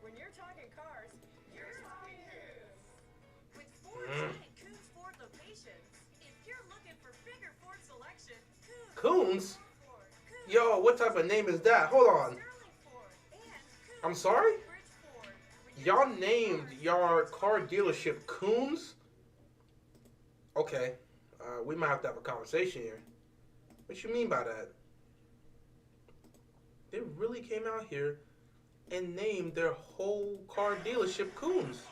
When you're talking cars, you're talking Coons. With 4 giant Coons Ford locations, if you're looking for bigger Ford selection, Coons? Yo, what type of name is that? Hold on. I'm sorry? Y'all named your car dealership Coons? Okay. We might have to have a conversation here. What you mean by that? They really came out here and named their whole car dealership Coons.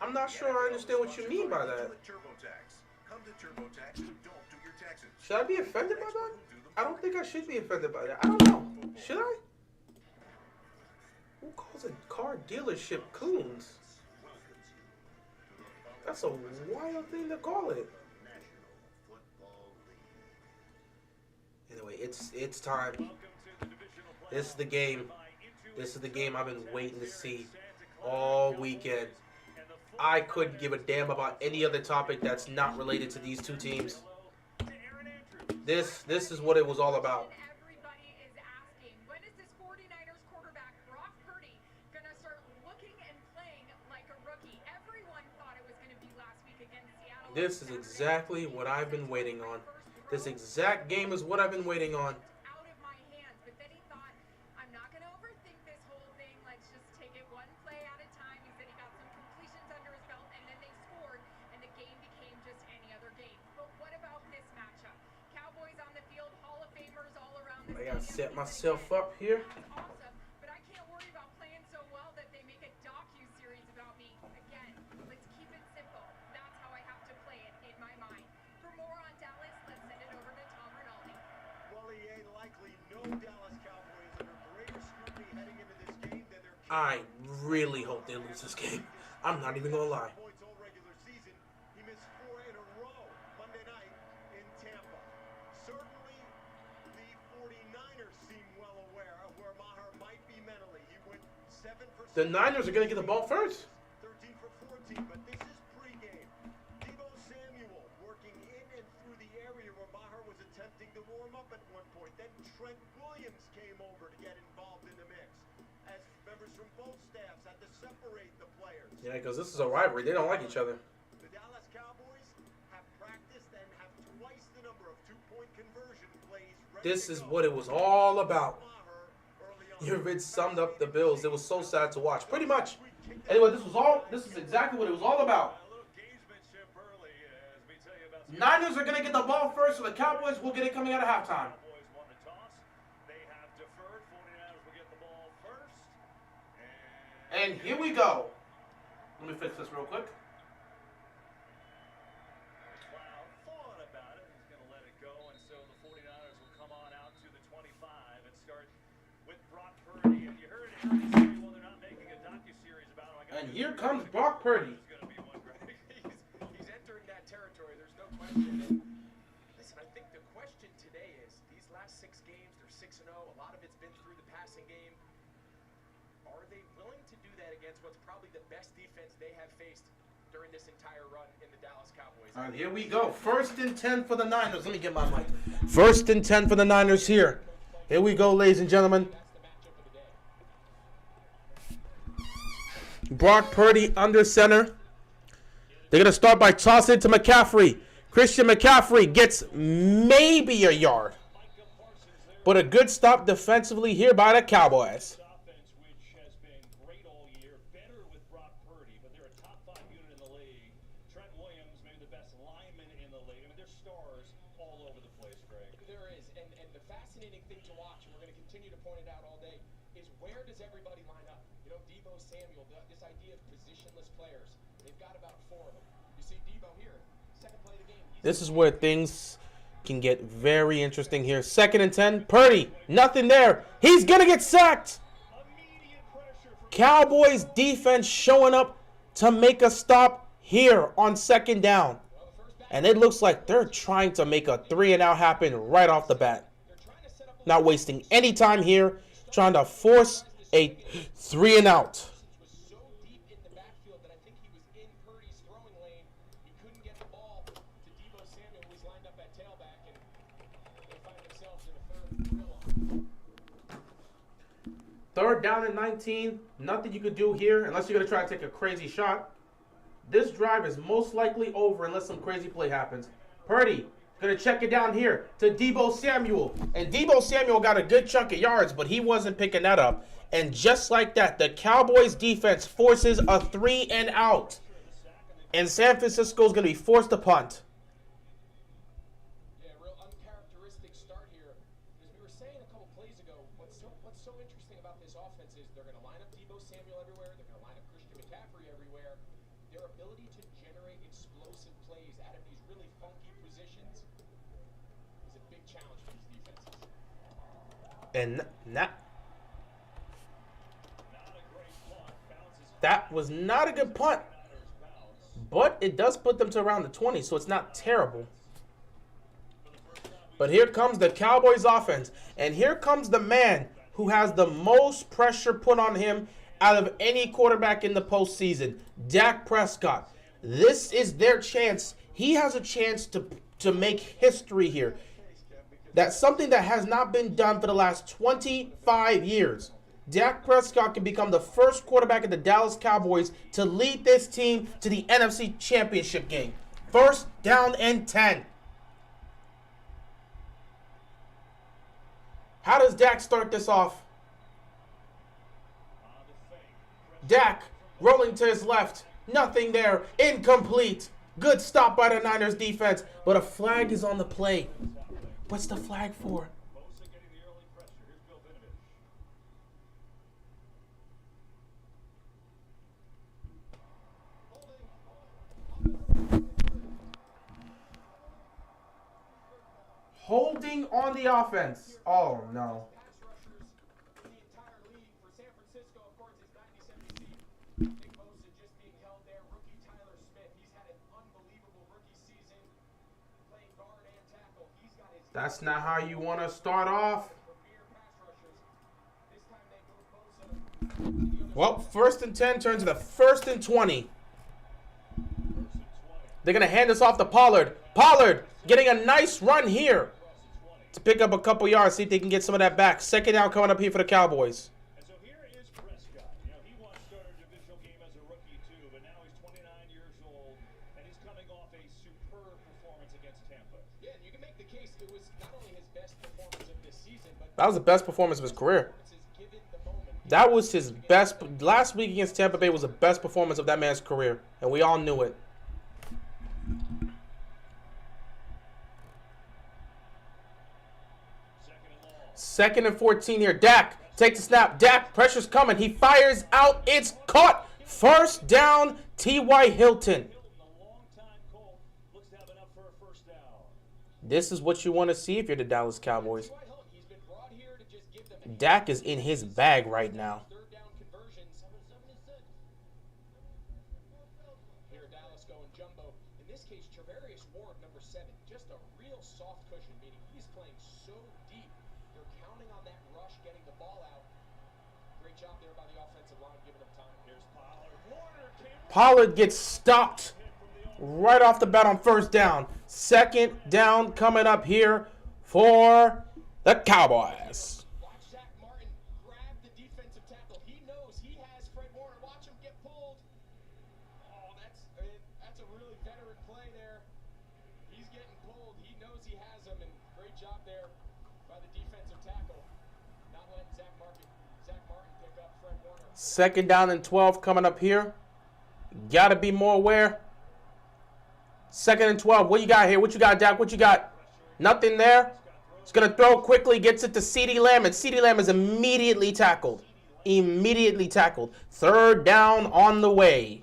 I'm not sure I understand what you mean by that. Should I be offended by that? I don't think I should be offended by that. I don't know. Should I? Who calls a car dealership Coons? That's a wild thing to call it. Anyway, it's time. This is the game. This is the game I've been waiting to see all weekend. I couldn't give a damn about any other topic that's not related to these two teams. This is what it was all about. Everybody is asking, when is this 49ers quarterback Brock Purdy going to start looking and playing like a rookie? Everyone thought it was going to be last week against Seattle. This is exactly what I've been waiting on. This exact game is what I've been waiting on. Out of my hands, but then he thought, I'm not going to overthink this whole thing. Let's just take it one play at a time. He said he got some completions under his belt, and then they scored, and the game became just any other game. But what about this matchup? Cowboys on the field, Hall of Famers all around the I gotta stadium. set myself up here. That's awesome, but I can't worry about playing so well that they make a docu-series about me. Again, let's keep it simple. That's how I have to play it in my mind. For more on Dallas, let's send it over to Tom Rinaldi. Well, EA, likely no Dallas Cowboys under greater scrutiny heading into this game than their I really hope they lose this game. I'm not even gonna lie. points all regular season. He missed 4 in a row Monday night in Tampa. Certainly, the 49ers seem well aware of where Maher might be mentally. He went 7 for 7. The Niners are gonna get the ball first. 13 for 14, but this is pregame. Deebo Samuel working in and through the area where Maher was attempting to warm up at one point. Then Trent Williams came over to get involved in the mix as members from both staffs had to separate the players. Yeah, because this is a rivalry. They don't like each other. The Dallas Cowboys have practiced and have twice the number of two-point conversion plays ready This to is go. what it was all about. Maher early on. Your vid summed up the Bills. It was so sad to watch. Pretty much. Anyway, this is exactly what it was all about. Niners are gonna get the ball first, so the Cowboys will get it coming out of halftime. And here we go. Let me fix this real quick. Thought about it. He's going to let it go, and so the 49ers will come on out to the 25 and start with Brock Purdy. And you heard Aaron say, well, they're not making a docuseries about him. And here comes Brock Purdy. There's going to be one, Greg. He's entering that territory. There's no question. Listen, I think the question today is these last 6 games, they're 6-0. A lot of it's been through the passing game. Are they willing to do that against what's probably the best defense they have faced during this entire run in the Dallas Cowboys? All right, here we go. 1st and 10 for the Niners. Let me get my mic. 1st and 10 for the Niners here. Here we go, ladies and gentlemen. Brock Purdy under center. They're going to start by tossing it to McCaffrey. Christian McCaffrey gets maybe a yard. But a good stop defensively here by the Cowboys. Offense, which has been great all year, better with Brock Purdy, but they're a top 5 unit in the league. Trent Williams, maybe the best lineman in the league. I mean, there's stars all over the place, Greg. There is, and the fascinating thing to watch, and we're going to continue to point it out all day, is where does everybody line up? You know, Deebo Samuel, this idea of positionless players. They've got about 4 of them. You see Deebo here, second play of the game. This is where things can get very interesting here. 2nd and 10. Purdy, nothing there. He's going to get sacked. Cowboys defense showing up to make a stop here on 2nd down. And it looks like they're trying to make a 3-and-out happen right off the bat. Not wasting any time here, trying to force a 3-and-out. Was so deep in the backfield that I think he was in Purdy's throwing lane. He couldn't get the ball to Deebo Samuel, who was lined up at tailback, and they find themselves in a 3rd and 3 line. 3rd down and 19. Nothing you could do here unless you're going to try to take a crazy shot. This drive is most likely over unless some crazy play happens. Purdy going to check it down here to Deebo Samuel. And Deebo Samuel got a good chunk of yards, but he wasn't picking that up. And just like that, the Cowboys defense forces a 3 and out. And San Francisco is going to be forced to punt. Yeah, real uncharacteristic start here. As we were saying a couple plays ago, what's so interesting about this offense is they're going to line up Deebo Samuel everywhere. They're going to line up Christian McCaffrey everywhere. Their ability to generate explosive plays out of these really funky positions is a big challenge for these defenses. And that was not a good punt. But it does put them to around the 20, so it's not terrible. But here comes the Cowboys offense. And here comes the man who has the most pressure put on him out of any quarterback in the postseason, Dak Prescott. This is their chance. He has a chance to make history here. That's something that has not been done for the last 25 years. Dak Prescott can become the first quarterback of the Dallas Cowboys to lead this team to the NFC Championship game. 1st down and 10. How does Dak start this off? Dak rolling to his left. Nothing there. Incomplete. Good stop by the Niners defense, but a flag is on the play. What's the flag for? Holding on the offense. Oh, no. That's not how you want to start off. Well, 1st and 10 turns to the 1st and 20. They're going to hand this off to Pollard. Pollard getting a nice run here to pick up a couple yards, see if they can get some of that back. 2nd down coming up here for the Cowboys. And so here is Prescott. You know, he once started a divisional game as a rookie too, but now he's 29 years old, and he's coming off a superb performance against Tampa. Yeah, and you can make the case it was not only his best performance of this season, but That was the best performance of his career. That was his best. Last week against Tampa Bay was the best performance of that man's career, and we all knew it. Second and 14 here. Dak takes the snap. Dak, pressure's coming. He fires out. It's caught. 1st down, T.Y. Hilton. This is what you want to see if you're the Dallas Cowboys. Dak is in his bag right now. Pollard gets stopped right off the bat on 1st down. 2nd down coming up here for the Cowboys. Watch Zach Martin grab the defensive tackle. He knows he has Fred Warner. Watch him get pulled. Oh, that's a really veteran play there. He's getting pulled. He knows he has him, and great job there by the defensive tackle. Not letting Zach Martin pick up Fred Warner. 2nd down and 12 coming up here. Got to be more aware. 2nd and 12. What you got here? What you got, Dak? What you got? Nothing there. He's going to throw quickly. Gets it to CeeDee Lamb. And CeeDee Lamb is immediately tackled. 3rd down on the way.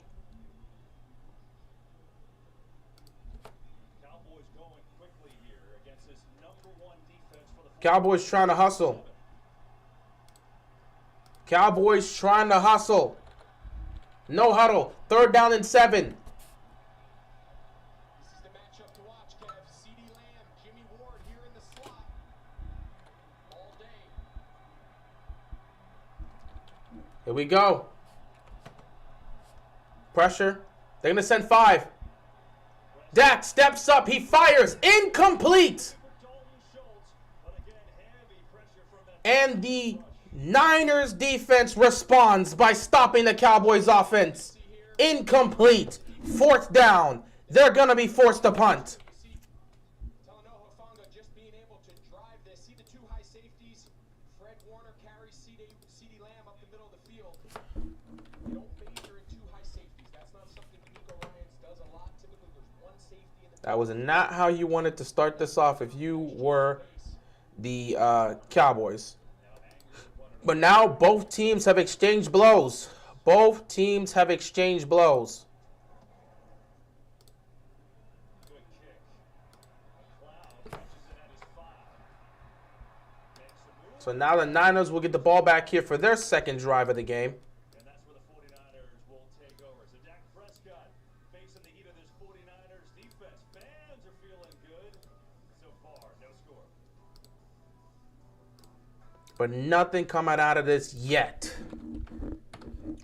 Cowboys trying to hustle. Cowboys trying to hustle. No huddle. 3rd down and 7. This is the matchup to watch, Kev. CeeDee Lamb, Jimmy Ward here in the slot all day. Here we go. Pressure. They're going to send 5. Dak steps up. He fires. Incomplete. And the Niners defense responds by stopping the Cowboys offense. Incomplete. 4th down. They're going to be forced to punt. Talanoa Hufanga just being able to drive this. See the 2 high safeties. Fred Warner carries CeeDee Lamb up the middle of the field. They don't major in 2 high safeties. That's not something D'Amico Ryans does a lot. Typically, there's 1 safety in the That was not how you wanted to start this off if you were the Cowboys. But now both teams have exchanged blows. Both teams have exchanged blows. So now the Niners will get the ball back here for their 2nd drive of the game. And that's where the 49ers will take over. So Dak Prescott facing the heat of this 49ers defense. Fans are feeling good. So far, no score. But nothing coming out of this yet.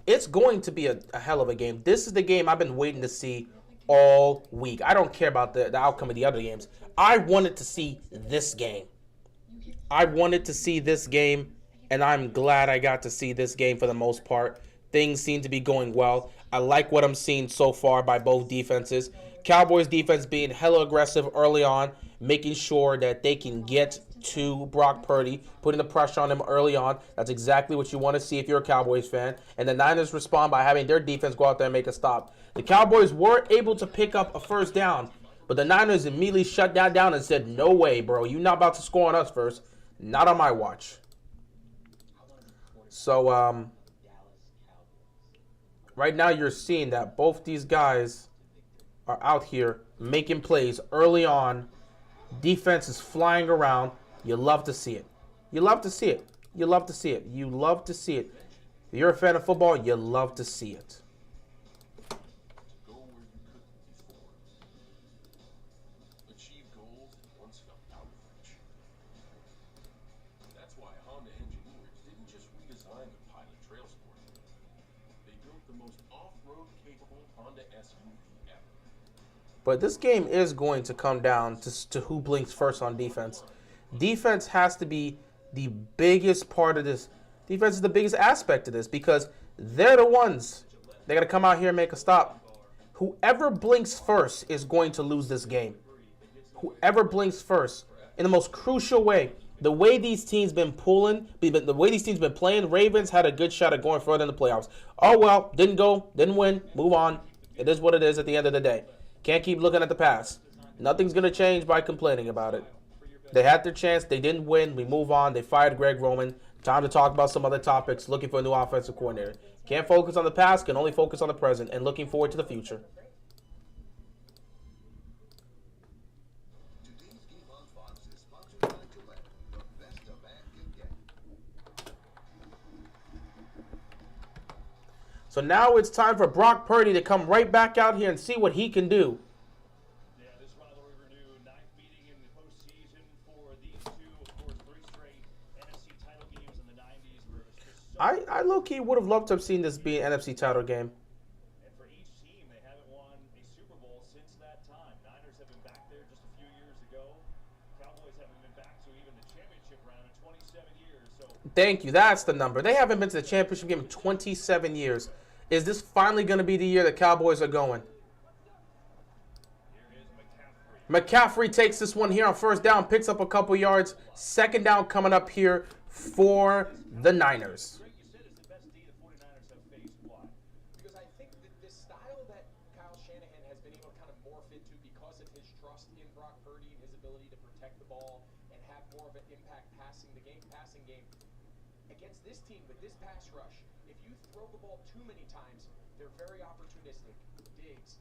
It's going to be a hell of a game. This is the game I've been waiting to see all week. I don't care about the outcome of the other games. I wanted to see this game. I wanted to see this game, and I'm glad I got to see this game for the most part. Things seem to be going well. I like what I'm seeing so far by both defenses. Cowboys defense being hella aggressive early on, making sure that they can get to Brock Purdy, putting the pressure on him early on. That's exactly what you want to see if you're a Cowboys fan. And the Niners respond by having their defense go out there and make a stop. The Cowboys were able to pick up a 1st down, but the Niners immediately shut that down and said, no way, bro. You're not about to score on us first. Not on my watch. So, right now you're seeing that both these guys are out here making plays early on. Defense is flying around. You love to see it. You love to see it. You love to see it. You love to see it. If you're a fan of football, you love to see it. But this game is going to come down to who blinks first on defense. Defense has to be the biggest part of this. Defense is the biggest aspect of this because they're the ones. They got to come out here and make a stop. Whoever blinks first is going to lose this game. Whoever blinks first in the most crucial way. The way these teams been pulling, the way these teams been playing, Ravens had a good shot at going further in the playoffs. Oh, well, didn't go, didn't win, move on. It is what it is at the end of the day. Can't keep looking at the past. Nothing's going to change by complaining about it. They had their chance. They didn't win. We move on. They fired Greg Roman. Time to talk about some other topics. Looking for a new offensive coordinator. Can't focus on the past. Can only focus on the present. And looking forward to the future. So now it's time for Brock Purdy to come right back out here and see what he can do. Yeah, this rivalry renewed. 9th meeting in the postseason for these two. Of course, 3 straight NFC title games in the 90s. Where it was just so I low-key would have loved to have seen this be an NFC title game. And for each team, they haven't won a Super Bowl since that time. Niners have been back there just a few years ago. Cowboys haven't been back to even the championship round in 27 years. So Thank you. That's the number. They haven't been to the championship game in 27 years. Is this finally going to be the year the Cowboys are going? here is McCaffrey. McCaffrey takes this one here on 1st down, picks up a couple yards. 2nd down coming up here for the Niners. Greg, you said it's the best D the 49ers have faced. Why? Because I think that this style that Kyle Shanahan has been able to kind of morph into because of his trust in Brock Purdy and his ability to protect the ball and have more of an impact passing game. Against this team with this pass rush, if you throw the ball too many times, they're very opportunistic. Diggs,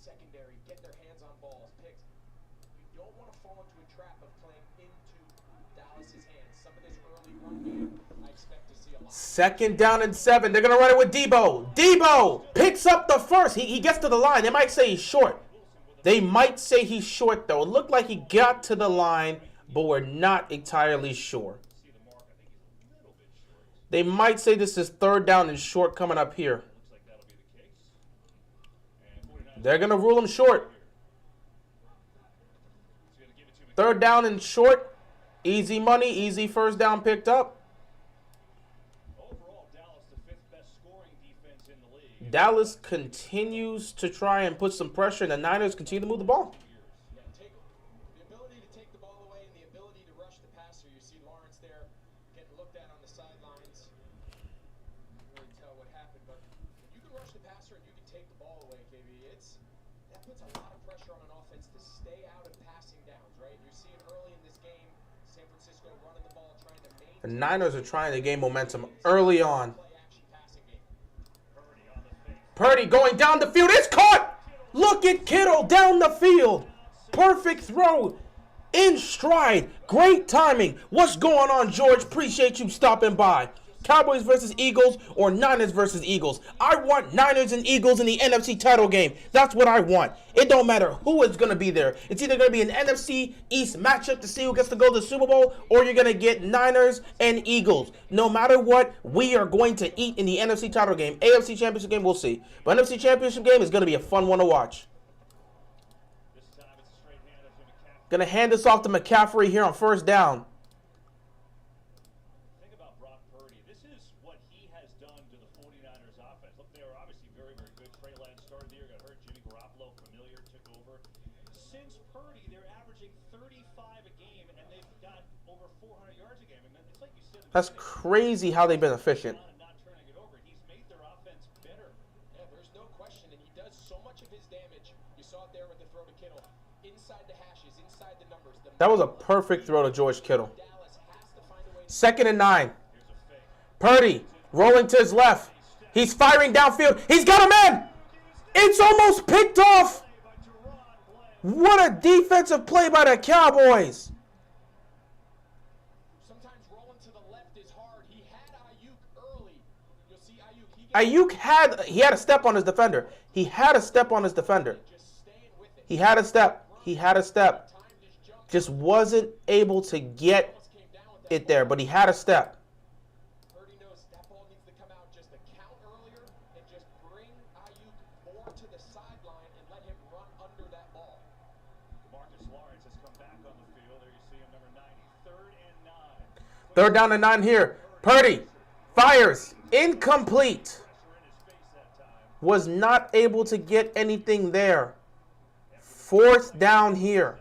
secondary, get their hands on balls, picks. You don't want to fall into a trap of playing into Dallas's hands. Some of this early run game, I expect to see a lot. 2nd down and 7. They're going to run it with Debo. Debo picks up the first. He gets to the line. They might say he's short. They might say he's short, though. It looked like he got to the line, but we're not entirely sure. See the mark. I think he's a little bit short. They might say this is 3rd down and short coming up here. Looks like that'll be the case. And 49ers They're going to rule him short. is going to give it to McCaffrey. 3rd down and short. Easy money. Easy 1st down picked up. Dallas continues to try and put some pressure, and the Niners continue to move the ball. Yeah, the ability to take the ball away and the ability to rush the passer. You see Lawrence there getting looked at on the sidelines. Can't really tell what happened, but when you can rush the passer and you can take the ball away, KB, that puts a lot of pressure on an offense to stay out of passing downs, right? You're seeing early in this game, San Francisco running the ball, trying to maintain. The Niners are trying to gain momentum early on. Purdy going down the field. It's caught. Look at Kittle down the field. Perfect throw. In stride. Great timing. What's going on, George? Appreciate you stopping by. Cowboys versus Eagles or Niners versus Eagles. I want Niners and Eagles in the NFC title game. That's what I want. It don't matter who is going to be there. It's either going to be an NFC East matchup to see who gets to go to the Super Bowl, or you're going to get Niners and Eagles. No matter what, we are going to eat in the NFC title game. AFC Championship game, we'll see. But NFC Championship game is going to be a fun one to watch. Going to hand this off to McCaffrey here on first down. That's crazy how they've been efficient. Yeah, there's no question, and he does so much of his damage. You saw it there with the throw to Kittle. Inside the hashes, inside the numbers. That was a perfect throw to George Kittle. 2nd and 9. Purdy rolling to his left. He's firing downfield. He's got a man. It's almost picked off. What a defensive play by the Cowboys. Ayuk had a step on his defender. He had a step on his defender. He had a step. Just wasn't able to get it there, but he had a step. Purdy knows that ball needs to come out just a count earlier and just bring Ayuk more to the sideline and let him run under that ball. Marcus Lawrence has come back on the field. There you see him, number 90. 3rd and 9. 3rd down and 9 here. Purdy fires. Incomplete. Was not able to get anything there. 4th down here.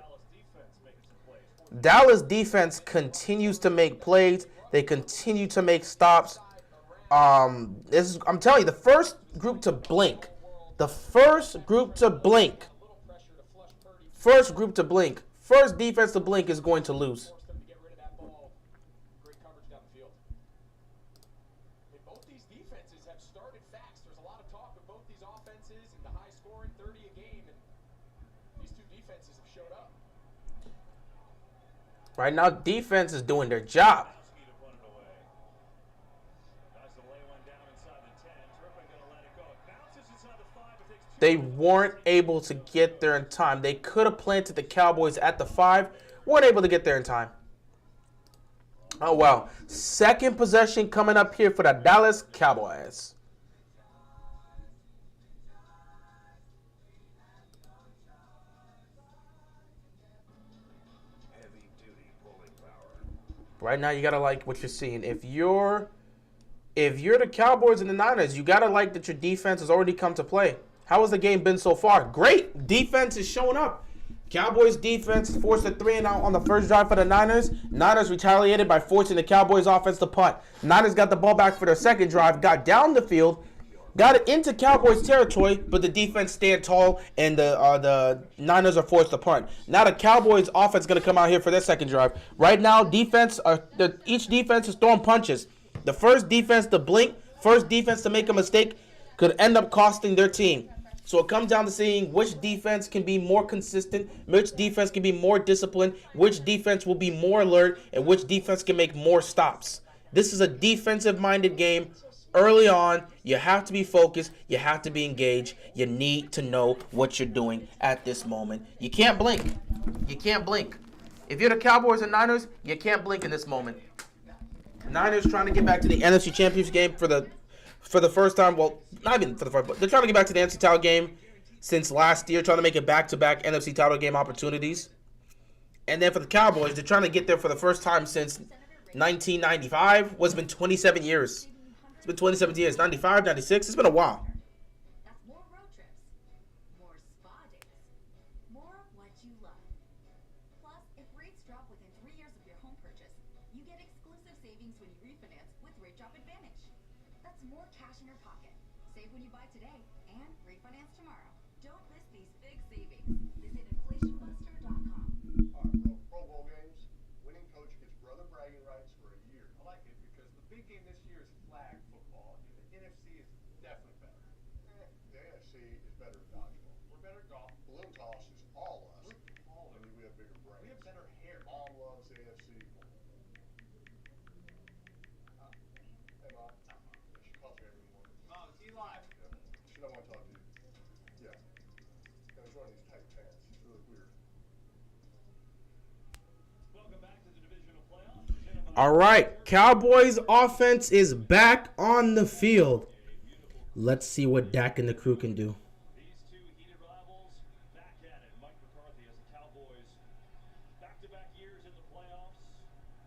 Dallas defense continues to make plays. They continue to make stops. I'm telling you, the first group to blink. First defense to blink is going to lose. Right now, defense is doing their job. They weren't able to get there in time. They could have planted the Cowboys at the 5. Weren't able to get there in time. Oh, wow. 2nd possession coming up here for the Dallas Cowboys. Right now, you gotta like what you're seeing. If you're the Cowboys and the Niners, you gotta like that your defense has already come to play. How has the game been so far? Great. Defense is showing up. Cowboys defense forced a 3-and-out on the first drive for the Niners. Niners retaliated by forcing the Cowboys offense to punt. Niners got the ball back for their second drive, got down the field, got it into Cowboys territory, but the defense stayed tall, and the Niners are forced to punt. Now the Cowboys offense is going to come out here for their second drive. Right now, each defense is throwing punches. The first defense to blink, first defense to make a mistake could end up costing their team. So it comes down to seeing which defense can be more consistent, which defense can be more disciplined, which defense will be more alert, and which defense can make more stops. This is a defensive-minded game. Early on, you have to be focused. You have to be engaged. You need to know what you're doing at this moment. You can't blink. You can't blink. If you're the Cowboys and Niners, you can't blink in this moment. Niners trying to get back to the NFC Championship game for the first time. Well, not even for the first, but they're trying to get back to the NFC title game since last year, trying to make it back-to-back NFC title game opportunities. And then for the Cowboys, they're trying to get there for the first time since 1995. It's been 27 years. It's been 27 years. 95, 96. It's been a while. savings when you refinance with Rate Drop Advantage. That's more cash in your pocket. Save when you buy today and refinance tomorrow. Don't miss these big savings. Visit inflationbuster.com. All right, Pro Bowl games. Winning coach gets brother bragging rights for a year. I like it because the big game this year is flag football, and the NFC is definitely better. The AFC is better at dodgeball. We're better at golf. Balloon toss is all us. All I of mean, we have bigger brains. We have better hair. Mom loves AFC. Hey, Mom. She calls me every morning. Mom, it's Eli. Yeah. She don't want to talk to you. Yeah. Gonna join these tight pants. She's really weird. Welcome back to the divisional playoffs. All right, Cowboys offense is back on the field. Let's see what Dak and the crew can do. These two heated rivals back at it. Mike McCarthy as the Cowboys back-to-back years in the playoffs.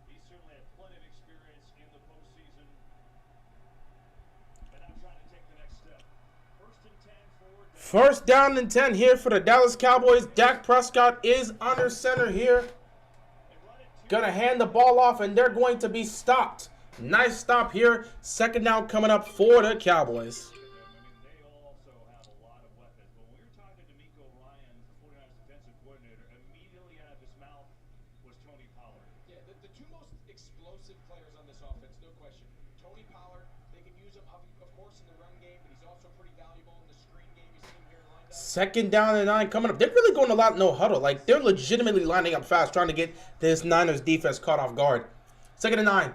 He certainly had plenty of experience in the postseason. And now trying to take the next step. First and 10 for Dak. First down and 10 here for the Dallas Cowboys. Dak Prescott is under center here. Gonna hand the ball off, and they're going to be stopped. Nice stop here. Second down coming up for the Cowboys. They also have a lot of weapons. But when we were talking to D'Amico Ryan, the 49ers defensive coordinator, immediately out of his mouth was Tony Pollard. Yeah, the two most explosive players on this offense, no question. Tony Pollard, they can use him, of course, in the run game, but he's also pretty valuable in the screen game. You see him here lined up. Second down and 9 coming up. They're really going a lot no huddle. Like, they're legitimately lining up fast, trying to get this Niners defense caught off guard. Second and 9.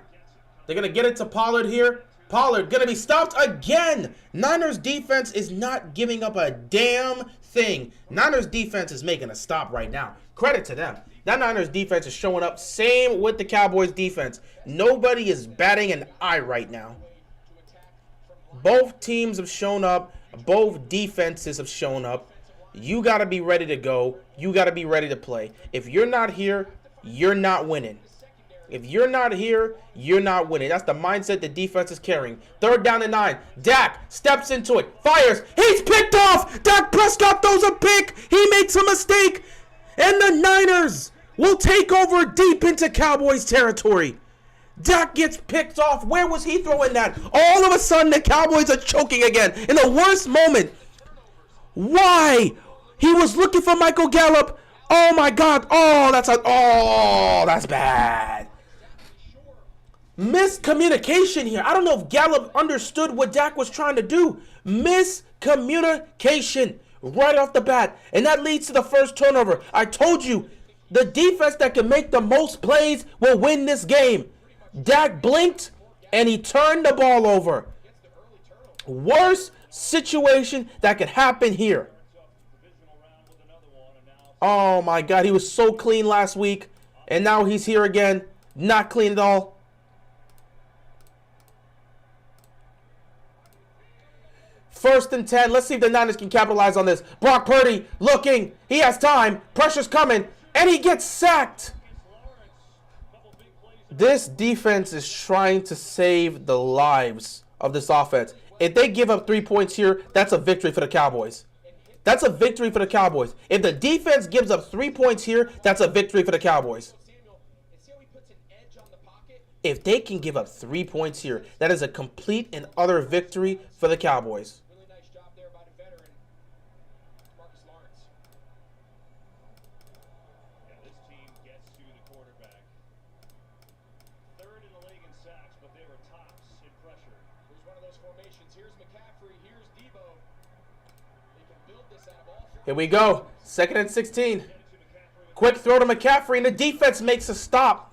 They're going to get it to Pollard here. Pollard going to be stopped again. Niners defense is not giving up a damn thing. Niners defense is making a stop right now. Credit to them. That Niners defense is showing up. Same with the Cowboys defense. Nobody is batting an eye right now. Both teams have shown up. Both defenses have shown up. You got to be ready to go. You got to be ready to play. If you're not here, you're not winning. If you're not here, you're not winning. That's the mindset the defense is carrying. Third down and 9. Dak steps into it. Fires. He's picked off. Dak Prescott throws a pick. He makes a mistake. And the Niners will take over deep into Cowboys territory. Dak gets picked off. Where was he throwing that? All of a sudden, the Cowboys are choking again. In the worst moment. Why? He was looking for Michael Gallup. Oh, my God. Oh, that's bad. Miscommunication here. I don't know if Gallup understood what Dak was trying to do. Miscommunication right off the bat. And that leads to the first turnover. I told you, the defense that can make the most plays will win this game. Dak blinked, and he turned the ball over. Worst situation that could happen here. Oh, my God. He was so clean last week, and now he's here again. Not clean at all. First and 10. Let's see if the Niners can capitalize on this. Brock Purdy looking. He has time. Pressure's coming. And he gets sacked. This defense is trying to save the lives of this offense. If they give up 3 points here, that's a victory for the Cowboys. That's a victory for the Cowboys. If the defense gives up 3 points here, that's a victory for the Cowboys. If they can give up 3 points here, that is a complete and utter victory for the Cowboys. Really nice job there by the veteran, Marcus Lawrence. Yeah, this team gets to the quarterback. Third in the league in sacks, but they were tops in pressure. Here's one of those formations. Here's McCaffrey. Here's Debo. They can build this out of all four. Here we go. Second and 16. Quick throw to McCaffrey, and the defense makes a stop.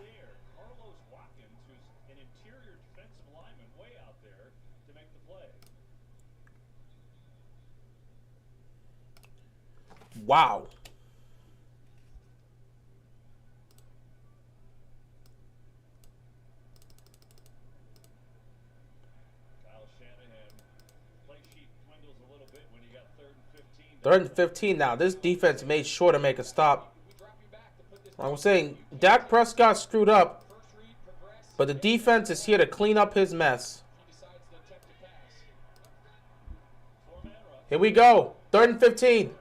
Wow. Third and 15 now. This defense made sure to make a stop. I'm saying Dak Prescott screwed up, but the defense is here to clean up his mess. Here we go. Third and 15.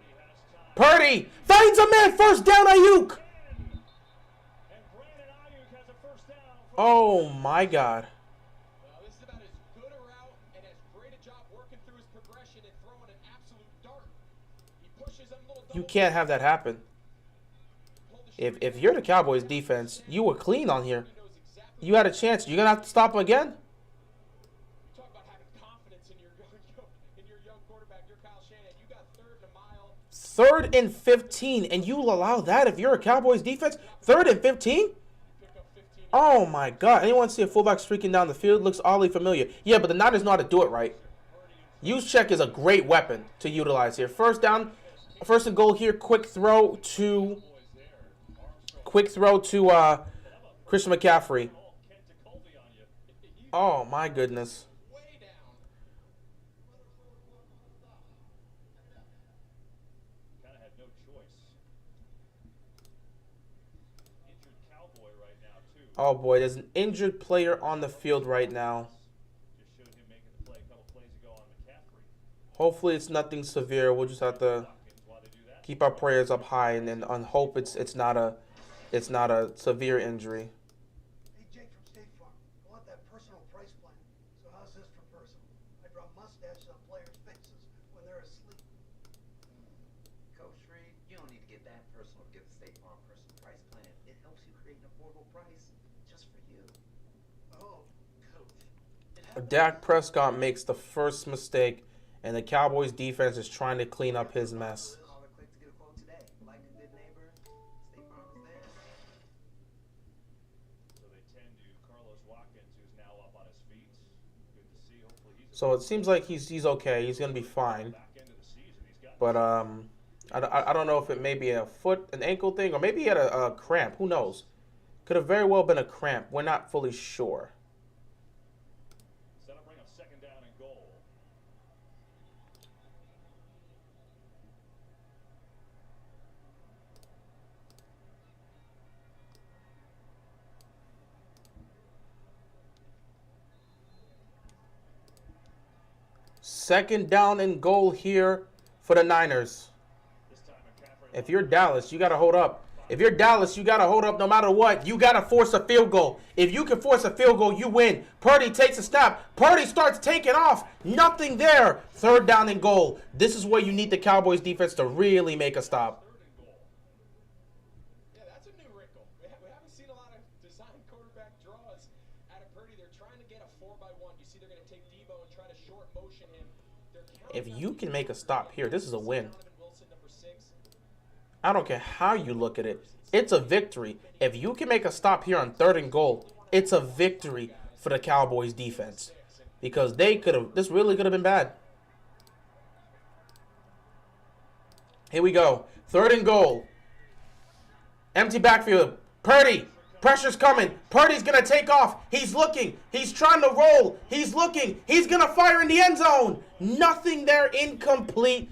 Purdy finds a man. First down, Ayuk. Oh my God. Well, this is about as good a route and as great a job working through his progression and throwing an absolute dart. He pushes them little You double can't have that happen. If you're the Cowboys defense, you were clean on here. You had a chance. You're gonna have to stop again. You talk about having confidence in your young quarterback. You're Kyle Shanahan. You got 3rd and a mile. 3rd and 15, and you will allow that if you're a Cowboys defense? 3rd and 15? Pick up 15. Oh my God. Anyone see a fullback streaking down the field? Looks oddly familiar. Yeah, but the Niners know how to do it right. Juszczyk is a great weapon to utilize here. First down, 1st and goal here. Quick throw to Christian McCaffrey. Oh my goodness. Way down. Kind of had no choice. Injured Cowboy right now, too. Oh boy, there's an injured player on the field right now. Just showed him making the play a couple plays ago on McCaffrey. Hopefully it's nothing severe. We'll just have to Why they do that? keep our prayers up high and hope it's not a severe injury. Hey, Jake from State Farm. I want that personal price plan. So how's this for personal? I draw mustaches on players' faces when they're asleep. Coach Reed, you don't need to get that personal to get the State Farm personal price plan. It helps you create an affordable price just for you. Oh, Coach. Dak Prescott makes the first mistake, and the Cowboys defense is trying to clean up his mess. Call or click to get a quote today. Like a good neighbor, State Farm is there. So they tend to Carlos Watkins, who's now up on his feet. Good to see. Hopefully he's So it seems like he's okay. He's gonna be fine. back end of the season. He's got But I don't know if it may be an ankle thing, or maybe he had a cramp. Who knows? Could have very well been a cramp. We're not fully sure. set up, bring up 2nd down and goal. Second down and goal here for the Niners. This time McCaffrey. If you're Dallas, you got to hold up. If you're Dallas, you got to hold up no matter what. You got to force a field goal. If you can force a field goal, you win. Purdy takes a snap. Purdy starts taking off. Nothing there. 3rd down and goal. This is where you need the Cowboys defense to really make a stop. 3rd and goal. Yeah, that's a new wrinkle. We haven't seen a lot of design quarterback draws out of Purdy. They're trying to get a 4x1. You see they're going to take Debo and try to short motion him. If you can make a stop here, this is a win. Donovan Wilson, number 6. I don't care how you look at it. It's a victory. If you can make a stop here on 3rd and goal, it's a victory for the Cowboys defense. Because this really could have been bad. Here we go. 3rd and goal. Empty backfield. Purdy. Pressure's coming. Purdy's going to take off. He's looking. He's trying to roll. He's looking. He's going to fire in the end zone. Nothing there. Incomplete.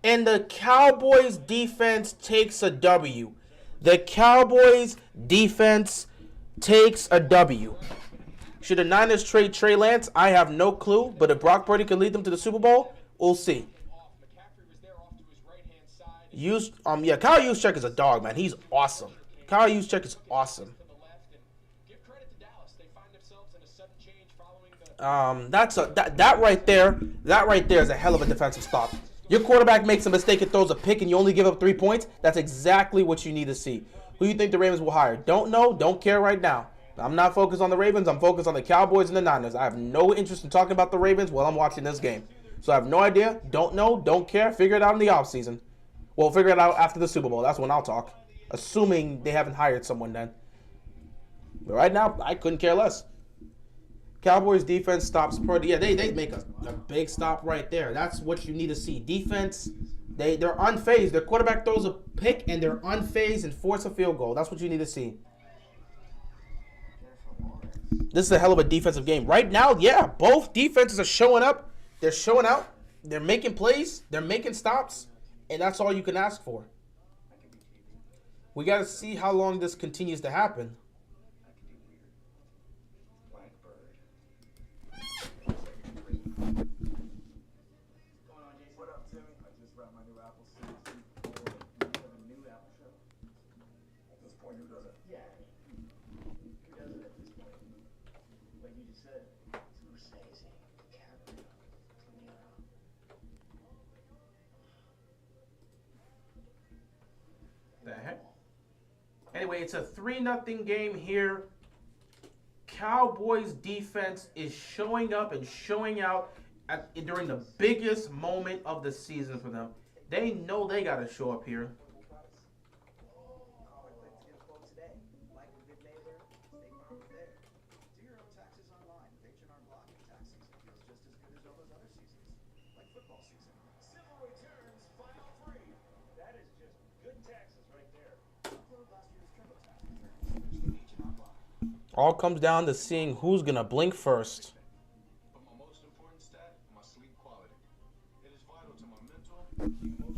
And the Cowboys defense takes a W. The Cowboys defense takes a W. Should the Niners trade Trey Lance? I have no clue. But if Brock Purdy can lead them to the Super Bowl, we'll see. McCaffrey was there off to his right-hand side. Kyle Juszczyk is a dog, man. He's awesome. Kyle Juszczyk is awesome. To the left, and give credit to Dallas. They find themselves in a sudden change following the That right there is a hell of a defensive stop. Your quarterback makes a mistake and throws a pick and you only give up 3 points. That's exactly what you need to see. Who do you think the Ravens will hire? Don't know. Don't care right now. I'm not focused on the Ravens. I'm focused on the Cowboys and the Niners. I have no interest in talking about the Ravens while I'm watching this game. So I have no idea. Don't know. Don't care. Figure it out in the offseason. Well, figure it out after the Super Bowl. That's when I'll talk. Assuming they haven't hired someone then. But right now, I couldn't care less. Cowboys defense stops Purdy. Yeah, they make a big stop right there. That's what you need to see. Defense, they're unfazed. Their quarterback throws a pick and they're unfazed and force a field goal. That's what you need to see. This is a hell of a defensive game. Right now, yeah, both defenses are showing up. They're showing out. They're making plays. They're making stops. And that's all you can ask for. We got to see how long this continues to happen. What up, Timmy? I just brought my new Apple Series 4. You have a new Apple show? At this point, who doesn't? Yeah. Who does it at this point? said, Scorsese, DiCaprio, De Niro. The heck? Anyway, it's a 3-0 game here. Cowboys defense is showing up and showing out during the biggest moment of the season for them. They know they got to show up here. All comes down to seeing who's going to blink first. But my most important stat, my sleep quality. It is vital to my mental, emotional, and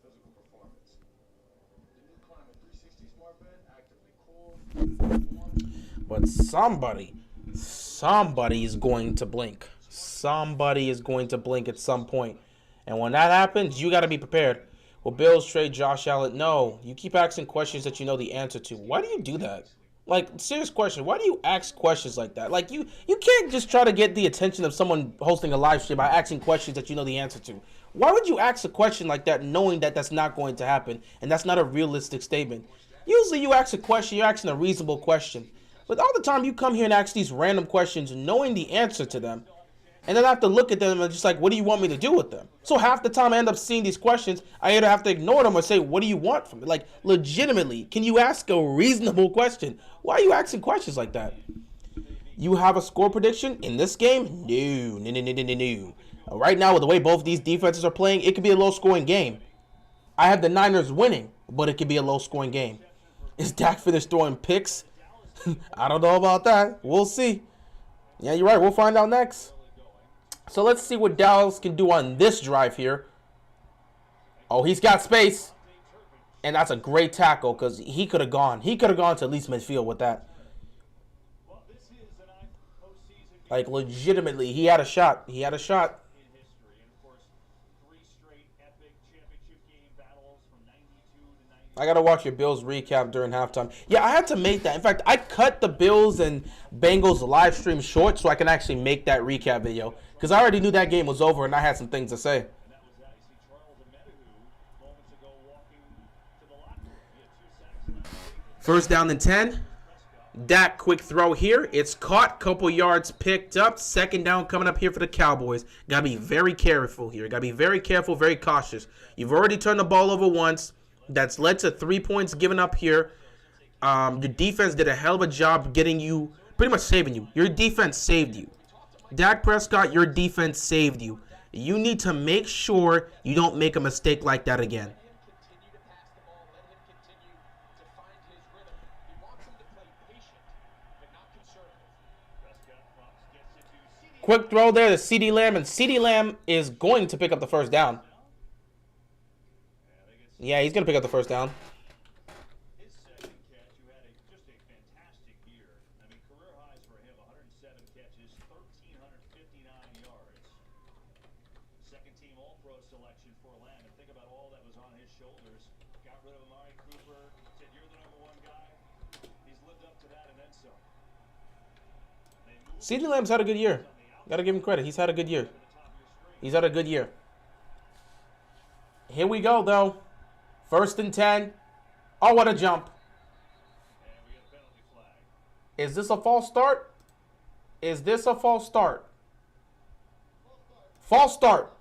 physical performance. The new Climate 360 Smart Bed, actively cool, warm. But somebody is going to blink. Somebody is going to blink at some point. And when that happens, you got to be prepared. Will Bills trade Josh Allen? No. You keep asking questions that you know the answer to. Why do you do that? Like, serious question. Why do you ask questions like that? Like, you can't just try to get the attention of someone hosting a live stream by asking questions that you know the answer to. Why would you ask a question like that knowing that that's not going to happen and that's not a realistic statement? Usually you ask a question, you're asking a reasonable question. But all the time you come here and ask these random questions knowing the answer to them, and then I have to look at them and just like, what do you want me to do with them? So half the time I end up seeing these questions, I either have to ignore them or say, what do you want from me? Like, legitimately, can you ask a reasonable question? Why are you asking questions like that? You have a score prediction in this game? No. Right now, with the way both these defenses are playing, it could be a low-scoring game. I have the Niners winning, but it could be a low-scoring game. Is Dak finished throwing picks? I don't know about that. We'll see. Yeah, you're right. We'll find out next. So let's see what Dallas can do on this drive here. Oh, he's got space. And that's a great tackle because he could have gone. He could have gone to at least midfield with that. Like, legitimately, he had a shot. He had a shot. I got to watch your Bills recap during halftime. Yeah, I had to make that. In fact, I cut the Bills and Bengals live stream short so I can actually make that recap video. Because I already knew that game was over and I had some things to say. First down and 10. Dak, quick throw here. It's caught. Couple yards picked up. Second down coming up here for the Cowboys. Got to be very careful here. Got to be very careful, very cautious. You've already turned the ball over once. That's led to 3 points given up here. Your defense did a hell of a job getting you, pretty much saving you. Your defense saved you. Dak Prescott, your defense saved you. You need to make sure you don't make a mistake like that again. Quick throw there to CeeDee Lamb, and CeeDee Lamb is going to pick up the first down. Yeah, he's going to pick up the first down. His second catch, who had just a fantastic year. I mean, career highs for him, 107 catches, 1,359 yards. Second team All-Pro selection for Lamb. And think about all that was on his shoulders. Got rid of Amari Cooper, said, you're the #1 guy. He's lived up to that and then some. CeeDee Lamb's had a good year. Got to give him credit. He's had a good year. He's had a good year. Here we go, though. First and 10. Oh, what a jump. Is this a false start? Is this a false start? False start.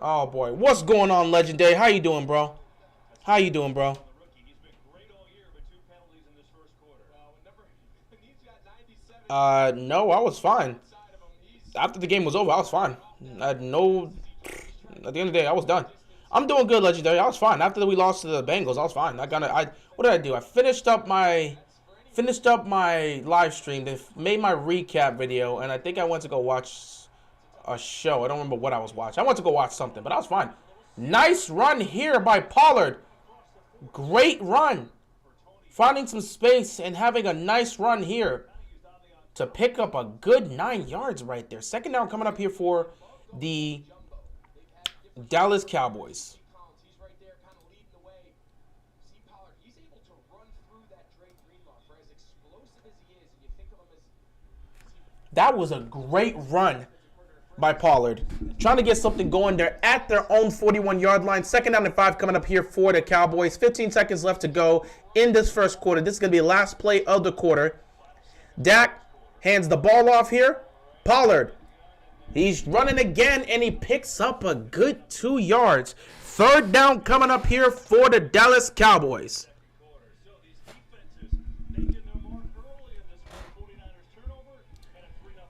Oh, boy. What's going on, Legendary? How you doing, bro? How you doing, bro? No, I was fine. After the game was over, I was fine. I had no... At the end of the day, I was done. I'm doing good, Legendary. I was fine. After we lost to the Bengals, I was fine. What did I do? I finished up my live stream, then made my recap video, and I think I went to go watch a show. I don't remember what I was watching. I went to go watch something, but I was fine. Nice run here by Pollard. Great run. Finding some space and having a nice run here to pick up a good 9 yards right there. Second down coming up here for the Dallas Cowboys. He's right there kind of leading the way. See Pollard, he's able to run through that Drake Greenlaw for as explosive as he is, and you think of him as That was a great run by Pollard. Trying to get something going there at their own 41-yard line. 2nd down and 5 coming up here for the Cowboys. 15 seconds left to go in this first quarter. This is going to be the last play of the quarter. Dak hands the ball off here. Pollard. He's running again, and he picks up a good 2 yards. 3rd down coming up here for the Dallas Cowboys.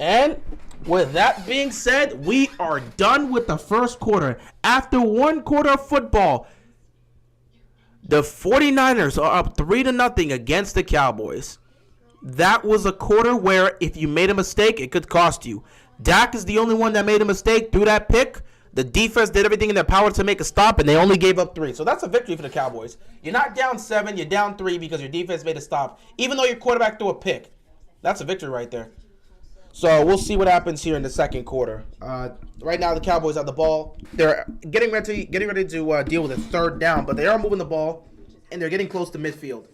And with that being said, we are done with the first quarter. After 1 quarter of football, the 49ers are up 3-0 against the Cowboys. That was a quarter where if you made a mistake, it could cost you. Dak is the only one that made a mistake through that pick. The defense did everything in their power to make a stop, and they only gave up 3. So that's a victory for the Cowboys. You're not down 7, you're down 3 because your defense made a stop, even though your quarterback threw a pick. That's a victory right there. So we'll see what happens here in the second quarter. Right now, the Cowboys have the ball. They're getting ready to deal with a 3rd down, but they are moving the ball, and they're getting close to midfield.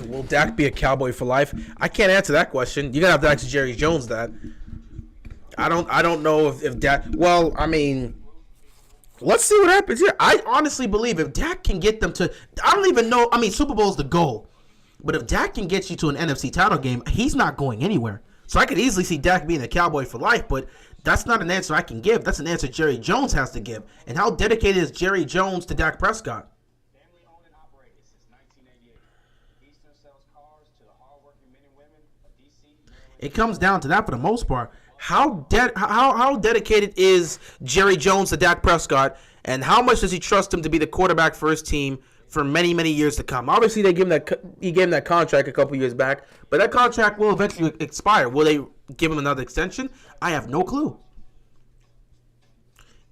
Will Dak be a Cowboy for life? I can't answer that question. You gotta have to ask Jerry Jones that. I don't know if Dak. Well, I mean, let's see what happens here. I honestly believe if Dak can get them to, I don't even know. I mean, Super Bowl is the goal, but if Dak can get you to an NFC title game, he's not going anywhere. So I could easily see Dak being a Cowboy for life, but that's not an answer I can give. That's an answer Jerry Jones has to give. And how dedicated is Jerry Jones to Dak Prescott? Family owned and operated since 1988. Eastern sells cars to the hardworking men and women of D.C. It comes down to that for the most part. How dedicated is Jerry Jones to Dak Prescott, and how much does he trust him to be the quarterback for his team for many, many years to come? Obviously, he gave him that contract a couple years back, but that contract will eventually expire. Will they give him another extension? I have no clue.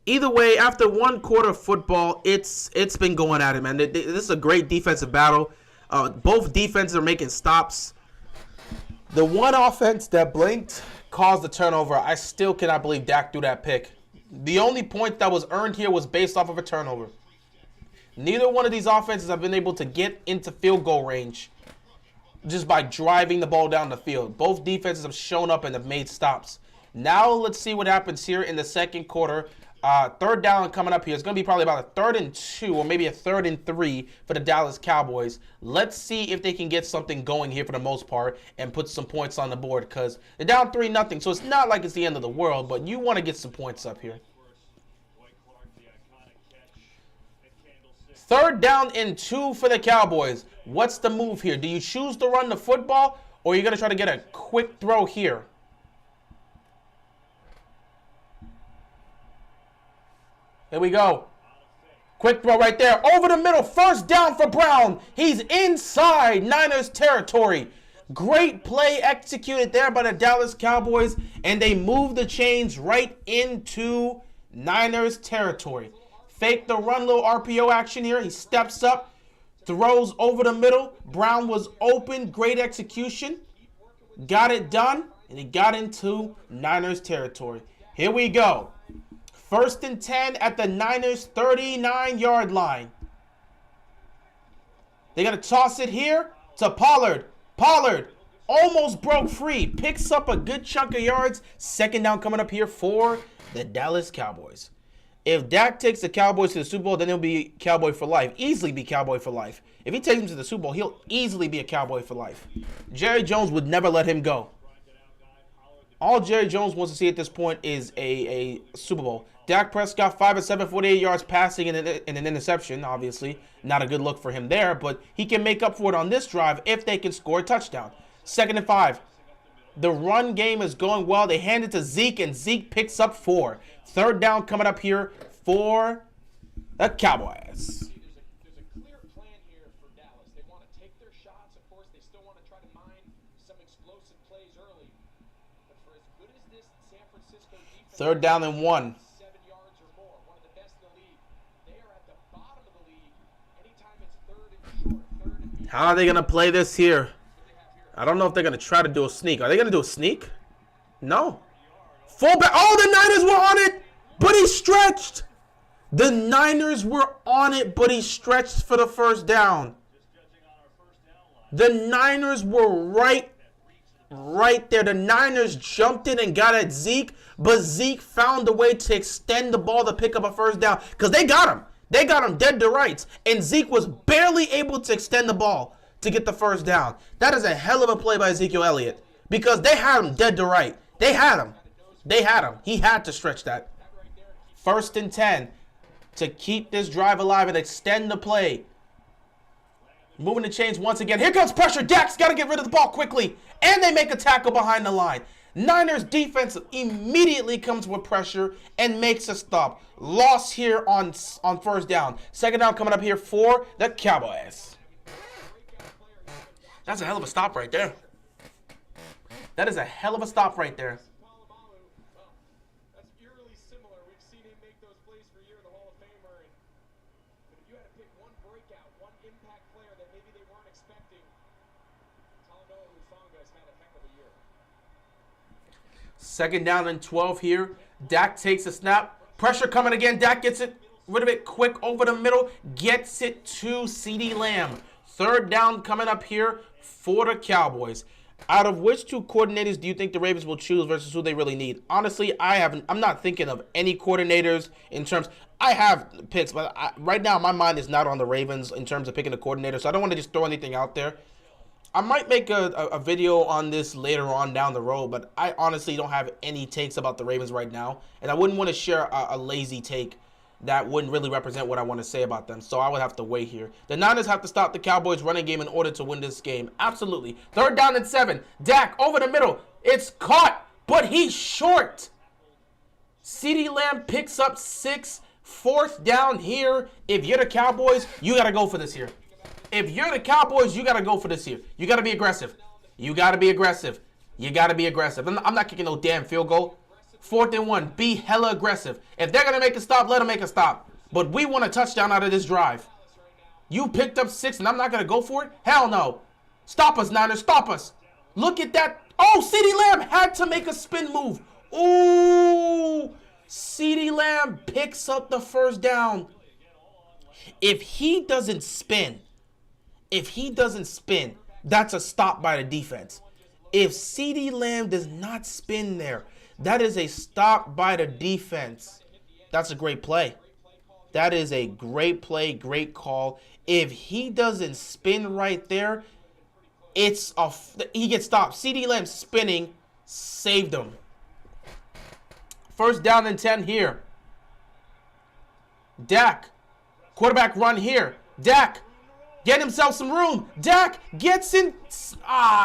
Either way, after 1 quarter of football, it's been going at it, man. This is a great defensive battle. Both defenses are making stops. The one offense that blinked caused the turnover. I still cannot believe Dak threw that pick. The only point that was earned here was based off of a turnover. Neither one of these offenses have been able to get into field goal range just by driving the ball down the field. Both defenses have shown up and have made stops. Now let's see what happens here in the second quarter. 3rd down coming up here. It's going to be probably about a 3rd and 2 or maybe a 3rd and 3 for the Dallas Cowboys. Let's see if they can get something going here for the most part and put some points on the board, because they're down 3-0. So it's not like it's the end of the world, but you want to get some points up here. 3rd down and 2 for the Cowboys. What's the move here? Do you choose to run the football, or are you going to try to get a quick throw here? Here we go. Quick throw right there. Over the middle. 1st down for Brown. He's inside Niners territory. Great play executed there by the Dallas Cowboys, and they move the chains right into Niners territory. Fake the run, little RPO action here. He steps up, throws over the middle. Brown was open. Great execution. Got it done, and he got into Niners territory. Here we go. 1st and 10 at the Niners 39-yard line. They're going to toss it here to Pollard. Pollard almost broke free. Picks up a good chunk of yards. 2nd down coming up here for the Dallas Cowboys. If Dak takes the Cowboys to the Super Bowl, then he'll be Cowboy for life. Easily be Cowboy for life. If he takes them to the Super Bowl, he'll easily be a Cowboy for life. Jerry Jones would never let him go. All Jerry Jones wants to see at this point is a Super Bowl. Dak Prescott, 5 of 7, 48 yards passing and an interception. Obviously, not a good look for him there, but he can make up for it on this drive if they can score a touchdown. 2nd and 5. The run game is going well. They hand it to Zeke, and Zeke picks up 4. 3rd down coming up here for the Cowboys. There's a clear plan here for Dallas. They want to take their shots. Of course, they still want to try to mine some explosive plays early. But for as good as this San Francisco defense, 3rd down and 1. 7 yards or more, one of the best in the league. They are at the bottom of the league. Anytime it's 3rd and short, 3rd and How are they going to play this here? I don't know if they're going to try to do a sneak. Are they going to do a sneak? No. Fullback. Oh, the Niners were on it, but he stretched. The Niners were on it, but he stretched for the first down. The Niners were right there. The Niners jumped in and got at Zeke, but Zeke found a way to extend the ball to pick up a first down because they got him. They got him dead to rights, and Zeke was barely able to extend the ball to get the first down. That is a hell of a play by Ezekiel Elliott because they had him dead to right. They had him. They had him. He had to stretch that. 1st and 10 to keep this drive alive and extend the play. Moving the chains once again. Here comes pressure. Dak's got to get rid of the ball quickly. And they make a tackle behind the line. Niners defense immediately comes with pressure and makes a stop. Loss here on first down. Second down coming up here for the Cowboys. That's a hell of a stop right there. That is a hell of a stop right there. That's eerily similar. We've seen him make those plays for a year in the Hall of Famer. But if you had to pick one breakout, one impact player that maybe they weren't expecting, Talanoa Hufanga's had a heck of a year. Second down and 12 here. Dak takes a snap. Pressure coming again. Dak gets it rid of it quick over the middle. Gets it to CeeDee Lamb. Third down coming up here for the Cowboys. Out of which two coordinators do you think the Ravens will choose versus who they really need? Honestly, I'm not thinking of any coordinators in terms. I have picks, but right now my mind is not on the Ravens in terms of picking a coordinator, so I don't want to just throw anything out there. I might make a video on this later on down the road, but I honestly don't have any takes about the Ravens right now, and I wouldn't want to share a lazy take that wouldn't really represent what I want to say about them, so I would have to wait here. The Niners have to stop the Cowboys' running game in order to win this game. Absolutely. Third down and 7. Dak over the middle. It's caught, but he's short. CeeDee Lamb picks up 6. Fourth down here. If you're the Cowboys, you got to go for this here. If you're the Cowboys, you got to go for this here. You got to be aggressive. You got to be aggressive. You got to be aggressive. I'm not kicking no damn field goal. 4th and 1. Be hella aggressive. If they're going to make a stop, let them make a stop. But we want a touchdown out of this drive. You picked up 6 and I'm not going to go for it? Hell no. Stop us, Niners. Stop us. Look at that. Oh, CeeDee Lamb had to make a spin move. Ooh. CeeDee Lamb picks up the first down. If he doesn't spin, that's a stop by the defense. If CeeDee Lamb does not spin there, that is a stop by the defense. That's a great play. That is a great play, great call. If he doesn't spin right there, he gets stopped. CeeDee Lamb spinning saved him. First down and 10 here. Dak, quarterback run here. Dak, get himself some room. Dak gets in.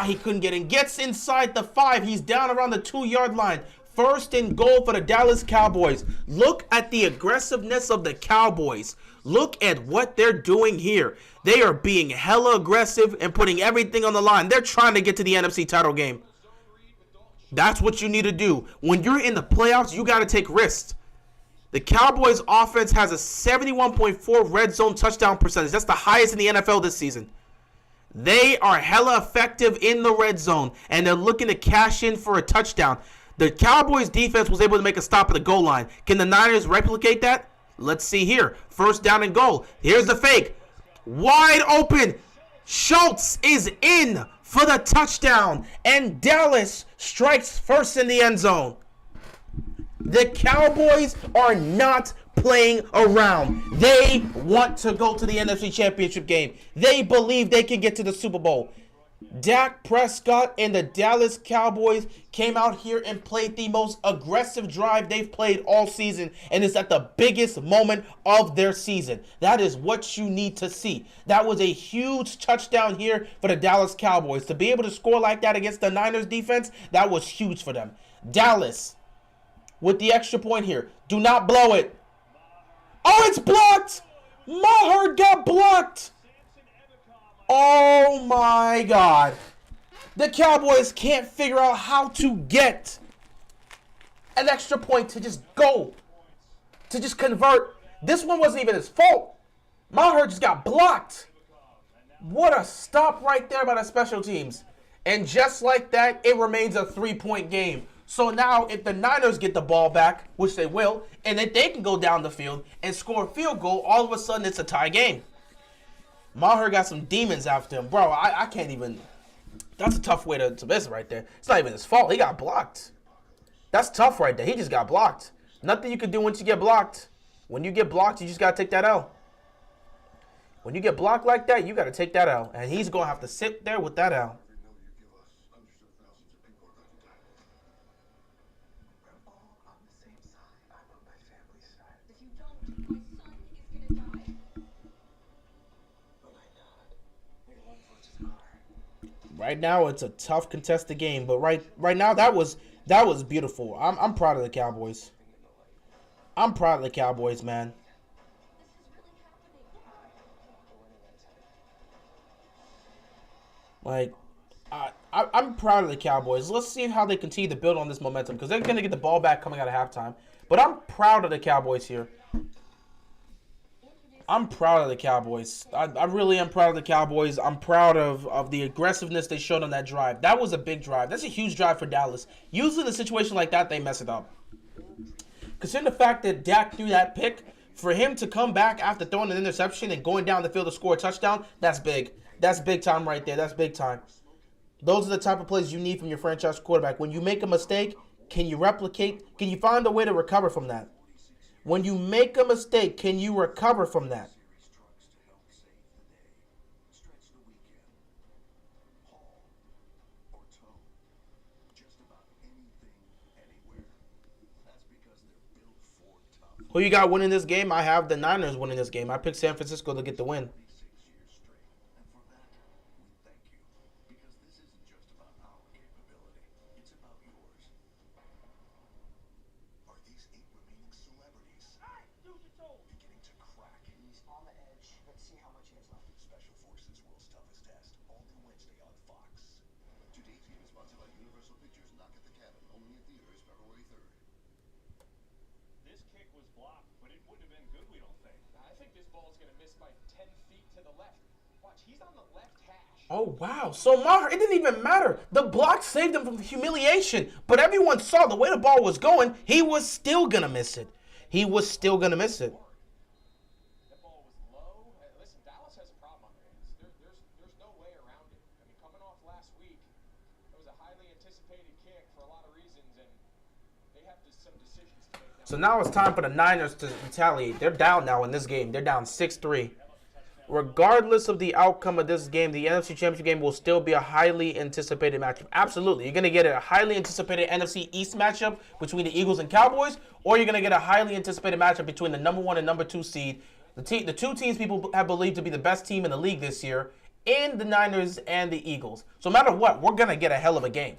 He couldn't get in. Gets inside the 5. He's down around the 2-yard line. First and goal for the Dallas Cowboys. Look at the aggressiveness of the Cowboys. Look at what they're doing here. They are being hella aggressive and putting everything on the line. They're trying to get to the NFC title game. That's what you need to do. When you're in the playoffs, you got to take risks. The Cowboys offense has a 71.4 red zone touchdown percentage. That's the highest in the NFL this season. They are hella effective in the red zone, and they're looking to cash in for a touchdown. The Cowboys defense was able to make a stop at the goal line. Can the Niners replicate that? Let's see here. First down and goal. Here's the fake. Wide open. Schultz is in for the touchdown, and Dallas strikes first in the end zone. The Cowboys are not playing around. They want to go to the NFC Championship game. They believe they can get to the Super Bowl. Dak Prescott and the Dallas Cowboys came out here and played the most aggressive drive they've played all season, and it's at the biggest moment of their season. That is what you need to see. That was a huge touchdown here for the Dallas Cowboys. To be able to score like that against the Niners defense, that was huge for them. Dallas with the extra point here. Do not blow it. Oh, it's blocked! Maher got blocked! Oh my God. The Cowboys can't figure out how to get an extra point to just go, to just convert. This one wasn't even his fault. Maher just got blocked. What a stop right there by the special teams. And just like that, it remains a 3-point game. So now if the Niners get the ball back, which they will, and then they can go down the field and score a field goal, all of a sudden it's a tie game. Maher got some demons after him. Bro, I can't even... That's a tough way to miss right there. It's not even his fault. He got blocked. That's tough right there. He just got blocked. Nothing you can do once you get blocked. When you get blocked, you just got to take that L. When you get blocked like that, you got to take that L. And he's going to have to sit there with that L. Right now, it's a tough contested game, but right now that was beautiful. I'm proud of the Cowboys. I'm proud of the Cowboys, man. Like, I'm proud of the Cowboys. Let's see how they continue to build on this momentum because they're going to get the ball back coming out of halftime. But I'm proud of the Cowboys here. I'm proud of the Cowboys. I really am proud of the Cowboys. I'm proud of the aggressiveness they showed on that drive. That was a big drive. That's a huge drive for Dallas. Usually in a situation like that, they mess it up. Considering the fact that Dak threw that pick, for him to come back after throwing an interception and going down the field to score a touchdown, that's big. That's big time right there. That's big time. Those are the type of plays you need from your franchise quarterback. When you make a mistake, can you replicate? Can you find a way to recover from that? When you make a mistake, can you recover from that? Who you got winning this game? I have the Niners winning this game. I picked San Francisco to get the win. Oh, wow. So, Maher, it didn't even matter. The block saved him from humiliation. But everyone saw the way the ball was going, he was still going to miss it. He was still going to miss it. That ball was low. Listen, Dallas has a problem on their hands. There's no way around it. I mean, coming off last week, it was a highly anticipated kick for a lot of reasons, and they have some decisions to make. So now it's time for the Niners to retaliate. They're down now in this game. They're down 6-3. Regardless of the outcome of this game, the NFC Championship game will still be a highly anticipated matchup. Absolutely. You're going to get a highly anticipated NFC East matchup between the Eagles and Cowboys, or you're going to get a highly anticipated matchup between the number 1 and number 2 seed, the two teams people have believed to be the best team in the league this year, in the Niners and the Eagles. So no matter what, we're going to get a hell of a game.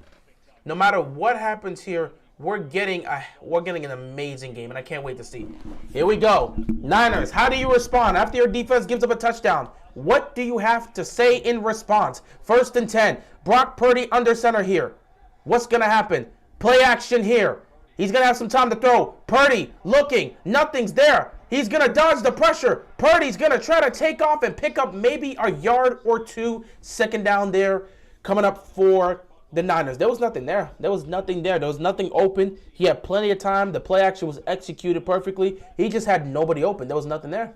No matter what happens here, we're getting an amazing game, and I can't wait to see. Here we go. Niners, how do you respond after your defense gives up a touchdown? What do you have to say in response? 1st and 10. Brock Purdy under center here. What's going to happen? Play action here. He's going to have some time to throw. Purdy looking. Nothing's there. He's going to dodge the pressure. Purdy's going to try to take off and pick up maybe a yard or two. 2nd down there coming up for the Niners. There was nothing there. There was nothing there. There was nothing open. He had plenty of time. The play action was executed perfectly. He just had nobody open. There was nothing there.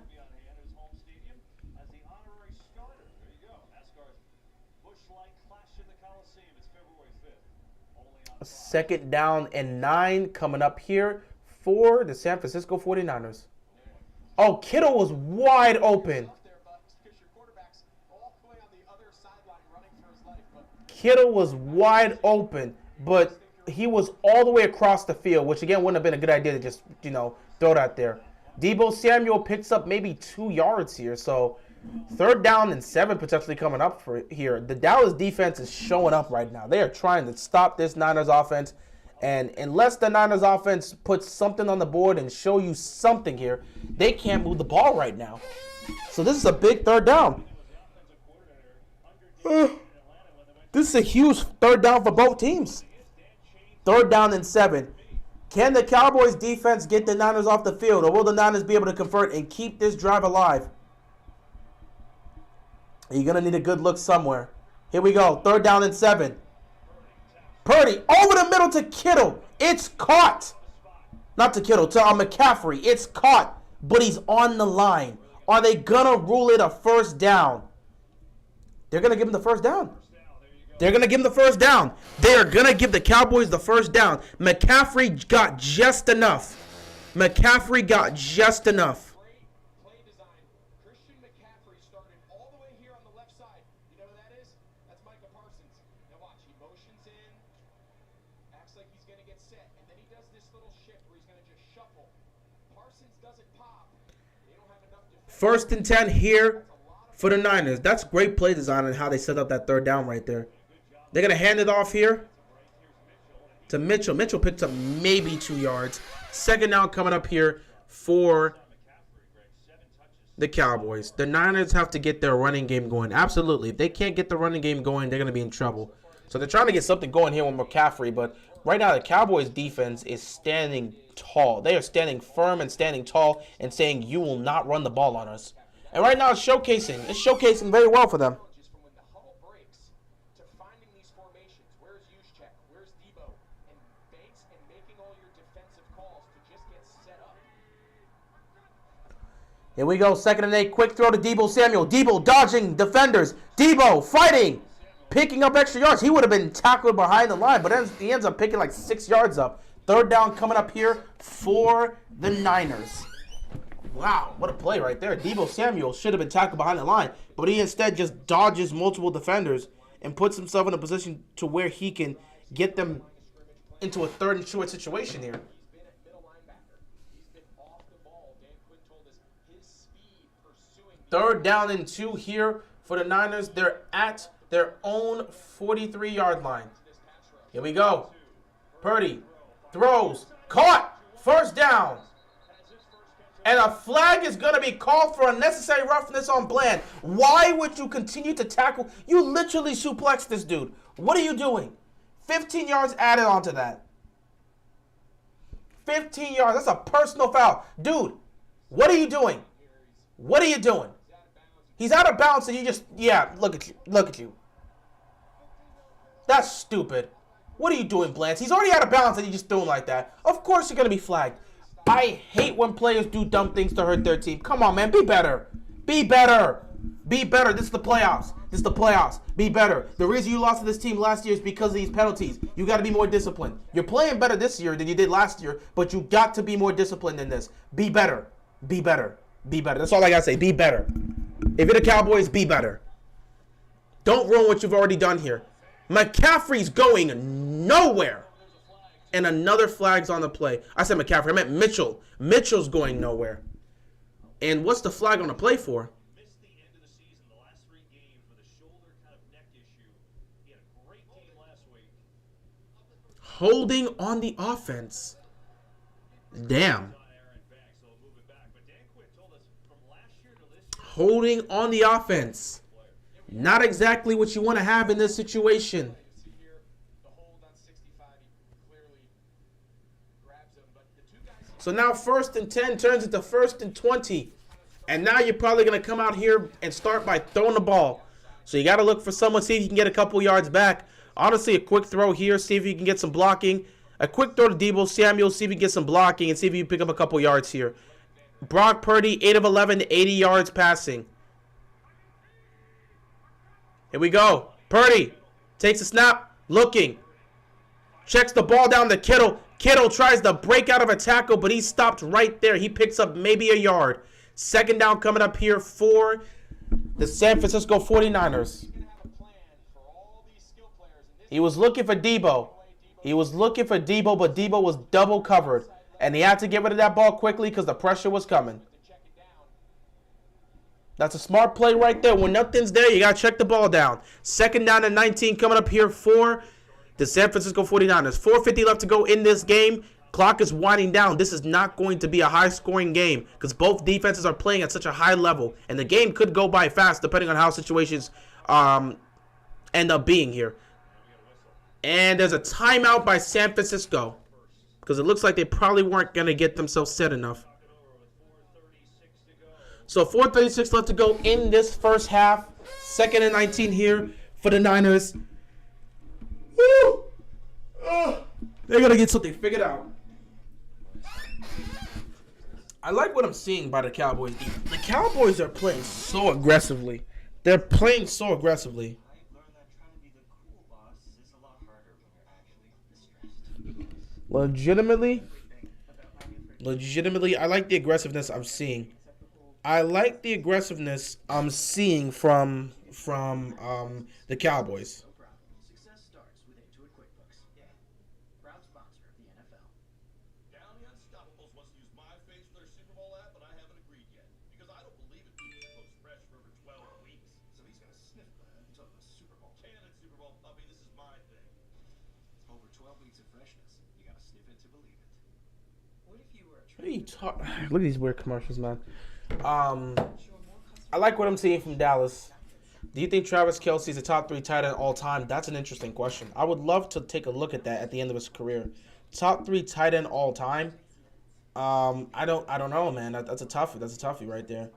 2nd down and 9 coming up here for the San Francisco 49ers. Oh, Kittle was wide open. Kittle was wide open, but he was all the way across the field, which again wouldn't have been a good idea to just, throw that there. Deebo Samuel picks up maybe 2 yards here, so 3rd down and 7 potentially coming up for here. The Dallas defense is showing up right now. They are trying to stop this Niners offense, and unless the Niners offense puts something on the board and show you something here, they can't move the ball right now. So this is a big 3rd down. This is a huge 3rd down for both teams. 3rd down and 7. Can the Cowboys defense get the Niners off the field, or will the Niners be able to convert and keep this drive alive? You're going to need a good look somewhere. Here we go. 3rd down and 7. Purdy over the middle to Kittle. It's caught. Not to Kittle, to McCaffrey. It's caught, but he's on the line. Are they going to rule it a first down? They're going to give him the first down. They're going to give him the first down. They are going to give the Cowboys the first down. McCaffrey got just enough. McCaffrey got just enough. Play design. Christian McCaffrey started all the way here on the left side. You know who that is? That's Micah Parsons. Now watch, he motions in, acts like he's going to get set, and then he does this little shift where he's going to just shuffle. Parsons doesn't pop. They don't have enough defense. First and 10 here for the Niners. That's great play design and how they set up that third down right there. They're going to hand it off here to Mitchell. Mitchell picked up maybe 2 yards. Second down coming up here for the Cowboys. The Niners have to get their running game going. Absolutely. If they can't get the running game going, they're going to be in trouble. So they're trying to get something going here with McCaffrey. But right now the Cowboys defense is standing tall. They are standing firm and standing tall and saying you will not run the ball on us. And right now it's showcasing. It's showcasing very well for them. From when the huddle breaks to finding these formations. Where's Juszczyk? Where's Debo? And Banks and making all your defensive calls to just get set up. Here we go. 2nd and 8. Quick throw to Deebo Samuel. Deebo dodging defenders. Deebo fighting. Picking up extra yards. He would have been tackled behind the line, but he ends up picking like 6 yards up. Third down coming up here for the Niners. Wow, what a play right there. Deebo Samuel should have been tackled behind the line, but he instead just dodges multiple defenders and puts himself in a position to where he can get them into a 3rd and short situation here. He's been at middle linebacker. He's been off the ball. Dan Quinn told us his speed pursuing. 3rd down and 2 here for the Niners. They're at their own 43-yard line. Here we go. Purdy throws. Caught. First down. And a flag is going to be called for unnecessary roughness on Bland. Why would you continue to tackle? You literally suplexed this dude. What are you doing? 15 yards added onto that. 15 yards. That's a personal foul. Dude, what are you doing? What are you doing? He's out of bounds and you just, yeah, look at you. Look at you. That's stupid. What are you doing, Bland? He's already out of bounds and you just threw him like that. Of course you're going to be flagged. I hate when players do dumb things to hurt their team. Come on, man. Be better. Be better. Be better. This is the playoffs. This is the playoffs. Be better. The reason you lost to this team last year is because of these penalties. You got to be more disciplined. You're playing better this year than you did last year, but you got to be more disciplined than this. Be better. Be better. Be better. That's all I got to say. Be better. If you're the Cowboys, be better. Don't ruin what you've already done here. McCaffrey's going nowhere. And another flag's on the play. I said McCaffrey. I meant Mitchell. Mitchell's going nowhere. And what's the flag on the play for? Missed the end of the season, the last 3 games with a shoulder kind of neck issue. He had a great game last week. Holding on the offense. Damn. Holding on the offense. Not exactly what you want to have in this situation. So now 1st and 10 turns into 1st and 20. And now you're probably going to come out here and start by throwing the ball. So you got to look for someone, see if you can get a couple yards back. Honestly, a quick throw here, see if you can get some blocking. A quick throw to Deebo Samuel, see if you can get some blocking and see if you can pick up a couple yards here. Brock Purdy, 8 of 11 to 80 yards passing. Here we go. Purdy takes a snap, looking. Checks the ball down to Kittle. Kittle tries to break out of a tackle, but he's stopped right there. He picks up maybe a yard. 2nd down coming up here for the San Francisco 49ers. He was looking for Deebo. He was looking for Deebo, but Deebo was double covered. And he had to get rid of that ball quickly because the pressure was coming. That's a smart play right there. When nothing's there, you got to check the ball down. 2nd down and 19 coming up here for the San Francisco 49ers. 4:50 left to go in this game. Clock is winding down. This is not going to be a high-scoring game because both defenses are playing at such a high level. And the game could go by fast depending on how situations end up being here. And there's a timeout by San Francisco because it looks like they probably weren't going to get themselves set enough. So 4:36 left to go in this first half. 2nd and 19 here for the Niners. Woo! They're gonna get something figured out. I like what I'm seeing by the Cowboys. The Cowboys are playing so aggressively. They're playing so aggressively. I've learned that trying to be the cool boss is a lot harder when you're actually distressed. Legitimately, I like the aggressiveness I'm seeing. I like the aggressiveness I'm seeing from the Cowboys. No problem. Success starts with Intuit QuickBooks. Yeah. Proud sponsor of the NFL. Down the Unstoppables wants to use my face for their Super Bowl ad, but I haven't agreed yet. Because I don't believe it keeps the post fresh for over 12 weeks. So he's gonna sniff that until the Super Bowl. Can it, Super Bowl puppy? This is my thing. Over 12 weeks of freshness. You gotta sniff it to believe it. What if you were Look at these weird commercials, man. I like what I'm seeing from Dallas. Do you think Travis Kelce is a top 3 tight end all time? That's an interesting question. I would love to take a look at that at the end of his career. Top 3 tight end all time. I don't know, man. That's a toughie. That's a toughie right there.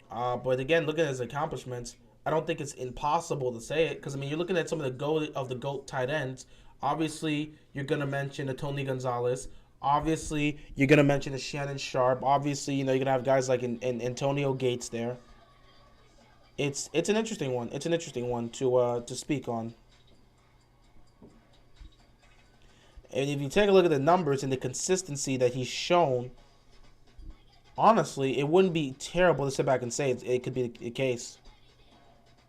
But again, looking at his accomplishments, I don't think it's impossible to say it. Because I mean, you're looking at some of the GOAT tight ends. Obviously, you're gonna mention a Tony Gonzalez. Obviously, you're gonna mention a Shannon Sharp. Obviously, you're gonna have guys like Antonio Gates there. It's an interesting one. It's an interesting one to speak on. And if you take a look at the numbers and the consistency that he's shown, honestly, it wouldn't be terrible to sit back and say it could be the case.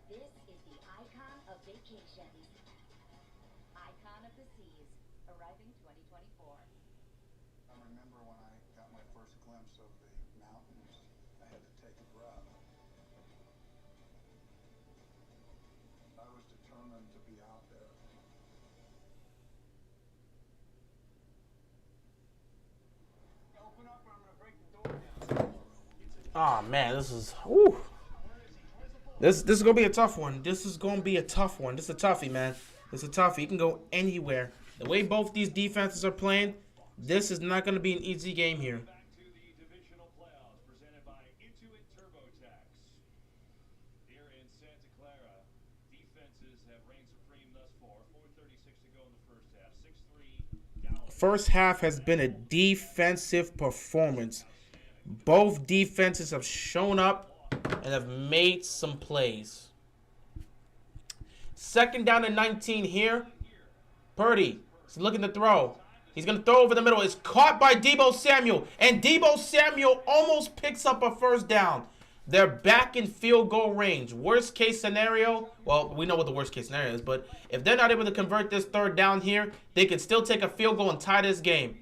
This is the icon of vacation. Icon of the seas, arriving 2024. I remember when I got my first glimpse of the mountains, I had to take a breath. I was determined to be out there. Open up, or I'm gonna break the door down. Oh man, this is This is gonna be a tough one. This is gonna be a tough one. This is a toughie, man. This is a toughie. You can go anywhere. The way both these defenses are playing, this is not gonna be an easy game here. Back to the divisional playoffs presented by Intuit TurboTax. Here in Santa Clara, defenses have reigned supreme thus far. 4:36 to go in the first half. 6-3 Dallas. First half has been a defensive performance. Both defenses have shown up and have made some plays. Second down and 19 here. Purdy is looking to throw. He's going to throw over the middle. It's caught by Deebo Samuel. And Deebo Samuel almost picks up a first down. They're back in field goal range. Worst case scenario, well, we know what the worst case scenario is, but if they're not able to convert this third down here, they can still take a field goal and tie this game.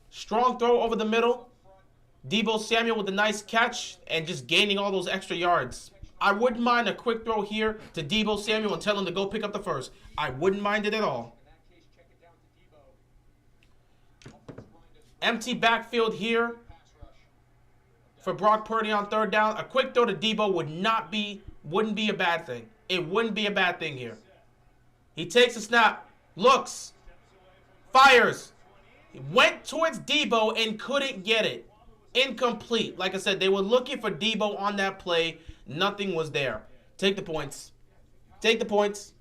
Strong throw over the middle. Deebo Samuel with a nice catch and just gaining all those extra yards. I wouldn't mind a quick throw here to Deebo Samuel and tell him to go pick up the first. I wouldn't mind it at all. Empty backfield here for Brock Purdy on third down. A quick throw to Deebo wouldn't be a bad thing. It wouldn't be a bad thing here. He takes a snap, looks, fires. He went towards Deebo and couldn't get it. Incomplete. Like I said, they were looking for Deebo on that play. Nothing was there. Take the points. Take the points.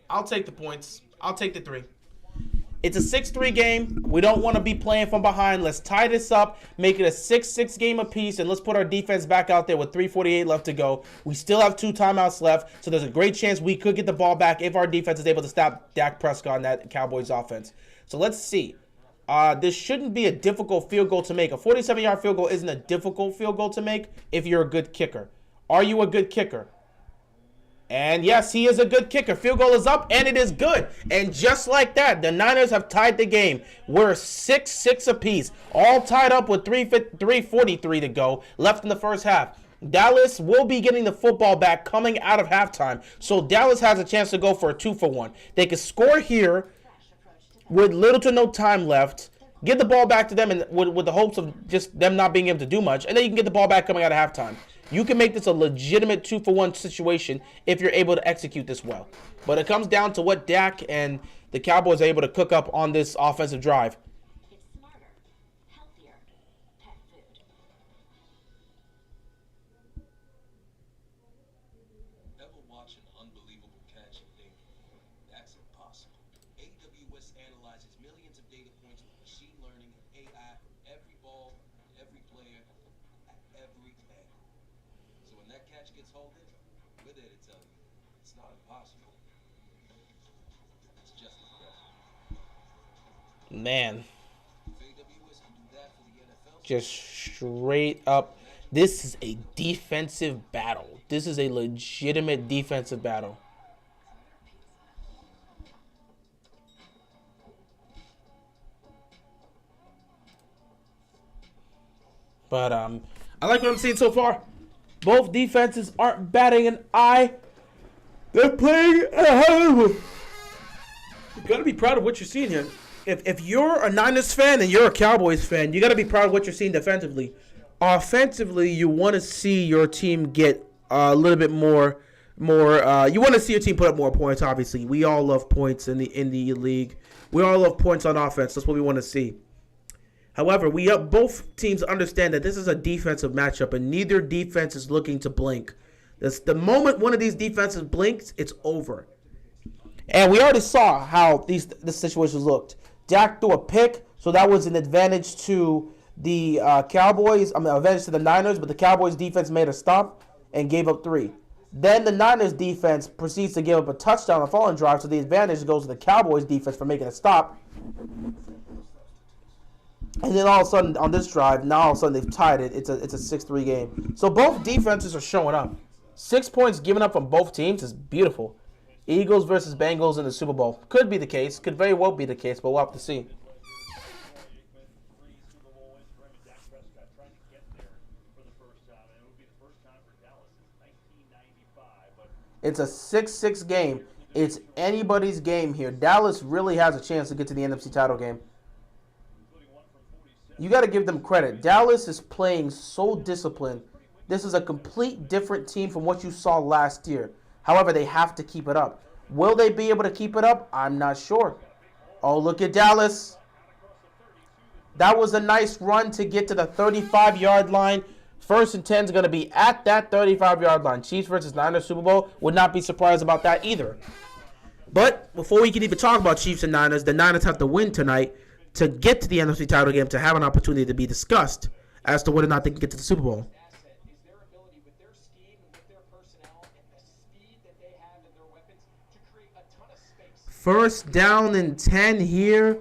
I'll take the points. I'll take the 3. It's a 6-3 game. We don't want to be playing from behind. Let's tie this up, make it a 6-6 game apiece, and let's put our defense back out there with 3:48 left to go. We still have 2 timeouts left, so there's a great chance we could get the ball back if our defense is able to stop Dak Prescott and that Cowboys offense. So let's see. This shouldn't be a difficult field goal to make. A 47-yard field goal isn't a difficult field goal to make if you're a good kicker. Are you a good kicker? And yes, he is a good kicker. Field goal is up, and it is good. And just like that, the Niners have tied the game. We're 6-6 apiece, all tied up with 3:43 to go left in the first half. Dallas will be getting the football back coming out of halftime. So Dallas has a chance to go for a 2-for-1. They can score here with little to no time left, get the ball back to them and with the hopes of just them not being able to do much, and then you can get the ball back coming out of halftime. You can make this a legitimate 2-for-1 situation if you're able to execute this well. But it comes down to what Dak and the Cowboys are able to cook up on this offensive drive. It's smarter, healthier pet food. Ever watch an unbelievable catch analyzes millions of data points with machine learning and AI from every ball, every player, at every angle. So when that catch gets holded, we're there to tell you it's not impossible. It's just impressive. Man. If AWS can do that for the NFL, Just straight up. This is a defensive battle. This is a legitimate defensive battle. But I like what I'm seeing so far. Both defenses aren't batting an eye. They're playing ahead of them. You gotta be proud of what you're seeing here. If you're a Niners fan and you're a Cowboys fan, you gotta be proud of what you're seeing defensively. Offensively, you want to see your team get a little bit more. You want to see your team put up more points. Obviously, we all love points in the league. We all love points on offense. That's what we want to see. However, both teams understand that this is a defensive matchup, and neither defense is looking to blink. The moment one of these defenses blinks, it's over. And we already saw how this situation looked. Dak threw a pick, so that was an advantage to the Cowboys. Advantage to the Niners, but the Cowboys defense made a stop and gave up 3. Then the Niners defense proceeds to give up a touchdown on a falling drive, so the advantage goes to the Cowboys defense for making a stop. And then all of a sudden, on this drive, now all of a sudden they've tied it. It's a 6-3 game. So both defenses are showing up. 6 points given up from both teams is beautiful. Eagles versus Bengals in the Super Bowl. Could be the case. Could very well be the case, but we'll have to see. It's a 6-6 game. It's anybody's game here. Dallas really has a chance to get to the NFC title game. You got to give them credit. Dallas is playing so disciplined. This is a complete different team from what you saw last year. However, they have to keep it up. Will they be able to keep it up? I'm not sure. Oh, look at Dallas. That was a nice run to get to the 35-yard line. 1st and 10 is going to be at that 35-yard line. Chiefs versus Niners Super Bowl. Would not be surprised about that either. But before we can even talk about Chiefs and Niners, the Niners have to win tonight to get to the NFC title game, to have an opportunity to be discussed as to whether or not they can get to the Super Bowl. First down and 10 here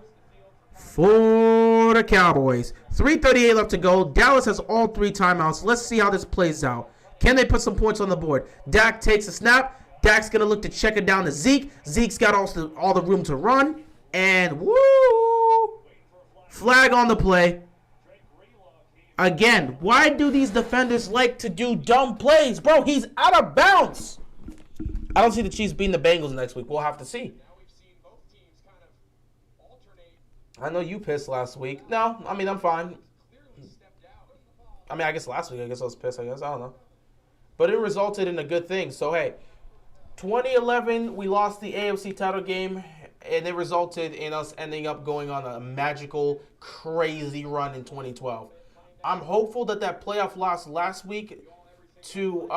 for the Cowboys. 3:38 left to go. Dallas has all 3 timeouts. Let's see how this plays out. Can they put some points on the board? Dak takes a snap. Dak's going to look to check it down to Zeke. Zeke's got all the room to run. And woo! Flag on the play. Again, why do these defenders like to do dumb plays? Bro, he's out of bounds. I don't see the Chiefs beating the Bengals next week. We'll have to see. I know you pissed last week. No, I mean, I'm fine. I mean, I guess last week, I was pissed, I don't know. But it resulted in a good thing. So, hey, 2011, we lost the AFC title game, and it resulted in us ending up going on a magical, crazy run in 2012. I'm hopeful that playoff loss last week to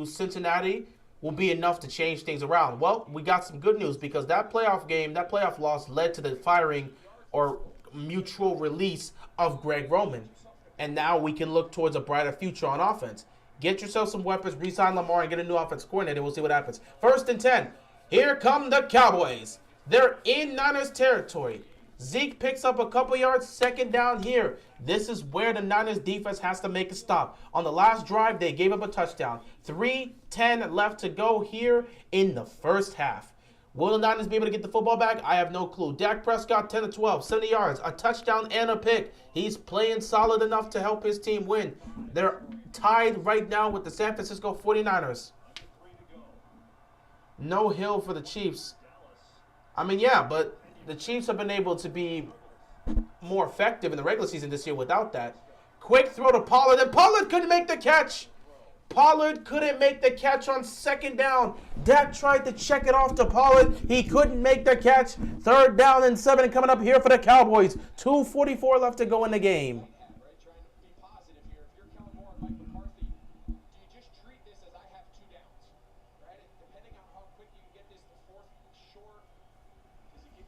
Cincinnati will be enough to change things around. Well, we got some good news because that playoff loss led to the firing or mutual release of Greg Roman. And now we can look towards a brighter future on offense. Get yourself some weapons, re-sign Lamar, and get a new offense coordinator. We'll see what happens. 1st and 10. Here come the Cowboys. They're in Niners territory. Zeke picks up a couple yards, 2nd down here. This is where the Niners defense has to make a stop. On the last drive, they gave up a touchdown. 3:10 left to go here in the first half. Will the Niners be able to get the football back? I have no clue. Dak Prescott, 10 to 12, 70 yards, a touchdown and a pick. He's playing solid enough to help his team win. They're tied right now with the San Francisco 49ers. No hill for the Chiefs. I mean, yeah, but the Chiefs have been able to be more effective in the regular season this year without that. Quick throw to Pollard, and Pollard couldn't make the catch. Pollard couldn't make the catch on 2nd down. Dak tried to check it off to Pollard. He couldn't make the catch. 3rd down and 7 coming up here for the Cowboys. 2:44 left to go in the game.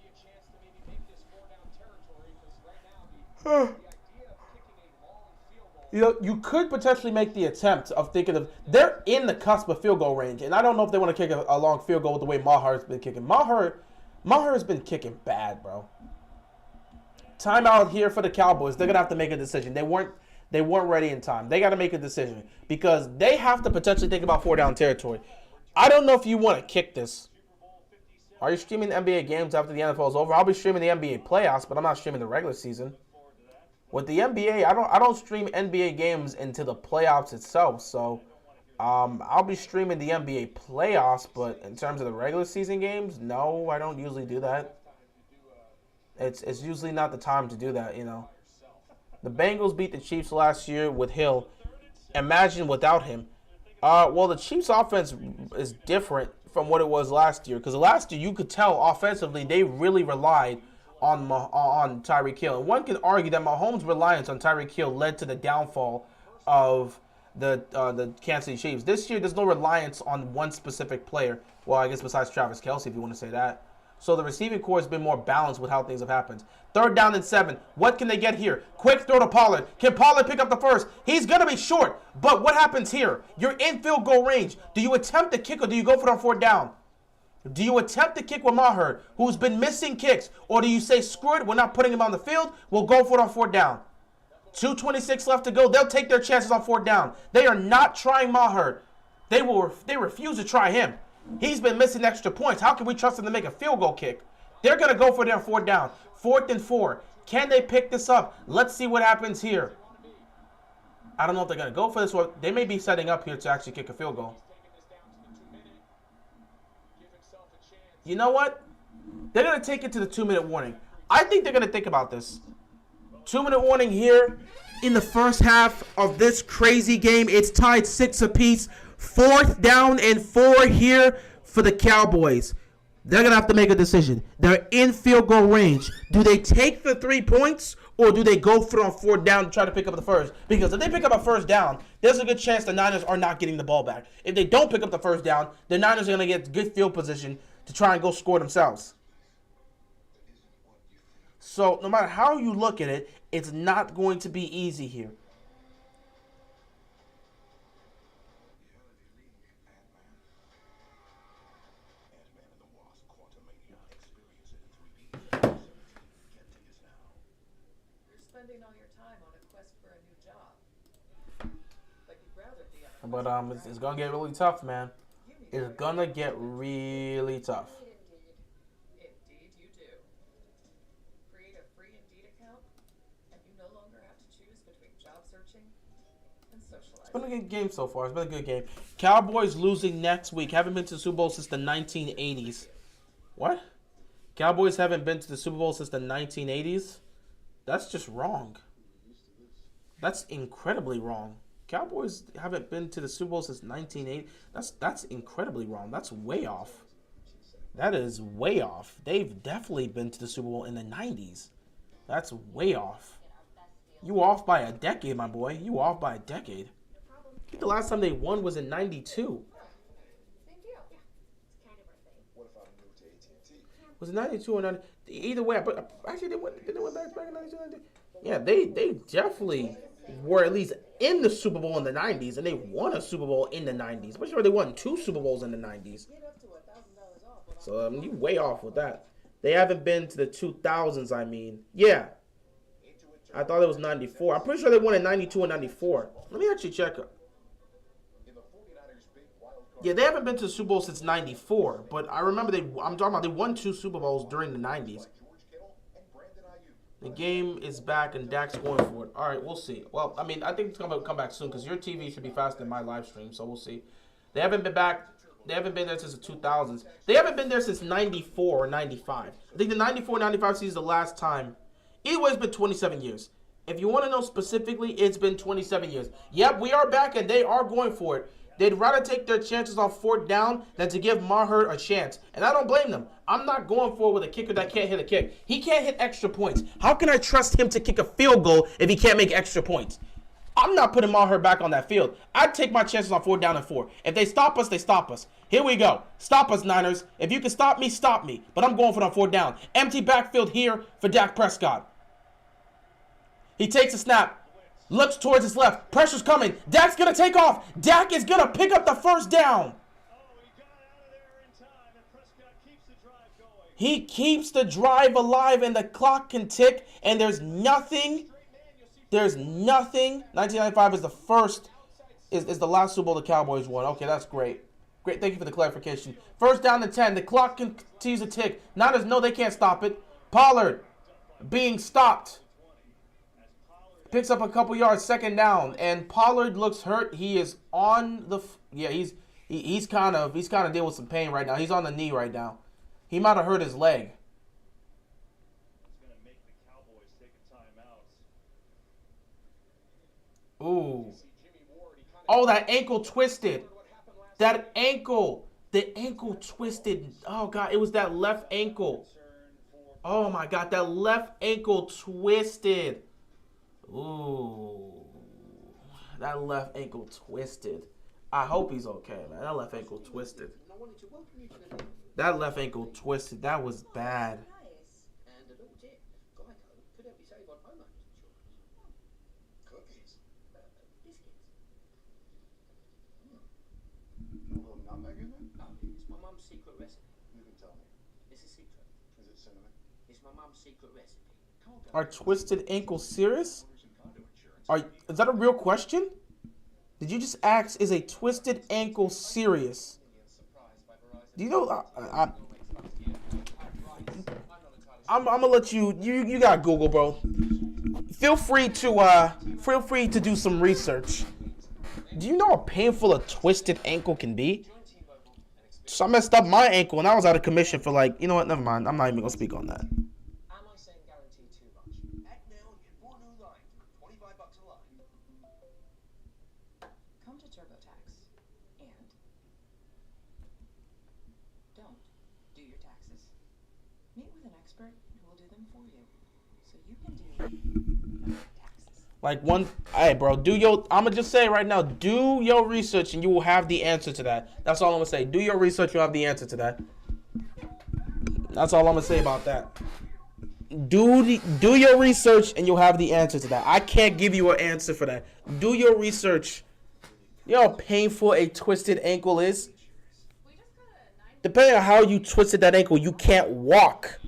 a chance to maybe make this 4-down territory because right now the idea of kicking a long field goal. You know, you could potentially make the attempt of thinking of they're in the cusp of field goal range, and I don't know if they want to kick a long field goal with the way Maher's been kicking. Maher has been kicking bad, bro. Timeout here for the Cowboys. They're gonna have to make a decision. They weren't ready in time. They got to make a decision because they have to potentially think about 4-down territory. I don't know if you want to kick this. Are you streaming NBA games after the NFL is over? I'll be streaming the NBA playoffs, but I'm not streaming the regular season. With the NBA, I don't stream NBA games into the playoffs itself. So, I'll be streaming the NBA playoffs, but in terms of the regular season games, no, I don't usually do that. It's usually not the time to do that, you know. The Bengals beat the Chiefs last year with Hill. Imagine without him. Well, the Chiefs' offense is different from what it was last year. Because last year, you could tell offensively, they really relied on Tyreek Hill. And one can argue that Mahomes' reliance on Tyreek Hill led to the downfall of the Kansas City Chiefs. This year, there's no reliance on one specific player. Well, I guess besides Travis Kelce, if you want to say that. So the receiving core has been more balanced with how things have happened. 3rd down and 7. What can they get here? Quick throw to Pollard. Can Pollard pick up the first? He's going to be short. But what happens here? You're in field goal range. Do you attempt to kick or do you go for it on 4th down? Do you attempt to kick with Maher, who's been missing kicks? Or do you say, screw it, we're not putting him on the field, we'll go for it on 4th down? 2:26 left to go. They'll take their chances on 4th down. They are not trying Maher. They refuse to try him. He's been missing extra points. How can we trust him to make a field goal kick? They're going to go for it on 4th down. 4th and 4. Can they pick this up? Let's see what happens here. I don't know if they're going to go for this or they may be setting up here to actually kick a field goal. You know what? They're going to take it to the 2-minute warning. I think they're going to think about this. 2-minute warning here in the first half of this crazy game. It's tied 6 apiece. 4th down and 4 here for the Cowboys. They're going to have to make a decision. They're in field goal range. Do they take the 3 points or do they go for it on 4th down to try to pick up the first? Because if they pick up a 1st down, there's a good chance the Niners are not getting the ball back. If they don't pick up the 1st down, the Niners are going to get good field position to try and go score themselves. So no matter how you look at it, it's not going to be easy here. All your time on a quest for a new job. Like you'd rather be on But it's gonna get really tough, man. It's gonna get really tough. Indeed you do. Create a free Indeed account, and you no longer have to choose between job searching and socializing. It's been a good game so far. It's been a good game. Cowboys losing next week. Haven't been to the Super Bowl since the 1980s. What? Cowboys haven't been to the Super Bowl since the 1980s? That's just wrong. That's incredibly wrong. Cowboys haven't been to the Super Bowl since 1980. That's incredibly wrong. That's way off. That is way off. They've definitely been to the Super Bowl in the 90s. That's way off. You off by a decade, my boy. You off by a decade. I think the last time they won was in 92. Was it 92 or 90? Either way, but actually they went back in 92. Yeah, they definitely were at least in the Super Bowl in the 90s, and they won a Super Bowl in the 90s. I'm sure they won 2 Super Bowls in the 90s. So you way off with that. They haven't been to the 2000s, I mean. Yeah. I thought it was 94. I'm pretty sure they won in 92 and 94. Let me actually check it. Yeah, they haven't been to the Super Bowl since 94, but I remember they won 2 Super Bowls during the 90s. The game is back and Dak's going for it. All right, we'll see. Well, I mean, I think it's going to come back soon because your TV should be faster than my live stream, so we'll see. They haven't been back. They haven't been there since the 2000s. They haven't been there since 94 or 95. I think the 94-95 season is the last time. Either way, it's been 27 years. If you want to know specifically, it's been 27 years. Yep, we are back and they are going for it. They'd rather take their chances on 4th down than to give Maher a chance. And I don't blame them. I'm not going for it with a kicker that can't hit a kick. He can't hit extra points. How can I trust him to kick a field goal if he can't make extra points? I'm not putting Maher back on that field. I'd take my chances on 4th down and 4. If they stop us, they stop us. Here we go. Stop us, Niners. If you can stop me, stop me. But I'm going for it on 4th down. Empty backfield here for Dak Prescott. He takes a snap. Looks towards his left. Pressure's coming. Dak's going to take off. Dak is going to pick up the 1st down. He keeps the drive alive and the clock can tick. And there's nothing. 1995 is the first, is the last Super Bowl the Cowboys won. Okay, that's great. Great, thank you for the clarification. 1st down and 10. The clock continues to tick. Niners know they can't stop it. Pollard being stopped. Picks up a couple yards, 2nd down. And Pollard looks hurt. He is on the, he's kind of dealing with some pain right now. He's on the knee right now. He might have hurt his leg. Ooh. Oh, that ankle twisted. That ankle. The ankle twisted. Oh, God. It was that left ankle. Oh, my God. That left ankle twisted. Ooh. That left ankle twisted. I hope he's okay, man. That left ankle twisted. That left ankle twisted. That was bad. Secret recipe. You can tell me. It's a secret. Is it cinnamon? It's my mom's secret recipe. Are twisted ankles serious? Is that a real question? Did you just ask, is a twisted ankle serious? Do you know? I'm gonna let you got Google, bro. Feel free to do some research. Do you know how painful a twisted ankle can be? So I messed up my ankle and I was out of commission for like, you know what? Never mind. I'm not even gonna speak on that. Am I saying guarantee too much? Act now and get 4 new lines for $25 a line. Come to TurboTax and don't do your taxes. Meet with an expert who will do them for you, so you can do your taxes. Like hey bro, I'm gonna just say right now, do your research and you will have the answer to that. That's all I'm gonna say. Do your research, you'll have the answer to that. That's all I'm gonna say about that. Do your research and you'll have the answer to that. I can't give you an answer for that. Do your research. You know how painful a twisted ankle is? Depending on how you twisted that ankle, you can't walk.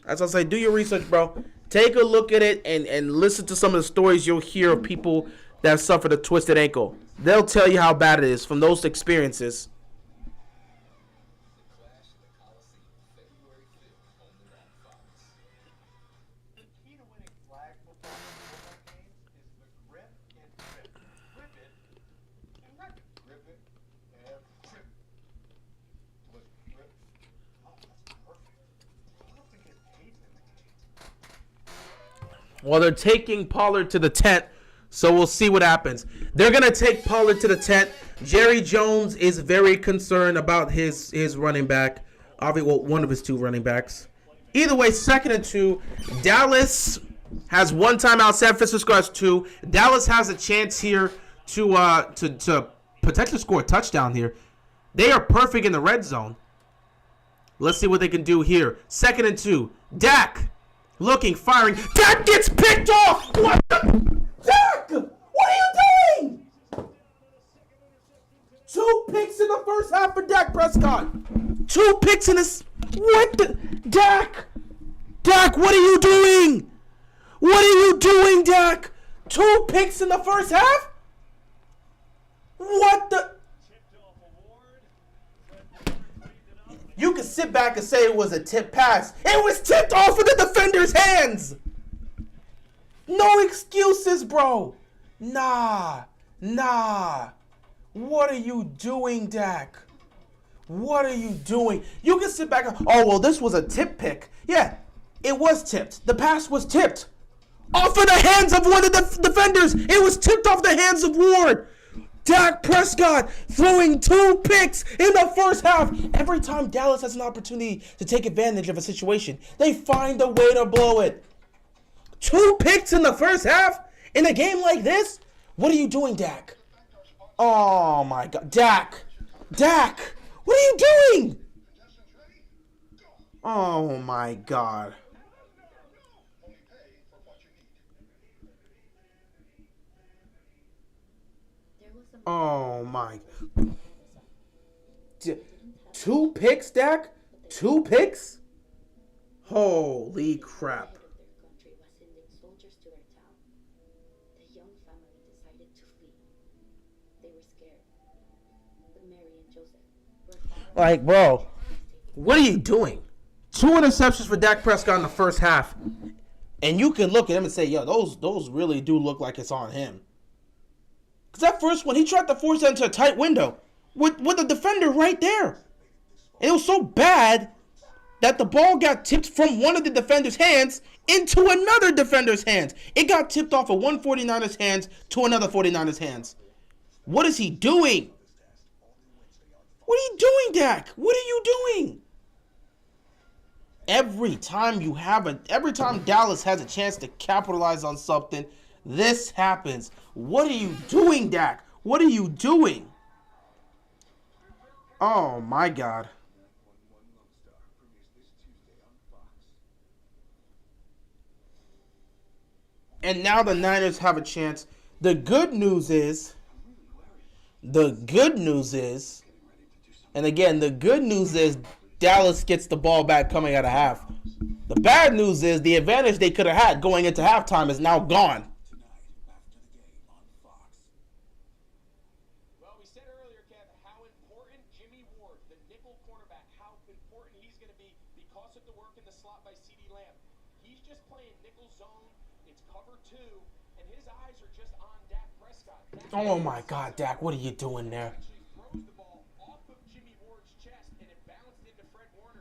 As I say, do your research, bro. Take a look at it and listen to some of the stories you'll hear of people that suffered a twisted ankle. They'll tell you how bad it is from those experiences. Well, they're taking Pollard to the tent, so we'll see what happens. They're going to take Pollard to the tent. Jerry Jones is very concerned about his running back. Obviously, well, one of his 2 running backs. Either way, 2nd and 2. Dallas has 1 timeout. San Francisco has 2. Dallas has a chance here to potentially score a touchdown here. They are perfect in the red zone. Let's see what they can do here. 2nd and 2. Dak. Looking, firing. Dak gets picked off! What the? Dak! What are you doing? 2 picks in the first half for Dak Prescott. 2 picks in this. What the? Dak! Dak, what are you doing? What are you doing, Dak? 2 picks in the first half? What the? You can sit back and say it was a tip pass. It was tipped off of the defender's hands. No excuses, bro. Nah. What are you doing, Dak? What are you doing? You can sit back and, oh, well, this was a tip pick. Yeah, it was tipped. The pass was tipped. Off of the hands of one of the defenders. It was tipped off the hands of Ward. Dak Prescott throwing 2 picks in the first half. Every time Dallas has an opportunity to take advantage of a situation, they find a way to blow it. 2 picks in the first half in a game like this? What are you doing, Dak? Oh my God. Dak, what are you doing? Oh my God. Oh my. 2 picks, Dak? 2 picks? Holy crap. Like, bro, what are you doing? 2 interceptions for Dak Prescott in the first half. And you can look at him and say, yo, those really do look like it's on him. Because that first one, he tried to force that into a tight window with the defender right there. And it was so bad that the ball got tipped from one of the defender's hands into another defender's hands. It got tipped off of one 49er's hands to another 49er's hands. What is he doing? What are you doing, Dak? What are you doing? Every time Dallas has a chance to capitalize on something, this happens. What are you doing, Dak? What are you doing? Oh my God. And now the Niners have a chance. The good news is, and again, the good news is Dallas gets the ball back coming out of half. The bad news is the advantage they could have had going into halftime is now gone. Well, we said earlier, Kev, how important Jimmy Ward, the nickel cornerback, how important he's going to be because of the work in the slot by CeeDee Lamb. He's just playing nickel zone. It's cover 2, and his eyes are just on Dak Prescott. Oh my God, Dak, what are you doing there?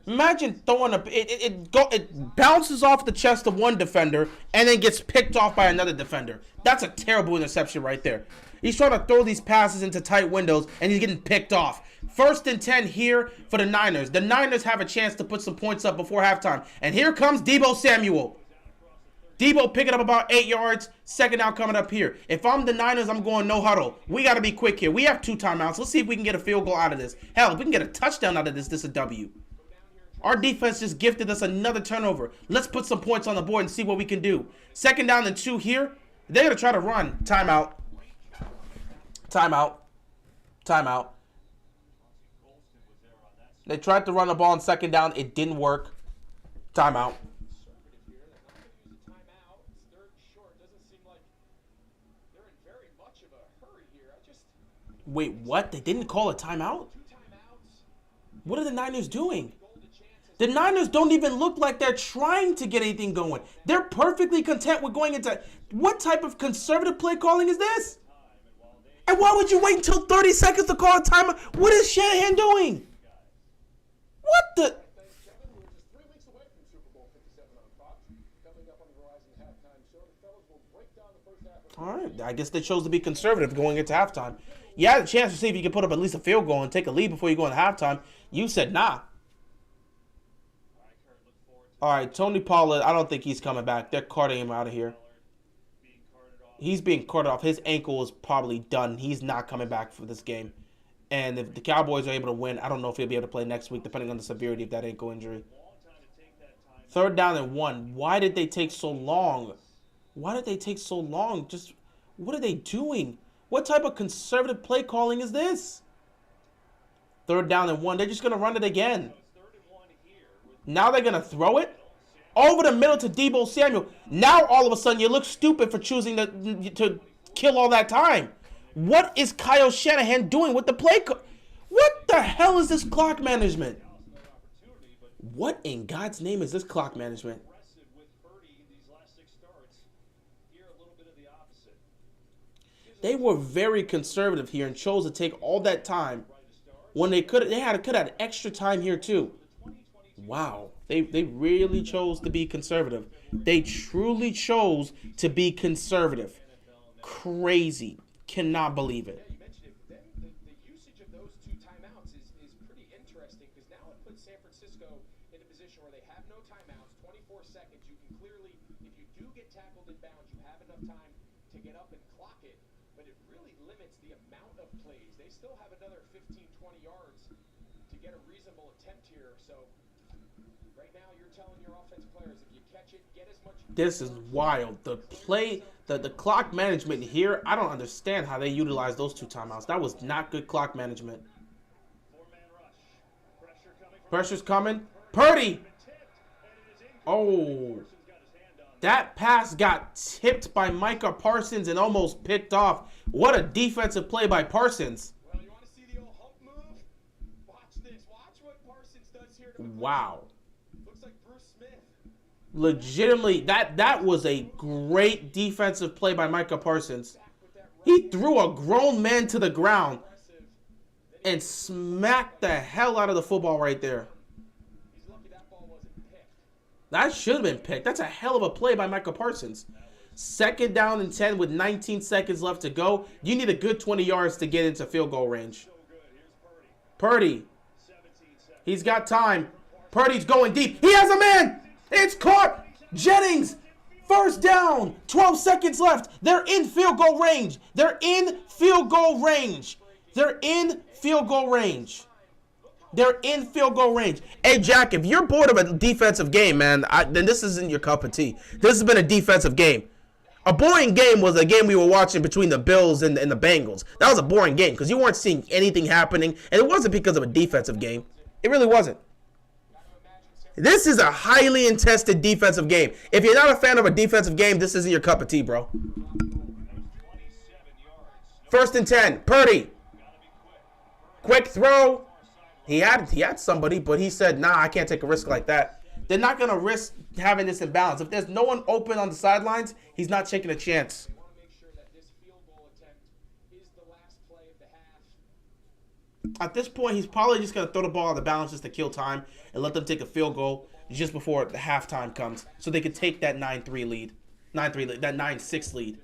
Imagine throwing it bounces off the chest of one defender and then gets picked off by another defender. That's a terrible interception right there. He's trying to throw these passes into tight windows and he's getting picked off. 1st and 10 here for the Niners. The Niners have a chance to put some points up before halftime. And here comes Deebo Samuel. Deebo picking up about 8 yards. 2nd down coming up here. If I'm the Niners, I'm going no huddle. We got to be quick here. We have 2 timeouts. Let's see if we can get a field goal out of this. Hell, if we can get a touchdown out of this, this is a W. Our defense just gifted us another turnover. Let's put some points on the board and see what we can do. 2nd down and 2 here. They're going to try to run. Timeout. They tried to run the ball on 2nd down. It didn't work. Timeout. Wait, what? They didn't call a timeout? What are the Niners doing? The Niners don't even look like they're trying to get anything going. They're perfectly content with going into... What type of conservative play calling is this? And why would you wait until 30 seconds to call a timeout? What is Shanahan doing? What the... All right, I guess they chose to be conservative going into halftime. You had a chance to see if you could put up at least a field goal and take a lead before you go into halftime. You said nah. All right, Tony Pollard, I don't think he's coming back. They're carting him out of here. He's being carted off. His ankle is probably done. He's not coming back for this game. And if the Cowboys are able to win, I don't know if he'll be able to play next week, depending on the severity of that ankle injury. 3rd down and 1. Why did they take so long? Just, what are they doing? What type of conservative play calling is this? 3rd down and 1. They're just going to run it again. Now they're going to throw it over the middle to Deebo Samuel. Now all of a sudden you look stupid for choosing to kill all that time. What is Kyle Shanahan doing with the play? What the hell is this clock management? What in God's name is this clock management? They were very conservative here and chose to take all that time when they could have extra time here too. Wow, they really chose to be conservative. They truly chose to be conservative. Crazy. Cannot believe it. timeouts is pretty interesting because now it puts San Francisco in a position where they have no timeouts, 24 seconds. You can clearly, if you do get tackled in bounds, you have enough time to get up and clock it, but it really limits the amount of plays. They still have another 15, 20 yards to get a reasonable attempt here. So right now you're telling your offensive players if you catch it, get as much. This is wild. The clock management here, I don't understand how they utilize those 2 timeouts. That was not good clock management. Pressure's coming. Purdy. Oh. That pass got tipped by Micah Parsons and almost picked off. What a defensive play by Parsons. Well, you want to see the old hump move? Watch this. Watch what Parsons does here. Wow. Looks like Bruce Smith. Legitimately, that was a great defensive play by Micah Parsons. He threw a grown man to the ground and smacked the hell out of the football right there. He's lucky that ball wasn't picked. That should have been picked. That's a hell of a play by Micah Parsons. 2nd down and 10 with 19 seconds left to go. You need a good 20 yards to get into field goal range. Purdy. He's got time. Purdy's going deep. He has a man. It's caught. Jennings. 1st down. 12 seconds left. They're in field goal range. They're in field goal range. They're in field goal range. They're in field goal range. Hey, Jack, if you're bored of a defensive game, man, then this isn't your cup of tea. This has been a defensive game. A boring game was a game we were watching between the Bills and the Bengals. That was a boring game because you weren't seeing anything happening, and it wasn't because of a defensive game. It really wasn't. This is a highly contested defensive game. If you're not a fan of a defensive game, this isn't your cup of tea, bro. 1st and 10. Purdy. Quick throw. He had somebody, but he said, nah, I can't take a risk like that. They're not going to risk having this imbalance. If there's no one open on the sidelines, he's not taking a chance. They want to make sure that this field goal attempt is the last play of the half. At this point, he's probably just going to throw the ball out of the balance just to kill time and let them take a field goal just before the halftime comes so they can take that 9-3 lead. That 9-6 lead.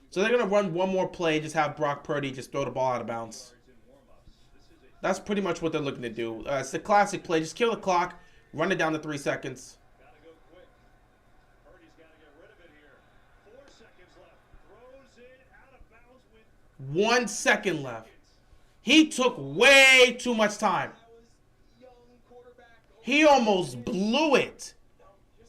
So they're going to run one more play, just have Brock Purdy just throw the ball out of bounds. That's pretty much what they're looking to do. It's a classic play. Just kill the clock, run it down to 3 seconds. 1 second left. He took way too much time. He almost blew it.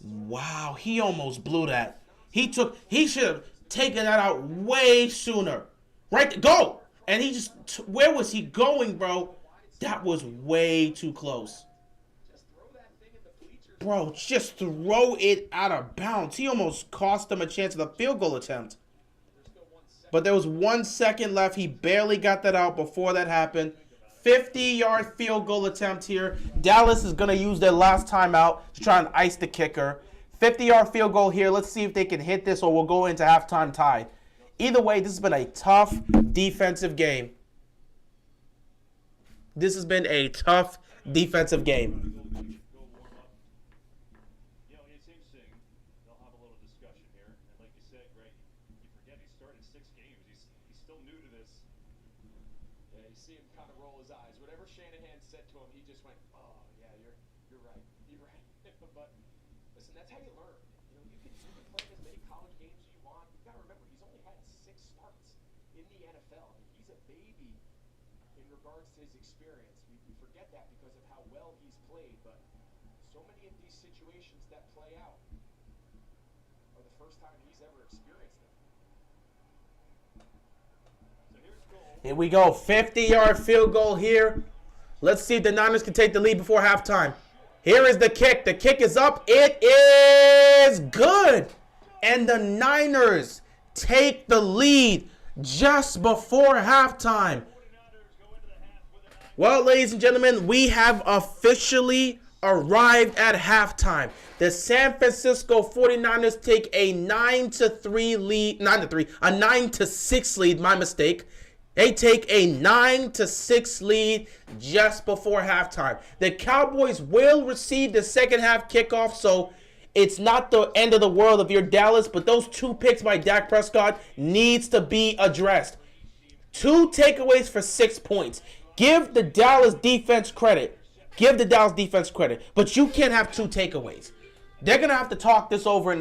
Wow, he almost blew that. He should have taken that out way sooner. Right, go! And he just, where was he going, bro? That was way too close. Bro, just throw it out of bounds. He almost cost them a chance at a field goal attempt. But there was 1 second left. He barely got that out before that happened. 50-yard field goal attempt here. Dallas is going to use their last timeout to try and ice the kicker. 50-yard field goal here. Let's see if they can hit this or we'll go into halftime tied. Either way, this has been a tough defensive game. This has been a tough defensive game. Here we go, 50-yard field goal here. Let's see if the Niners can take the lead before halftime. Here is the kick. The kick is up. It is good. And the Niners take the lead just before halftime. Well, ladies and gentlemen, we have officially arrived at halftime. The San Francisco 49ers take a 9-3 lead, 9-3, a 9-6 lead, my mistake. They take a 9-6 lead just before halftime. The Cowboys will receive the second half kickoff, so it's not the end of the world if you're Dallas, but those 2 picks by Dak Prescott needs to be addressed. 2 takeaways for 6 points. Give the Dallas defense credit. Give the Dallas defense credit. But you can't have 2 takeaways. They're going to have to talk this over in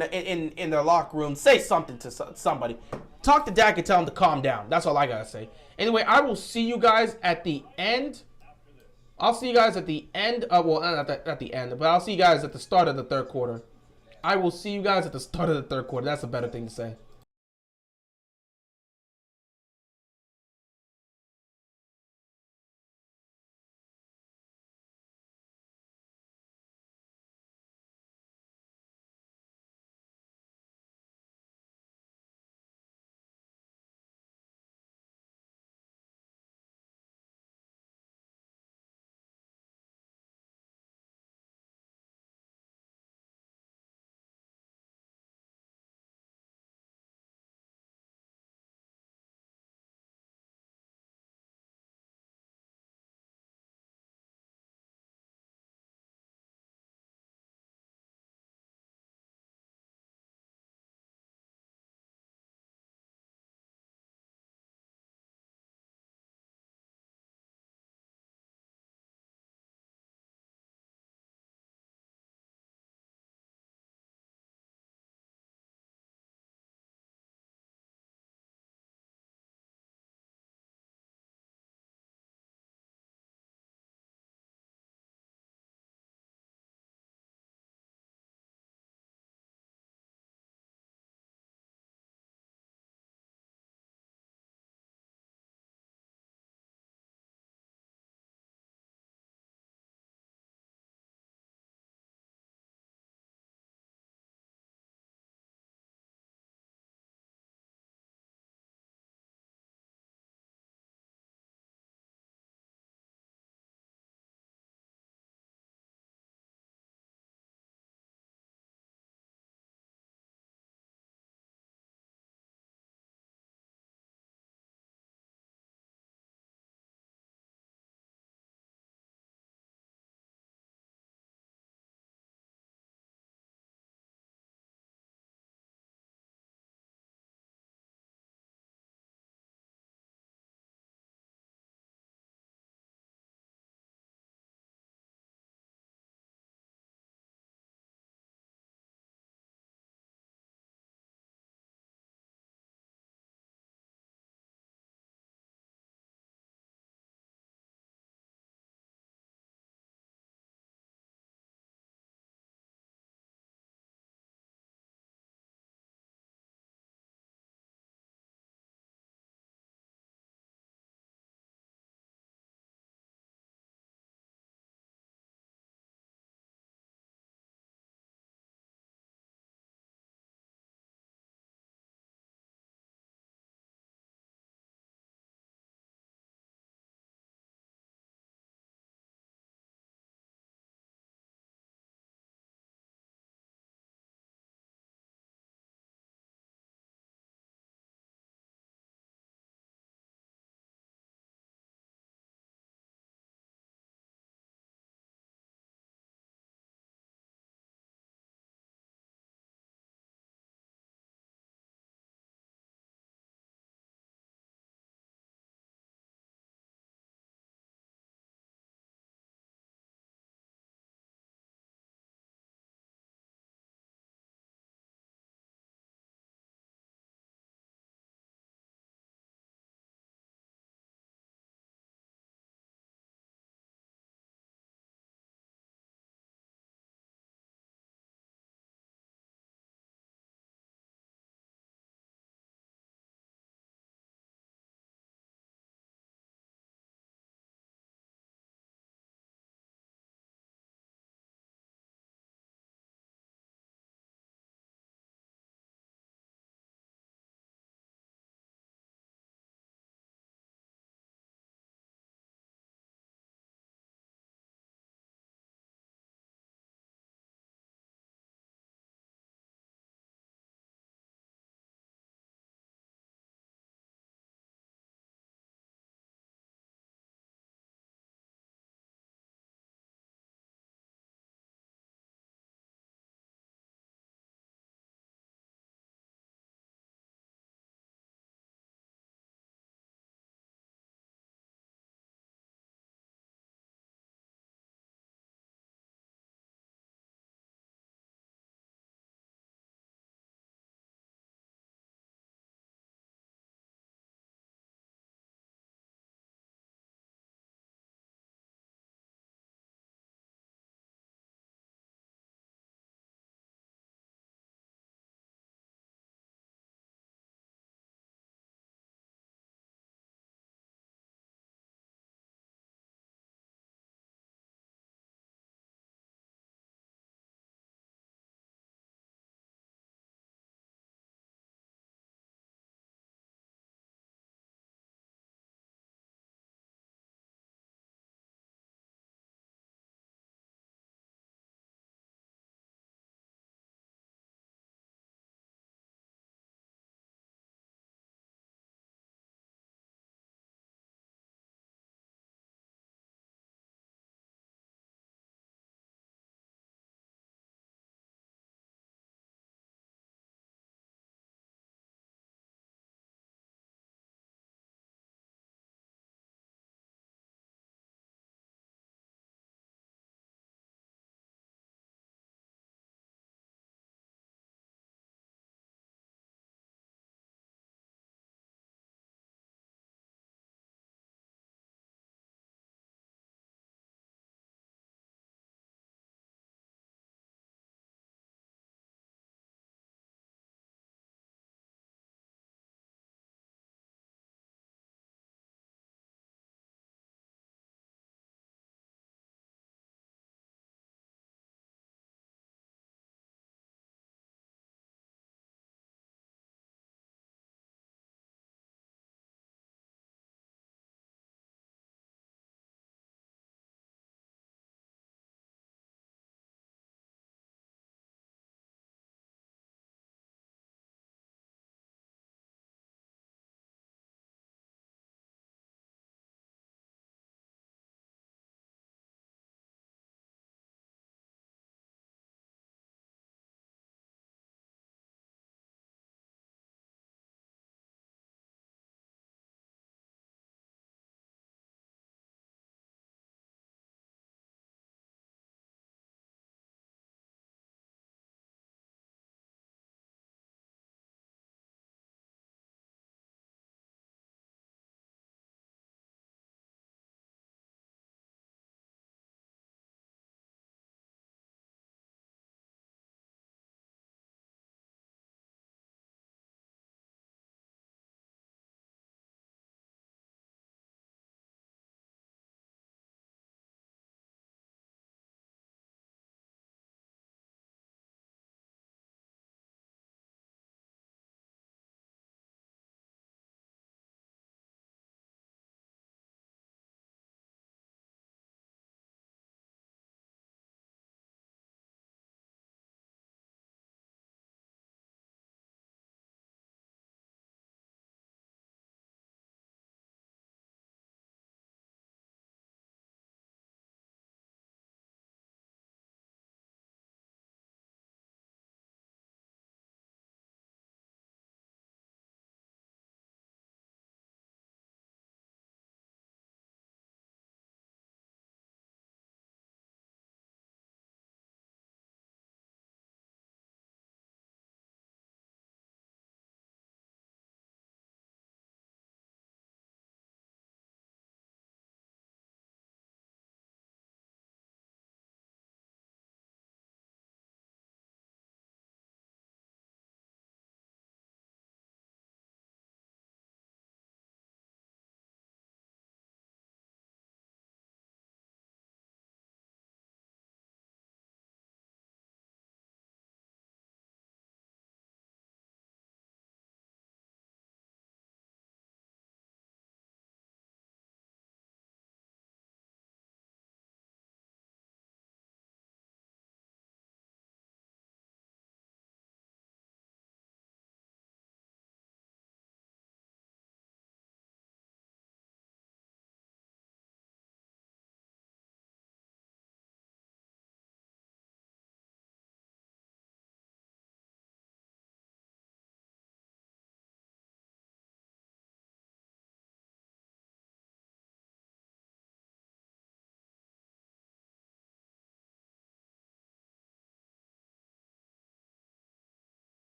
their locker room. Say something to somebody. Talk to Dak and tell him to calm down. That's all I got to say. Anyway, I will see you guys at the end. I'll see you guys at the end. Well, not at the end, but I'll see you guys at the start of the third quarter. I will see you guys at the start of the third quarter. That's a better thing to say.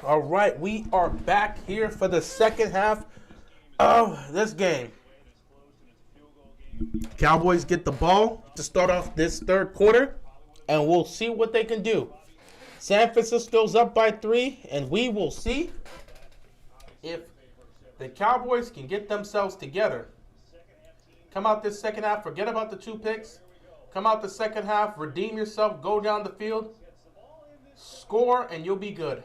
All right, we are back here for the second half of this game. Cowboys get the ball to start off this third quarter, and we'll see what they can do. San Francisco's up by 3, and we will see if the Cowboys can get themselves together. Come out this second half, forget about the 2 picks. Come out the second half, redeem yourself, go down the field, score, and you'll be good.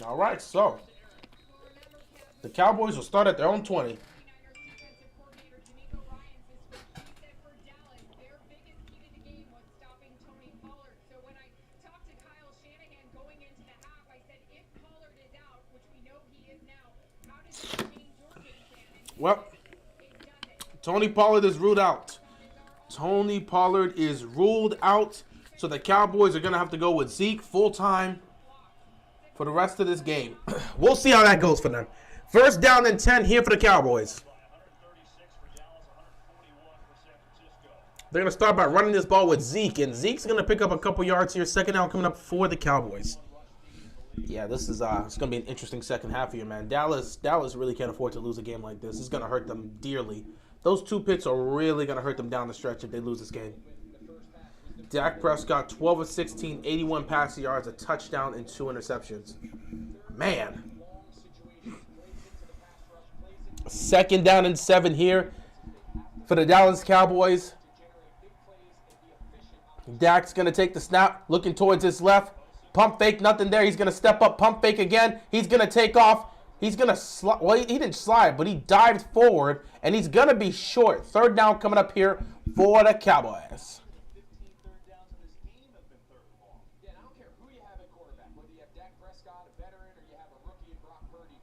All right, so the Cowboys will start at their own 20. Well, Tony Pollard is ruled out. Tony Pollard is ruled out, so the Cowboys are going to have to go with Zeke full-time for the rest of this game. We'll see how that goes for them. First down and 10 here for the Cowboys. They're going to start by running this ball with Zeke, and Zeke's going to pick up a couple yards here. Second down coming up for the Cowboys. Yeah, this is it's going to be an interesting second half here, man. Dallas really can't afford to lose a game like this. It's going to hurt them dearly. Those 2 picks are really going to hurt them down the stretch if they lose this game. Dak Prescott, 12 of 16, 81 passing yards, a touchdown, and 2 interceptions. Man. Second down and 7 here for the Dallas Cowboys. Dak's going to take the snap, looking towards his left. Pump fake, nothing there. He's going to step up, pump fake again. He's going to take off. He's going to slide. Well, he didn't slide, but he dived forward, and he's going to be short. Third down coming up here for the Cowboys. Yeah, and I don't care who you have at quarterback, whether you have Dak Prescott, a veteran, or you have a rookie in Brock Purdy.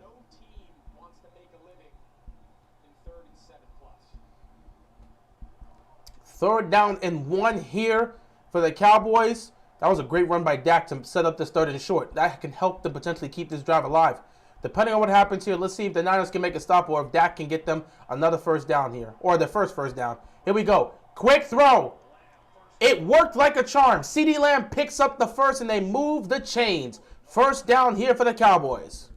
No team wants to make a living in 3rd and 7 plus. Third down and 1 here for the Cowboys. That was a great run by Dak to set up this 3rd and short. That can help them potentially keep this drive alive. Depending on what happens here, let's see if the Niners can make a stop or if Dak can get them another first down here. Or their first down. Here we go. Quick throw. It worked like a charm. CeeDee Lamb picks up the first and they move the chains. First down here for the Cowboys.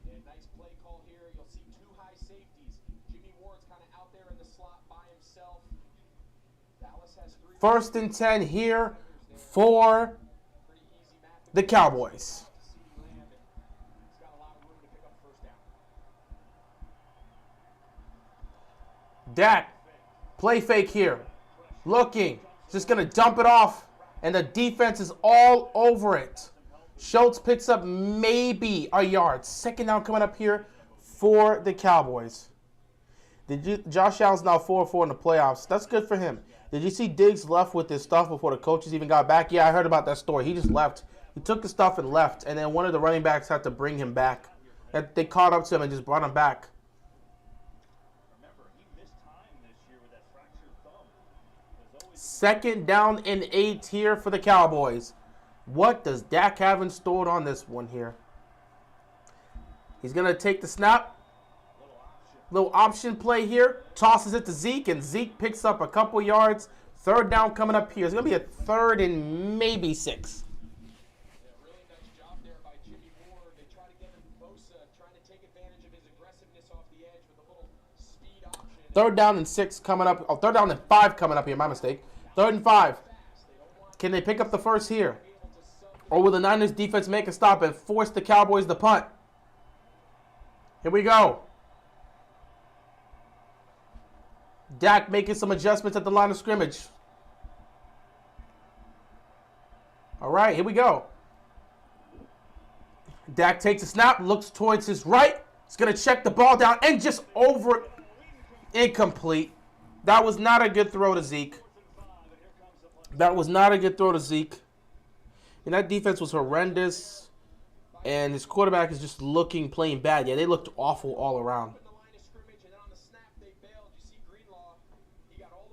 Yeah, nice play call here. You'll see 2 high safeties. Jimmy Ward's kind of out there in the slot by himself. Dallas has 3. First and 10 here for the Cowboys. Dak, play fake here. Looking. Just going to dump it off. And the defense is all over it. Schultz picks up maybe a yard. Second down coming up here for the Cowboys. Josh Allen's now 4-4 in the playoffs. That's good for him. Did you see Diggs left with his stuff before the coaches even got back? Yeah, I heard about that story. He just left. He took the stuff and left. And then one of the running backs had to bring him back. They caught up to him and just brought him back. Second down and 8 here for the Cowboys. What does Dak have in store on this one here? He's going to take the snap. Little option play here. Tosses it to Zeke, and Zeke picks up a couple yards. Third down coming up here. It's going to be a 3rd and maybe 6. Really nice job there by Jimmy Ward. They try to get him Bosa, trying to take advantage of his aggressiveness off the edge with a little speed option. Third down and 6 coming up. Oh, 3rd down and 5 coming up here. My mistake. 3rd and 5. Can they pick up the first here? Or will the Niners defense make a stop and force the Cowboys to punt? Here we go. Dak making some adjustments at the line of scrimmage. All right, here we go. Dak takes a snap, looks towards his right. He's going to check the ball down and just over. Incomplete. That was not a good throw to Zeke. That was not a good throw to Zeke. And that defense was horrendous. And his quarterback is just playing bad. Yeah, they looked awful all around.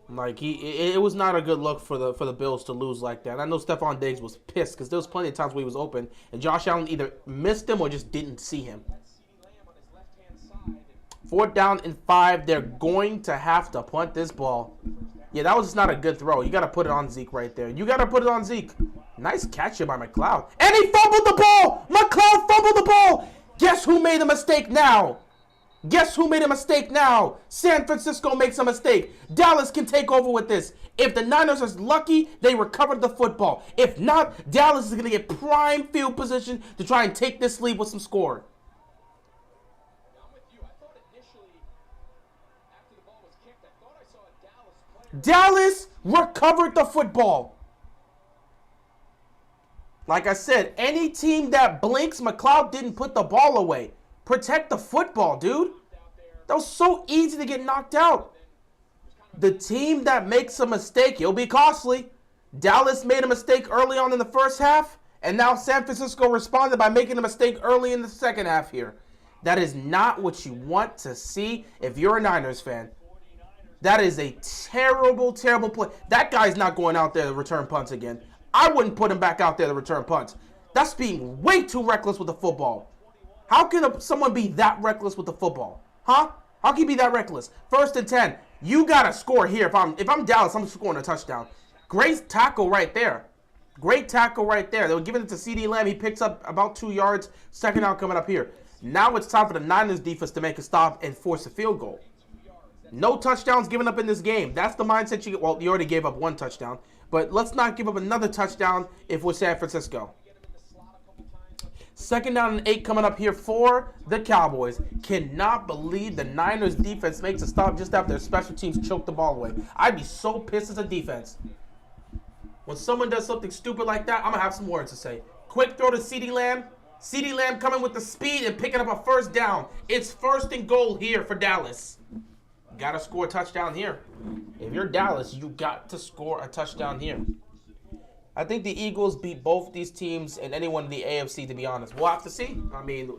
Like it was not a good look for the Bills to lose like that. I know Stephon Diggs was pissed because there was plenty of times where he was open and Josh Allen either missed him or just didn't see him. 4th down and 5. They're going to have to punt this ball. Yeah, that was just not a good throw. You got to put it on Zeke right there. You got to put it on Zeke. Nice catch here by McLeod. And he fumbled the ball. McLeod fumbled the ball. Guess who made a mistake now? Guess who made a mistake now? San Francisco makes a mistake. Dallas can take over with this. If the Niners are lucky, they recovered the football. If not, Dallas is going to get prime field position to try and take this lead with some score. I'm with you. I thought initially, after the ball was kicked, I thought I saw a Dallas player. Dallas recovered the football. Like I said, any team that blinks, McLeod didn't put the ball away. Protect the football, dude. That was so easy to get knocked out. The team that makes a mistake, it'll be costly. Dallas made a mistake early on in the first half, and now San Francisco responded by making a mistake early in the second half here. That is not what you want to see if you're a Niners fan. That is a terrible, terrible play. That guy's not going out there to return punts again. I wouldn't put him back out there to return punts. That's being way too reckless with the football. How can someone be that reckless with the football? Huh? How can you be that reckless? 1st and 10. You got to score here. If I'm Dallas, I'm scoring a touchdown. Great tackle right there. Great tackle right there. They were giving it to CD Lamb. He picks up about 2 yards. 2nd down coming up here. Now it's time for the Niners defense to make a stop and force a field goal. No touchdowns given up in this game. That's the mindset you get. Well, you already gave up 1 touchdown. But let's not give up another touchdown if we're San Francisco. 2nd down and 8 coming up here for the Cowboys. Cannot believe the Niners defense makes a stop just after their special teams choke the ball away. I'd be so pissed as a defense. When someone does something stupid like that, I'm going to have some words to say. Quick throw to CeeDee Lamb. CeeDee Lamb coming with the speed and picking up a 1st down. It's 1st and goal here for Dallas. Got to score a touchdown here. If you're Dallas, you got to score a touchdown here. I think the Eagles beat both these teams and anyone in the AFC, to be honest. We'll have to see. I mean,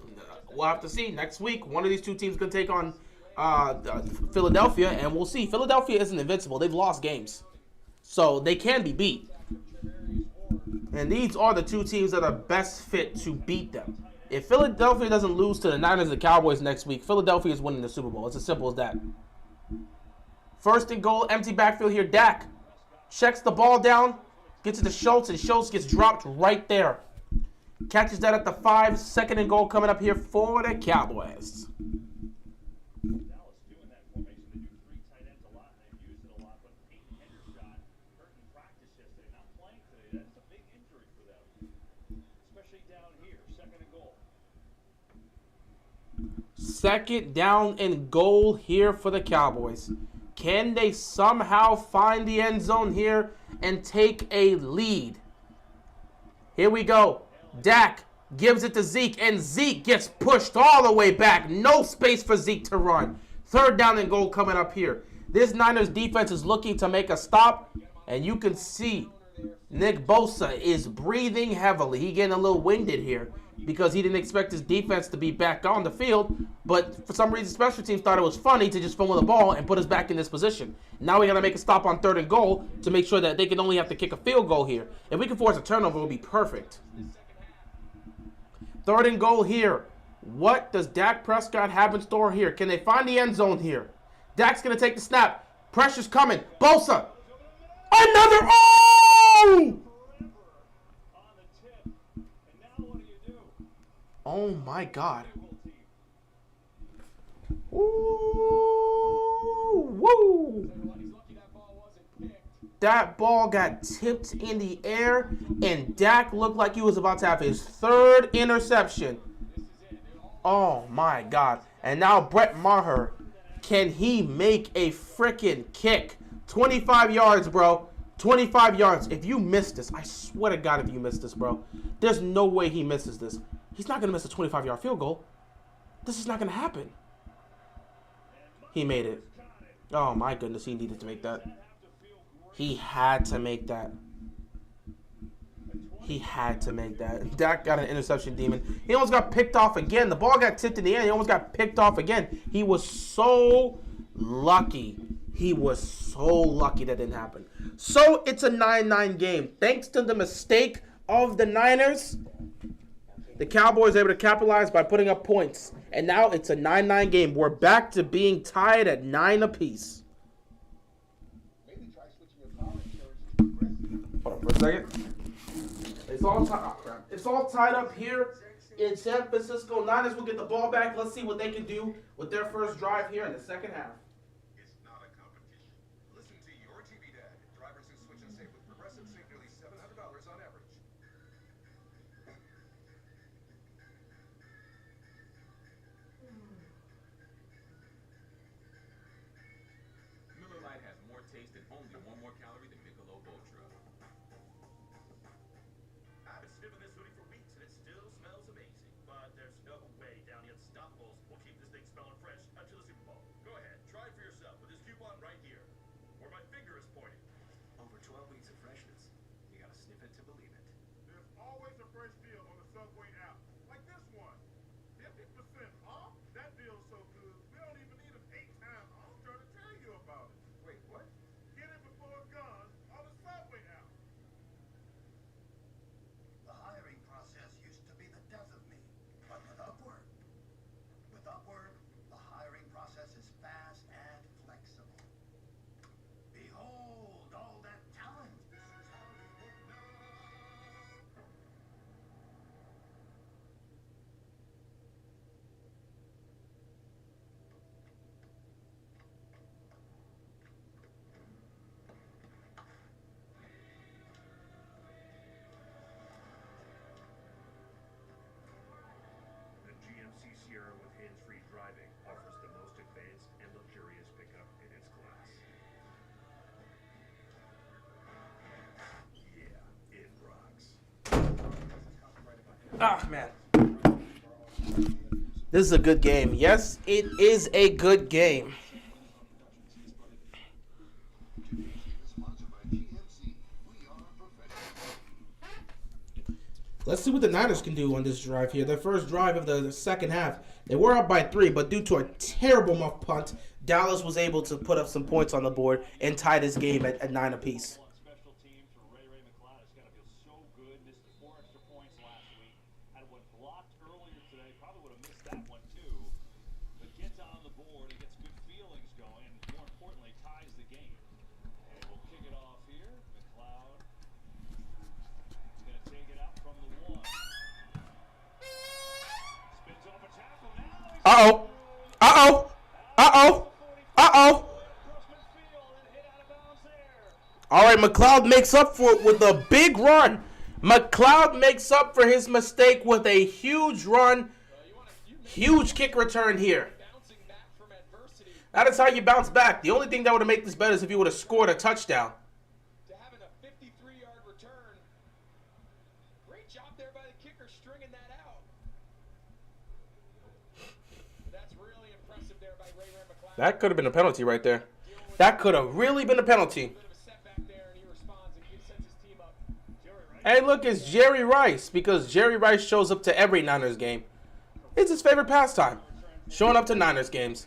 we'll have to see. Next week, one of these 2 teams is going to take on Philadelphia, and we'll see. Philadelphia isn't invincible. They've lost games. So they can be beat. And these are the 2 teams that are best fit to beat them. If Philadelphia doesn't lose to the Niners and the Cowboys next week, Philadelphia is winning the Super Bowl. It's as simple as that. 1st and goal, empty backfield here. Dak checks the ball down. Gets it to Schultz, and Schultz gets dropped right there. Catches that at the 5. 2nd and goal coming up here for the Cowboys. Dallas doing that formation. They do 3 tight ends a lot, and they've used it a lot. But Peyton Hendershot hurt in practice yesterday, not playing today. That's a big injury for them, especially down here. 2nd and goal. 2nd down and goal here for the Cowboys. Can they somehow find the end zone here and take a lead? Here we go. Dak gives it to Zeke, and Zeke gets pushed all the way back. No space for Zeke to run. 3rd down and goal coming up here. This Niners defense is looking to make a stop, and you can see Nick Bosa is breathing heavily. He getting a little winded here because he didn't expect his defense to be back on the field, but for some reason special teams thought it was funny to just fumble the ball and put us back in this position. Now we got to make a stop on 3rd and goal to make sure that they can only have to kick a field goal here. If we can force a turnover, it will be perfect. 3rd and goal here. What does Dak Prescott have in store here? Can they find the end zone here? Dak's going to take the snap. Pressure's coming. Bosa. Another. Oh! Oh my God. Ooh, woo. That ball got tipped in the air, and Dak looked like he was about to have his 3rd interception. Oh my God. And now Brett Maher, can he make a freaking kick? 25 yards, bro. 25 yards. If you missed this, I swear to God, if you missed this, bro, there's no way he misses this. He's not going to miss a 25-yard field goal. This is not going to happen. He made it. Oh, my goodness. He needed to make that. He had to make that. He had to make that. Dak got an interception demon. He almost got picked off again. The ball got tipped in the air. He almost got picked off again. He was so lucky. He was so lucky that didn't happen. So it's a 9-9 game. Thanks to the mistake of the Niners, The Cowboys able to capitalize by putting up points. And now it's a 9-9 game. We're back to being tied at 9 apiece. Maybe try switching your car insurance to Progressive. Hold on for a second. It's all tied up here in San Francisco. Niners will get the ball back. Let's see what they can do with their first drive here in the second half. It's not a competition. Listen to your TV dad. Drivers who switch and save with Progressive save nearly $700 on average. Miller Lite has more taste and only 1 more calorie than Michelob Ultra. I've been sniffing this hoodie for weeks and it still smells amazing. But there's no way Downey Unstoppables will keep this thing smelling fresh until the Super Bowl. Go ahead, try it for yourself with this coupon right here, where my finger is pointing. Over 12 weeks of freshness. You gotta sniff it to believe it. There's always a fresh deal on the Subway app, like this one. 50% off? That deal's so good, we don't even need an 8-time offer to tell you about it. Wait, what? Get it before it's gone on the Subway app. The hiring process used to be the death of me, but with Upwork, the hiring process is fast and flexible. Behold all that talent. This is how we work now. The GMC Sierra with hands-free driving offers the most advanced and luxurious pickup in its class. Yeah, it rocks. Ah, man. This is a good game. Yes, it is a good game. Sponsored by GMC, we are professional. Let's see what the Niners can do on this drive here. Their first drive of the second half. They were up by 3, but due to a terrible muff punt, Dallas was able to put up some points on the board and tie this game at 9 apiece. Special teams for Ray McCloud. It's got to feel so good. Missed 4 extra points last week. Had one blocked earlier today. Probably would have missed that one too. But gets on the board and gets good feelings going. And more importantly, ties the game. And we'll kick it off here. McCloud is going to take it out from the 1. Spins off a tackle. Now he's Uh-oh. Uh-oh. Uh-oh. Uh-oh. All right, McCloud makes up for it with a big run. McCloud makes up for his mistake with a huge run. Huge kick return here. That is how you bounce back. The only thing that would have made this better is if you would have scored a touchdown. To having a 53-yard return. Great job there by the kicker stringing that out. That's really impressive there by Ray McCloud. That could have been a penalty right there. That could have really been a penalty. Bit of a setback there, and he responds and sends his team up. Hey, look, it's Jerry Rice, because Jerry Rice shows up to every Niners game. It's his favorite pastime, showing up to Niners games.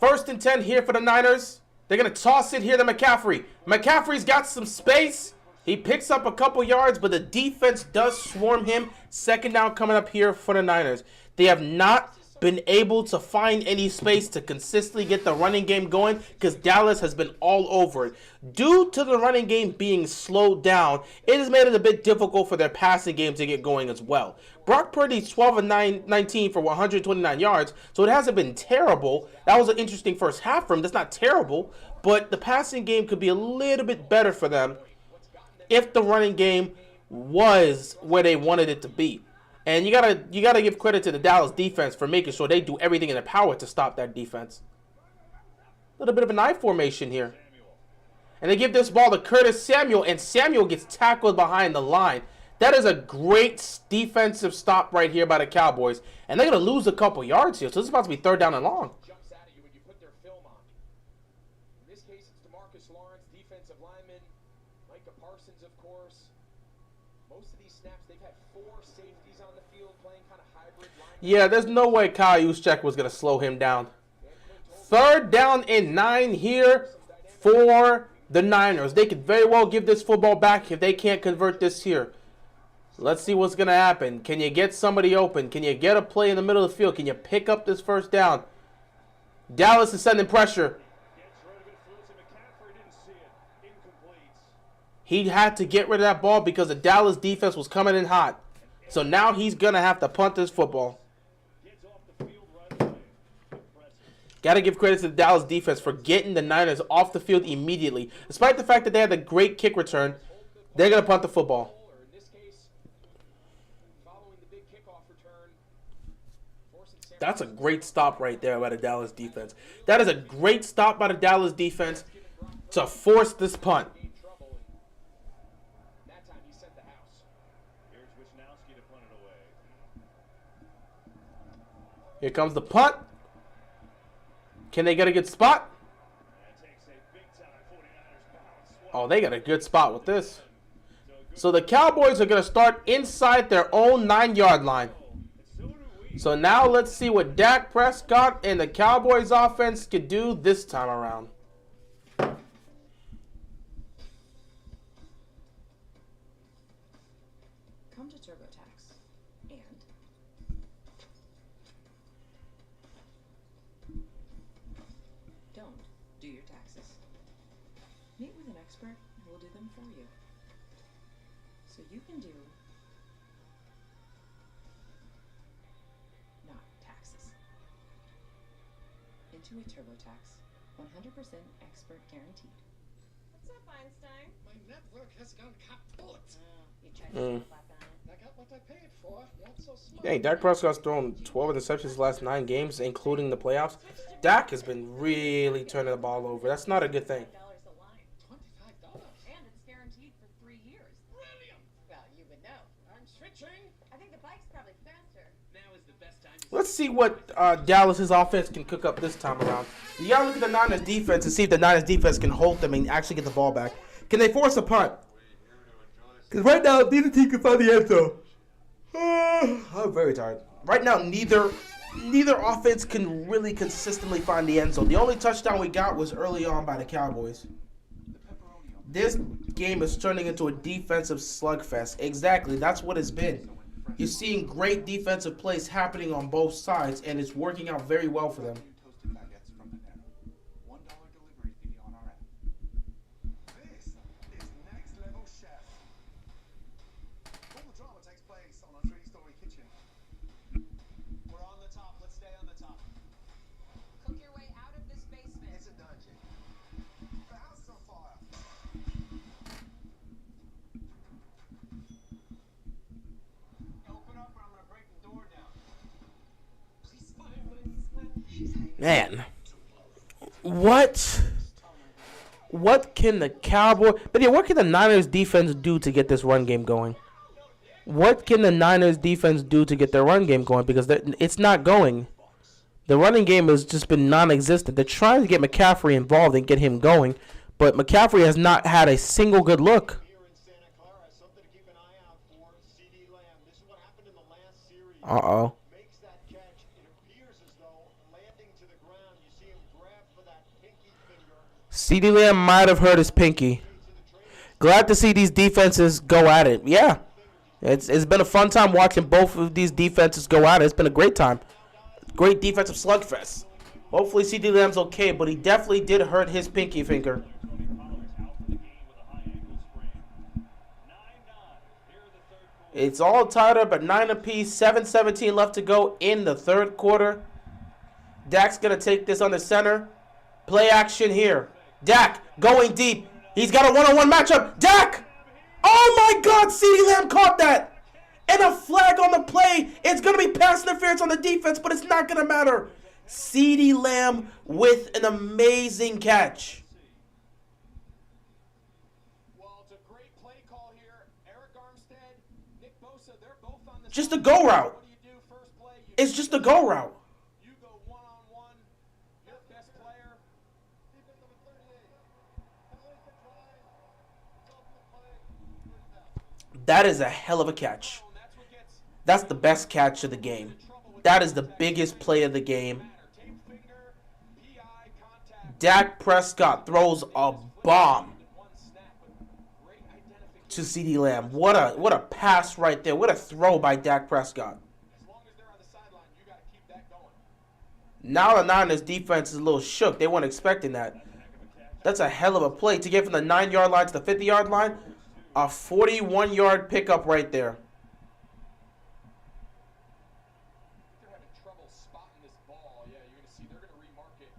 1st and 10 here for the Niners. They're going to toss it here to McCaffrey. McCaffrey's got some space. He picks up a couple yards, but the defense does swarm him. 2nd down coming up here for the Niners. They have not been able to find any space to consistently get the running game going because Dallas has been all over it. Due to the running game being slowed down, it has made it a bit difficult for their passing game to get going as well. Brock Purdy's 12 of 19 for 129 yards, so it hasn't been terrible. That was an interesting first half for him. That's not terrible, but the passing game could be a little bit better for them if the running game was where they wanted it to be. And you gotta give credit to the Dallas defense for making sure they do everything in their power to stop that defense. A little bit of an I formation here. And they give this ball to Curtis Samuel, and Samuel gets tackled behind the line. That is a great defensive stop right here by the Cowboys. And they're going to lose a couple yards here, so this is about to be 3rd down and long. Jumps out at you when you put their film on. In this case, it's DeMarcus Lawrence, defensive lineman. Micah Parsons, of course. Most of these snaps, they've had 4 safeties on the field playing kind of hybrid linemen. Yeah, there's no way Kyle Juszczyk was going to slow him down. 3rd down and 9 here for the Niners. They could very well give this football back if they can't convert this here. Let's see what's going to happen. Can you get somebody open? Can you get a play in the middle of the field? Can you pick up this first down? Dallas is sending pressure. He had to get rid of that ball because the Dallas defense was coming in hot. So now he's going to have to punt this football. Got to give credit to the Dallas defense for getting the Niners off the field immediately. Despite the fact that they had a great kick return, they're going to punt the football. That's a great stop right there by the Dallas defense. That is a great stop by the Dallas defense to force this punt. Here comes the punt. Can they get a good spot? Oh, they got a good spot with this. So the Cowboys are going to start inside their own 9-yard line. So now let's see what Dak Prescott and the Cowboys offense could do this time around. Come to TurboTax and don't do your taxes. Meet with an expert who will do them for you. So you can do not taxes. Intuit TurboTax, 100% expert guaranteed. What's up, Einstein? My network has gone kaput. You tried to slap on it. I got what I paid for. Not so smart. Hey, Dak Prescott's thrown 12 interceptions his last 9 games, including the playoffs. Dak has been really turning the ball over. That's not a good thing. $25 and it's guaranteed for 3 years. Brilliant. Well, you would know. I'm switching. I think the bike's probably faster. Now is the best time. Let's see what Dallas's offense can cook up this time around. You gotta look at the Niners defense and see if the Niners defense can hold them and actually get the ball back. Can they force a punt? Because right now, neither team can find the end zone. I'm very tired. Right now, neither offense can really consistently find the end zone. The only touchdown we got was early on by the Cowboys. This game is turning into a defensive slugfest. Exactly, that's what it's been. You're seeing great defensive plays happening on both sides, and it's working out very well for them. This is next level chef. All the drama takes place on a 3-story kitchen. We're on the top. Let's stay on the top. Cook your way out of this basement. It's a dungeon. The house is on fire. Open up or I'm going to break the door down. Man, what can the Cowboys? But yeah, what can the Niners defense do to get this run game going? What can the Niners defense do to get their run game going? Because it's not going. The running game has just been non-existent. They're trying to get McCaffrey involved and get him going, but McCaffrey has not had a single good look. Here in Santa Clara, something to keep an eye out for. CD Lamb. This is what happened in the last series. Uh-oh. Makes that catch. It appears as though landing to the ground. You see him grab for that pinky finger. CeeDee Lamb might have hurt his pinky. Glad to see these defenses go at it. Yeah. It's been a fun time watching both of these defenses go at it. It's been a great time. Great defensive slugfest. Hopefully CeeDee Lamb's okay, but he definitely did hurt his pinky finger. It's all tied up at 9 apiece. 7:17 left to go in the third quarter. Dak's going to take this on the center. Play action here. Dak going deep. He's got a one-on-one matchup. Dak! Oh my God, CeeDee Lamb caught that. And a flag on the play. It's going to be pass interference on the defense, but it's not going to matter. CeeDee Lamb with an amazing catch. Well, it's a great play call here. Eric Armstead, Nick Bosa, they're both on the Just a go route. What do you do first play? It's just a go route. You go one-on-one. Your best player. Defense number 38. Penalty for try. Result of the play. First down. That is a hell of a catch. That's the best catch of the game. That is the biggest play of the game. Dak Prescott throws a bomb. to CeeDee Lamb. What a pass right there. What a throw by Dak Prescott. Now the Niners defense is a little shook. They weren't expecting that. That's a hell of a play to get from the 9-yard line to the 50-yard line. A 41-yard pickup right there. They're having trouble spotting this ball. Yeah, you're going to see they're going to remark it.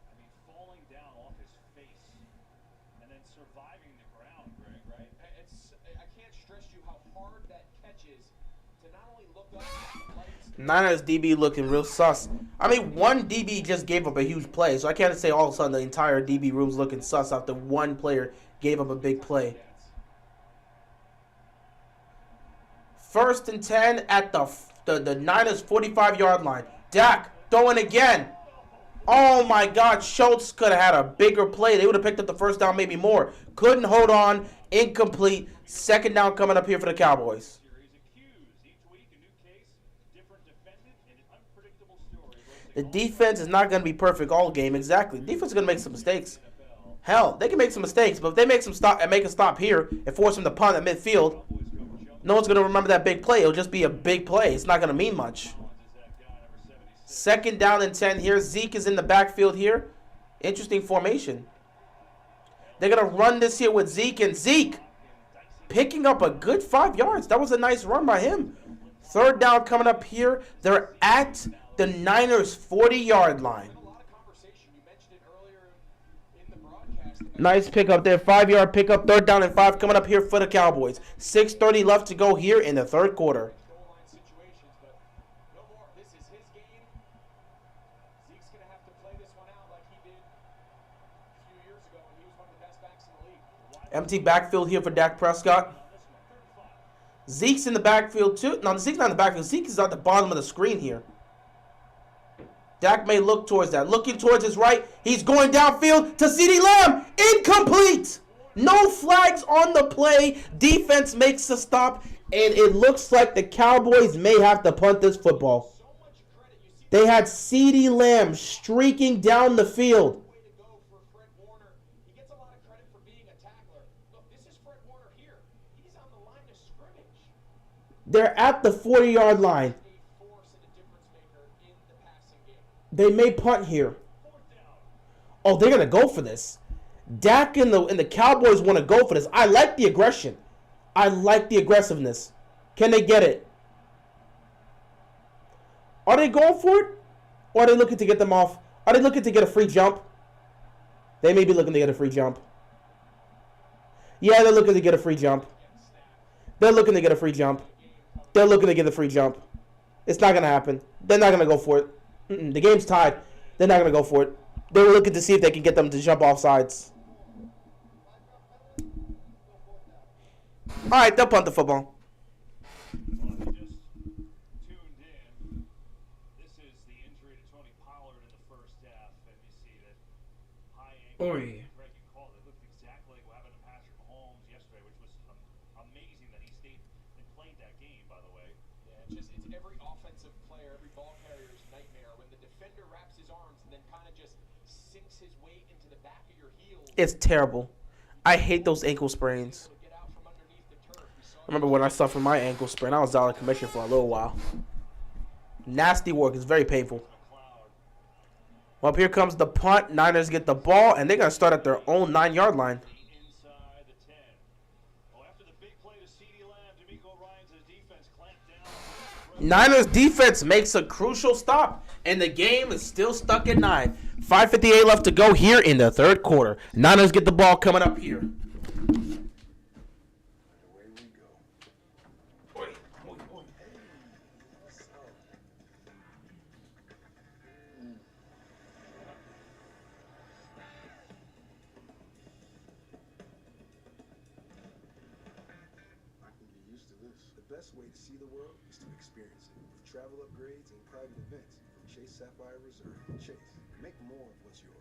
I mean, falling down off his face and then surviving the ground, Greg, right? I can't stress you how hard that catch is to not only look up at the lights. Niners DB looking real sus. I mean, one DB just gave up a huge play, so I can't say all of a sudden the entire DB room's looking sus after one player gave up a big play. 1st and 10 at the Niners 45-yard line. Dak throwing again. Oh my God, Schultz could have had a bigger play. They would have picked up the first down, maybe more. Couldn't hold on. Incomplete. 2nd down coming up here for the Cowboys. The defense is not going to be perfect all game. Exactly. Defense is going to make some mistakes. Hell, they can make some mistakes, but if they make a stop here and force them to punt at midfield, no one's going to remember that big play. It'll just be a big play. It's not going to mean much. 2nd down and 10 here. Zeke is in the backfield here. Interesting formation. They're going to run this here with Zeke, and Zeke picking up a good 5 yards. That was a nice run by him. 3rd down coming up here. They're at the Niners 40-yard line. Nice pickup there. 5-yard pickup. 3rd down and 5 coming up here for the Cowboys. 6:30 left to go here in the 3rd quarter. Empty backfield here for Dak Prescott. Zeke's in the backfield too. No, Zeke's not in the backfield. Zeke is at the bottom of the screen here. Dak may look towards that. Looking towards his right. He's going downfield to CeeDee Lamb. Incomplete. No flags on the play. Defense makes a stop. And it looks like the Cowboys may have to punt this football. They had CeeDee Lamb streaking down the field. They're at the 40-yard line. They may punt here. Oh, they're going to go for this. Dak and the Cowboys want to go for this. I like the aggression. I like the aggressiveness. Can they get it? Are they going for it? Or are they looking to get them off? Are they looking to get a free jump? They may be looking to get a free jump. Yeah, they're looking to get a free jump. They're looking to get a free jump. They're looking to get a free jump. It's not going to happen. They're not going to go for it. The game's tied. They're not going to go for it. They were looking to see if they can get them to jump off sides. All right, they'll punt the football. Oh, yeah. It's terrible. I hate those ankle sprains. I remember when I suffered my ankle sprain, I was out of commission for a little while. Nasty work. It's very painful. Well, here comes the punt. Niners get the ball, and they're going to start at their own 9-yard line. Niners defense makes a crucial stop, and the game is still stuck at 9. 5:58 left to go here in the 3rd quarter. Niners get the ball coming up here. The best way to see the world is to experience it with travel upgrades and private events from Chase Sapphire Reserve. Chase, make more of what's yours.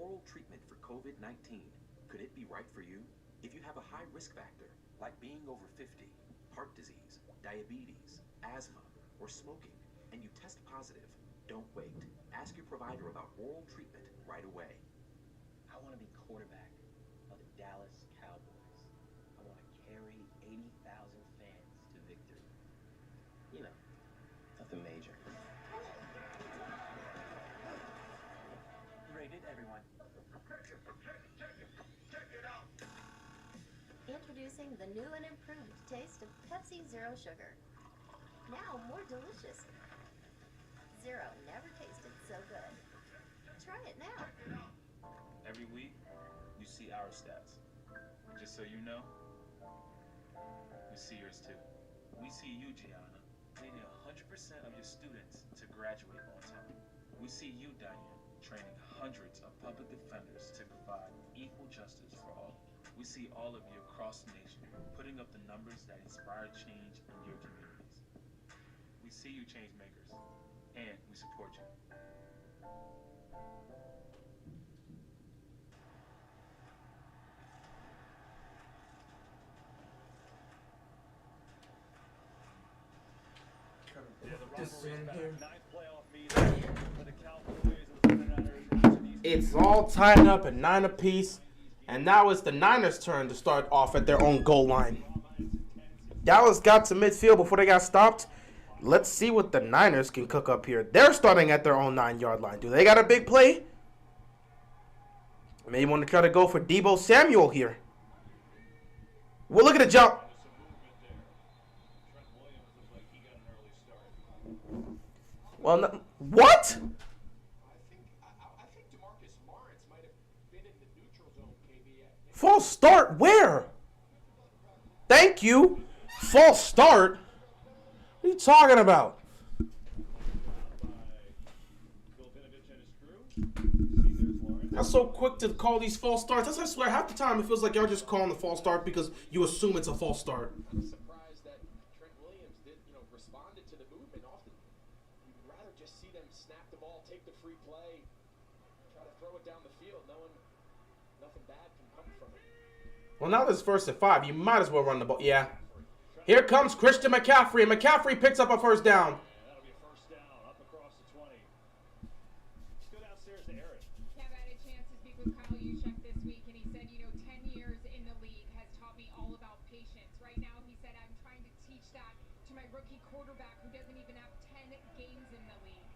oral treatment for COVID-19. Could it be right for you? If you have a high risk factor, like being over 50, heart disease, diabetes, asthma, or smoking, and you test positive, don't wait. Ask your provider about oral treatment right away. I want to be quarterback of the Dallas Cowboys. I want to carry 80,000 fans to victory. You know, nothing major. Rated everyone. Introducing the new and improved taste of Pepsi Zero Sugar. Now more delicious. Zero never tasted so good. Try it now. Every week, you see our stats. Just so you know, we see yours too. We see you, Gianna, leading 100% of your students to graduate on time. We see you, Diane, training hundreds of public defenders to provide equal justice for all. We see all of you across the nation putting up the numbers that inspire change in your communities. We see you, change makers, and we support you. It's all tied up at 9 apiece, and now it's the Niners' turn to start off at their own goal line. Dallas got to midfield before they got stopped. Let's see what the Niners can cook up here. They're starting at their own 9-yard line. Do they got a big play? Maybe want to try to go for Deebo Samuel here. Well, look at the jump. Well, no, what? False start where? Thank you. False start? What are you talking about? I'm so quick to call these false starts. That's, I swear, half the time it feels like y'all just calling the false start because you assume it's a false start. I'm surprised that Trent Williams responded to the movement. Often, you'd rather just see them snap the ball, take the free play, try to throw it down the field, knowing nothing bad can come from it. Well, now this 1st and 5. You might as well run the ball. Yeah. Here comes Christian McCaffrey, and McCaffrey picks up a first down. That'll be a first down up across the 20. Let's go downstairs to Eric. Kev, I had a chance to speak with Kyle Juszczyk this week, and he said, 10 years in the league has taught me all about patience. Right now, he said, I'm trying to teach that to my rookie quarterback who doesn't even have 10 games in the league,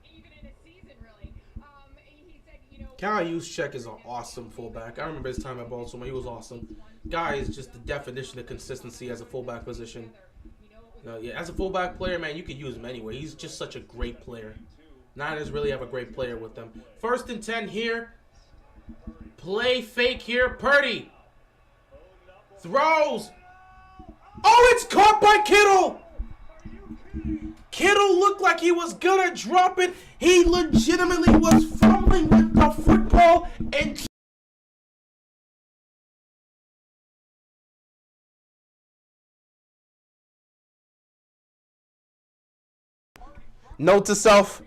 even in a season, really. He said, Kyle Juszczyk is an awesome fullback. I remember his time at Baltimore. He was awesome. Guy is just the definition of consistency as a fullback position. Yeah, as a fullback player, man, you can use him anyway. He's just such a great player. Niners really have a great player with them. 1st and 10 here. Play fake here. Purdy throws. Oh, it's caught by Kittle. Kittle looked like he was gonna drop it. He legitimately was fumbling with the football and note to self,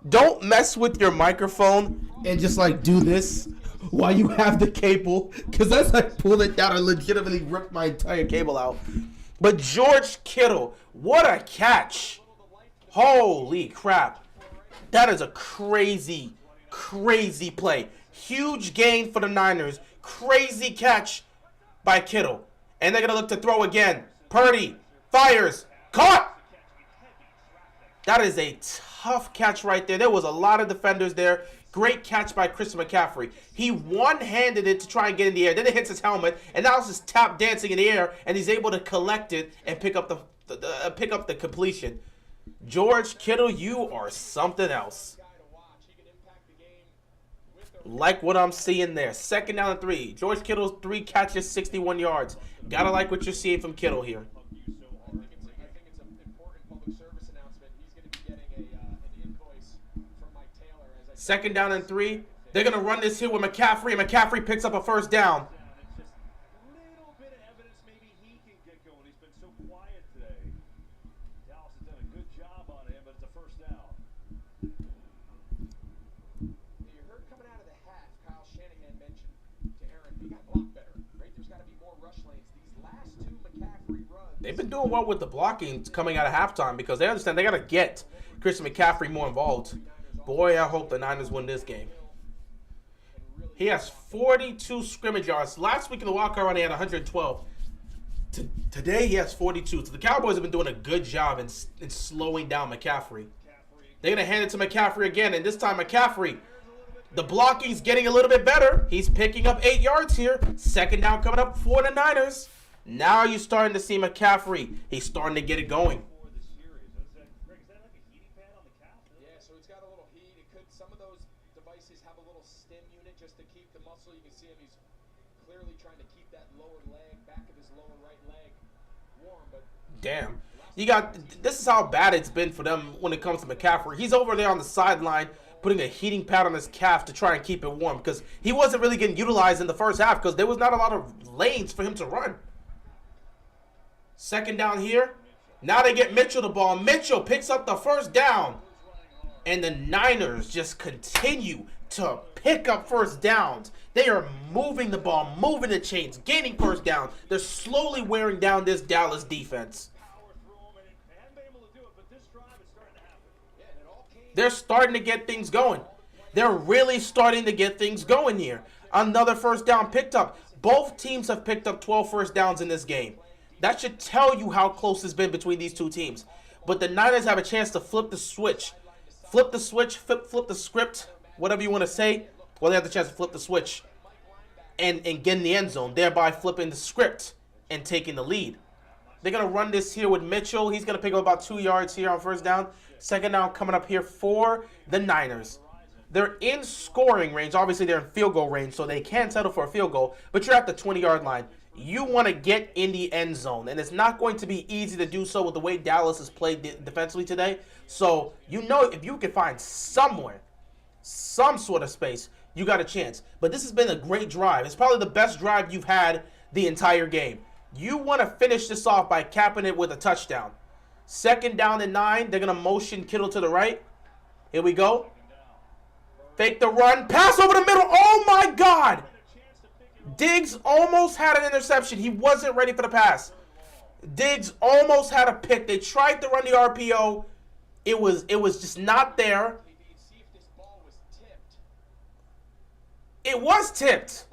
don't mess with your microphone and just do this while you have the cable, because as I pull it down, I legitimately ripped my entire cable out. But George Kittle, what a catch. Holy crap. That is a crazy, crazy play. Huge gain for the Niners. Crazy catch by Kittle. And they're going to look to throw again. Purdy fires. Caught. That is a tough catch right there. There was a lot of defenders there. Great catch by Christian McCaffrey. He one-handed it to try and get in the air. Then it hits his helmet, and now it's just tap dancing in the air, and he's able to collect it and pick up the completion. George Kittle, you are something else. Like what I'm seeing there. 2nd down and 3. George Kittle's 3 catches, 61 yards. Gotta like what you're seeing from Kittle here. Second down and 3. They're going to run this here with McCaffrey, and McCaffrey picks up a first down. Little bit of evidence maybe he can get going. He's been so quiet today. Dallas has done a good job on him, but it's a first down. You heard coming out of the half, he got blocked better, right? There's got to be more rush lanes. These last two McCaffrey runs. They've been doing well with the blocking coming out of halftime because they understand they got to get Christian McCaffrey more involved. Boy, I hope the Niners win this game. He has 42 scrimmage yards. Last week in the wildcard round, he had 112. Today, he has 42. So the Cowboys have been doing a good job in slowing down McCaffrey. They're going to hand it to McCaffrey again, and this time McCaffrey, the blocking's getting a little bit better. He's picking up 8 yards here. Second down coming up for the Niners. Now you're starting to see McCaffrey. He's starting to get it going. Yeah, so it's got a little heat. It could. Some of those devices have a little stim unit just to keep the muscle. You can see him. He's clearly trying to keep that lower leg, back of his lower right leg, warm. But damn. This is how bad it's been for them when it comes to McCaffrey. He's over there on the sideline putting a heating pad on his calf to try and keep it warm because he wasn't really getting utilized in the first half because there was not a lot of lanes for him to run. Second down here. Now they get Mitchell the ball. Mitchell picks up the first down. And the Niners just continue to pick up first downs. They are moving the ball, moving the chains, gaining first down. They're slowly wearing down this Dallas defense. They're starting to get things going. They're really starting to get things going here. Another first down picked up. Both teams have picked up 12 first downs in this game. That should tell you how close it's been between these two teams. But the Niners have a chance to flip the switch. Flip the switch, flip the script, whatever you want to say. Well, they have the chance to flip the switch and get in the end zone, thereby flipping the script and taking the lead. They're going to run this here with Mitchell. He's going to pick up about 2 yards here on first down. Second down coming up here for the Niners. They're in scoring range. Obviously, they're in field goal range, so they can settle for a field goal. But you're at the 20-yard line. You want to get in the end zone, and it's not going to be easy to do so with the way Dallas has played defensively today. So, you know, if you can find somewhere, some sort of space, you got a chance. But this has been a great drive. It's probably the best drive you've had the entire game. You want to finish this off by capping it with a touchdown. Second down and 9. They're going to motion Kittle to the right. Here we go. Fake the run. Pass over the middle. Oh, my God. Diggs almost had an interception. He wasn't ready for the pass. Diggs almost had a pick. They tried to run the RPO. It was just not there. It was tipped.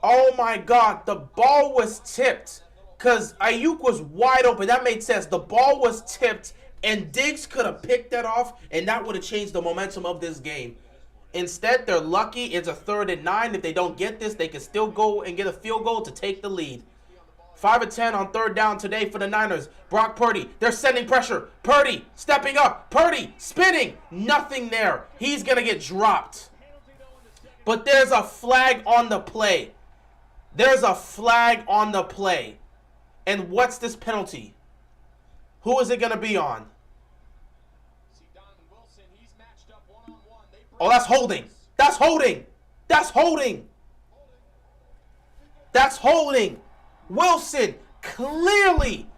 Oh, my God. The ball was tipped. Because Ayuk was wide open. That made sense. The ball was tipped, and Diggs could have picked that off, and that would have changed the momentum of this game. Instead, they're lucky. It's a 3rd and 9. If they don't get this, they can still go and get a field goal to take the lead. 5 of 10 on 3rd down today for the Niners. Brock Purdy, they're sending pressure. Purdy stepping up. Purdy spinning. Nothing there. He's going to get dropped. But there's a flag on the play. There's a flag on the play. And what's this penalty? Who is it going to be on? Oh, that's holding. That's holding. That's holding. That's holding. Wilson, clearly.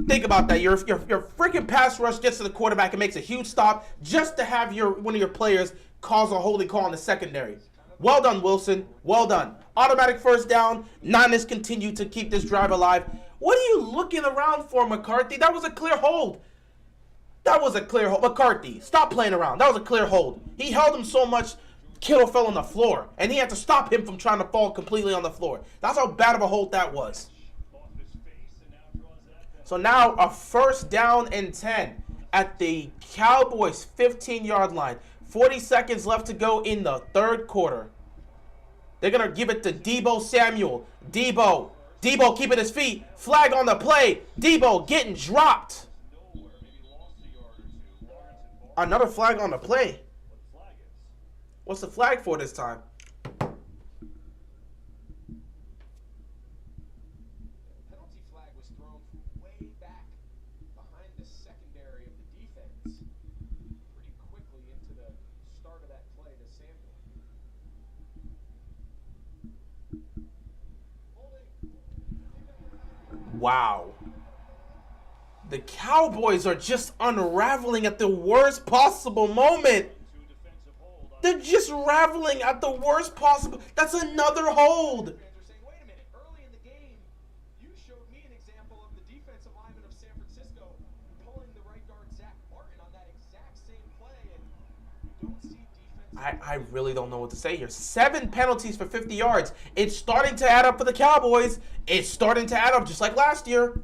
Think about that. Your freaking pass rush gets to the quarterback and makes a huge stop just to have one of your players cause a holding call in the secondary. Well done, Wilson. Well done. Automatic first down. Niners continue to keep this drive alive. What are you looking around for, McCarthy? That was a clear hold. That was a clear hold. McCarthy, stop playing around. That was a clear hold. He held him so much, Kittle fell on the floor. And he had to stop him from trying to fall completely on the floor. That's how bad of a hold that was. So now a 1st down and 10 at the Cowboys' 15-yard line. 40 seconds left to go in the 3rd quarter. They're going to give it to Deebo Samuel. Deebo keeping his feet. Flag on the play. Deebo getting dropped. Another flag on the play. What's the flag for this time? Penalty flag was thrown from way back behind the secondary of the defense pretty quickly into the start of that play to Samuel. Wow. The Cowboys are just unraveling at the worst possible moment. They're just raveling at the worst possible. That's another hold. Fans are saying, wait a minute, early in the game, you showed me an example of the defensive lineman of San Francisco pulling the right guard Zach Martin on that exact same play, and you don't see defense. I really don't know what to say here. 7 penalties for 50 yards. It's starting to add up for the Cowboys. It's starting to add up just like last year.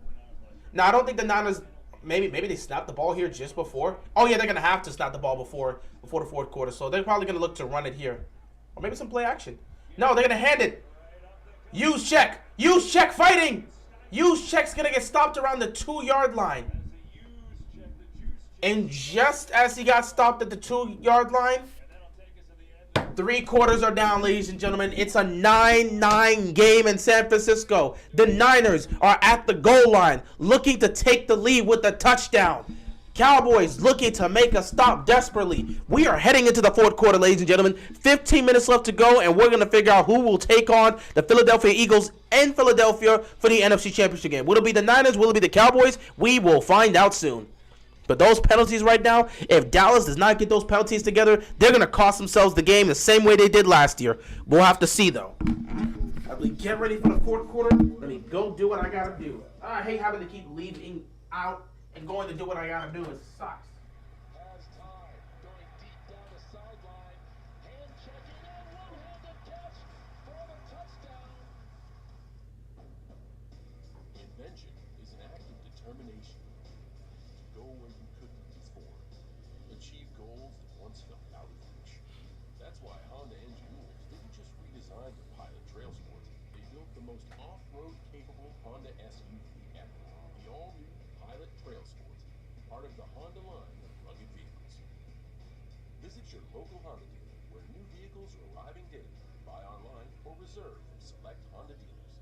Now, I don't think the Niners, maybe they snapped the ball here just before. Oh, yeah, they're going to have to snap the ball before the fourth quarter. So they're probably going to look to run it here. Or maybe some play action. No, they're going to hand it. Use check. Use check fighting. Use check's going to get stopped around the 2-yard line. And just as he got stopped at the 2-yard line, 3 quarters are down, ladies and gentlemen. It's a 9-9 game in San Francisco. The Niners are at the goal line looking to take the lead with a touchdown. Cowboys looking to make a stop desperately. We are heading into the fourth quarter, ladies and gentlemen. 15 minutes left to go, and we're going to figure out who will take on the Philadelphia Eagles in Philadelphia for the NFC Championship game. Will it be the Niners? Will it be the Cowboys? We will find out soon. But those penalties right now, if Dallas does not get those penalties together, they're going to cost themselves the game the same way they did last year. We'll have to see, though. As we get ready for the fourth quarter, let me go do what I got to do. I hate having to keep leaving out and going to do what I got to do. It sucks. Invention is an act of determination. Go where you couldn't before. Achieve goals that once felt out of reach. That's why Honda engineers didn't just redesign the Pilot Trail Sport. They built the most off-road capable Honda SUV ever. The all-new Pilot Trail Sport, part of the Honda line of rugged vehicles. Visit your local Honda dealer where new vehicles are arriving daily. Buy online or reserve from select Honda dealers.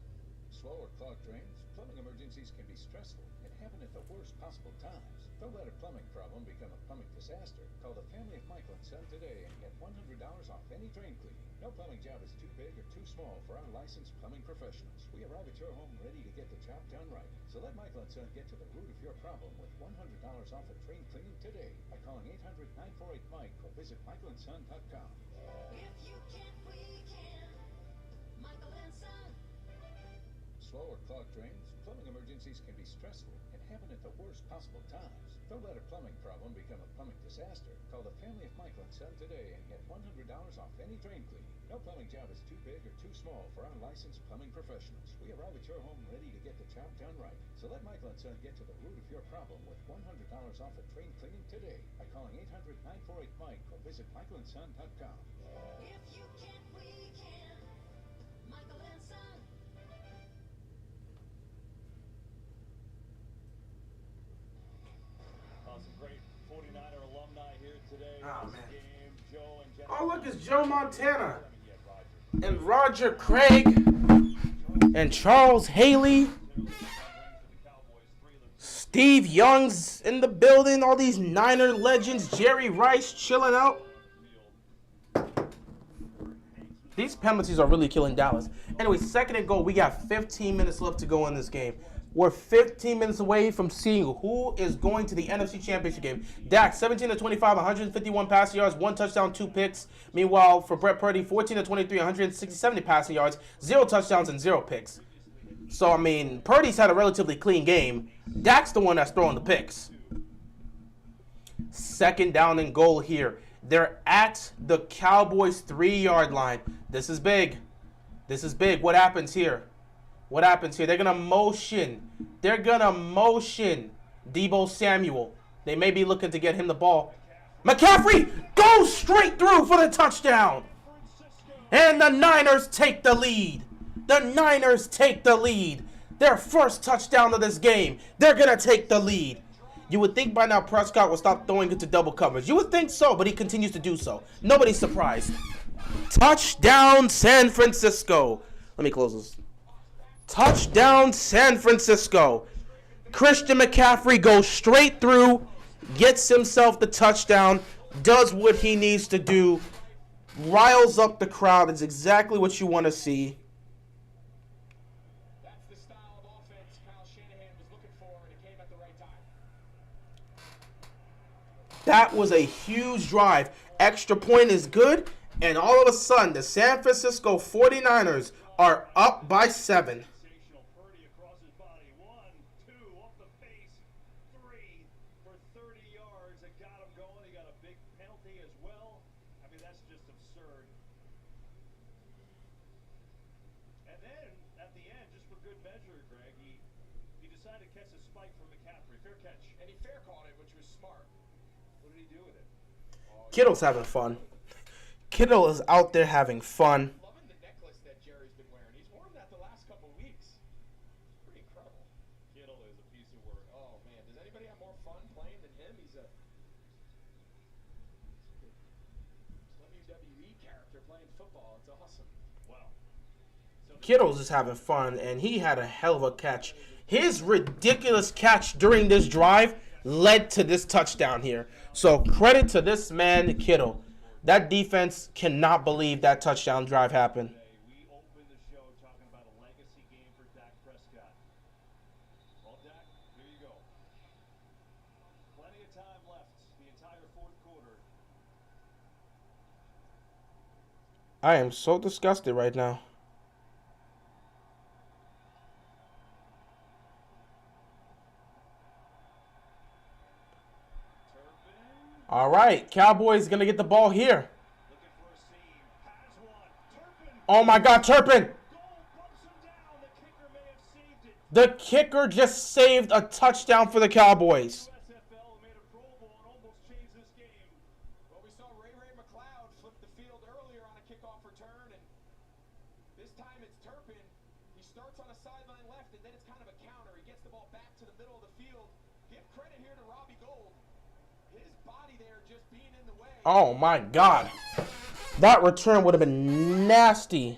Slow or clogged drains, plumbing emergencies can be stressful and happen at the worst possible times. Don't let a plumbing problem become a plumbing disaster. Call the family of Michael and Son today and get $100 off any drain cleaning. No plumbing job is too big or too small for our licensed plumbing professionals. We arrive at your home ready to get the job done right. So let Michael and Son get to the root of your problem with $100 off a drain cleaning today by calling 800-948-MIKE or visit michaelandson.com. If you can, we can. Michael and Son. Slow or clogged drains, plumbing emergencies can be stressful and happen at the worst possible times. Don't let a plumbing problem become a plumbing disaster. Call the family of Michael and Son today and get $100 off any drain cleaning. No plumbing job is too big or too small for our licensed plumbing professionals. We arrive at your home ready to get the job done right. So let Michael and Son get to the root of your problem with $100 off a drain cleaning today by calling 800-948-MIKE or visit michaelandson.com. If you can, we can. Michael and Son. Some great 49er alumni here today. Oh, man. Game, Joe and Oh, look, it's Joe Montana. And Roger Craig. And Charles Haley. Steve Young's in the building. All these Niner legends. Jerry Rice chilling out. These penalties are really killing Dallas. Anyway, 2nd and goal. We got 15 minutes left to go in this game. We're 15 minutes away from seeing who is going to the NFC Championship game. Dak, 17-25, 151 passing yards, 1 touchdown, 2 picks. Meanwhile, for Brett Purdy, 14-23, 167 passing yards, 0 touchdowns, and 0 picks. So, I mean, Purdy's had a relatively clean game. Dak's the one that's throwing the picks. 2nd down and goal here. They're at the Cowboys' 3-yard line. This is big. This is big. What happens here? What happens here? They're going to motion. They're going to motion Deebo Samuel. They may be looking to get him the ball. McCaffrey goes straight through for the touchdown. And the Niners take the lead. The Niners take the lead. Their first touchdown of this game. They're going to take the lead. You would think by now Prescott would stop throwing into double coverage. You would think so, but he continues to do so. Nobody's surprised. Touchdown, San Francisco. Let me close this. Touchdown, San Francisco. Christian McCaffrey goes straight through, gets himself the touchdown, does what he needs to do, riles up the crowd. It's exactly what you want to see. That's the style of offense Kyle Shanahan was looking for, and it came at the right time. That was a huge drive. extra point is good, and all of a sudden, the San Francisco 49ers are up by 7. Sensational Purdy across his body. 1, 2, off the face. 3 for 30 yards. That got him going. He got a big penalty as well. I mean, that's just absurd. And then, at the end, just for good measure, Greg, he decided to catch a spike from McCaffrey. Fair catch. And he fair caught it, which was smart. What did he do with it? Kittle's having fun. Kittle is out there having fun. Loving the necklace that Jerry's been wearing. He's worn that the last couple weeks. It's pretty incredible. Kittle is a piece of work. Oh, man. Does anybody have more fun playing than him? He's a WWE character playing football. It's awesome. Wow. Kittle's just having fun, and he had a hell of a catch. His ridiculous catch during this drive led to this touchdown here. So credit to this man, Kittle. That defense cannot believe that touchdown drive happened. We opened the show talking about a legacy game for Dak Prescott. Well, Dak, here you go. Plenty of time left, the entire fourth quarter. I am so disgusted right now. All right, Cowboys going to get the ball here. Oh, my God, Turpin. The kicker just saved a touchdown for the Cowboys. Well, we saw Ray McCloud flip the field earlier on a kickoff return, and this time it's Turpin. He starts on a sideline left, and then it's kind of a counter. He gets the ball back to the middle of the field. Give credit here to Robbie Gould. His body there just being in the way. Oh, my God. That return would have been nasty.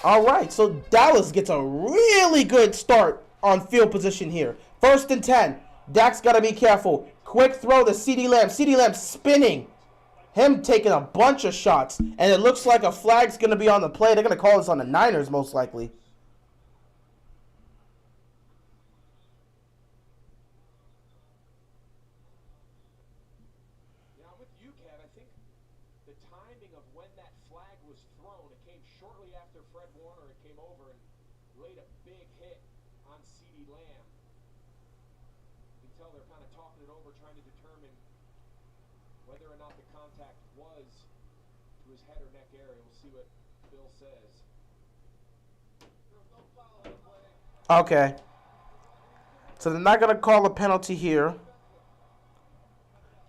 All right, so Dallas gets a really good start on field position here. 1st and 10. Dak's got to be careful. Quick throw to CeeDee Lamb. CeeDee Lamb spinning. Him taking a bunch of shots. And it looks like a flag's going to be on the play. They're going to call this on the Niners most likely. Okay. So they're not going to call a penalty here.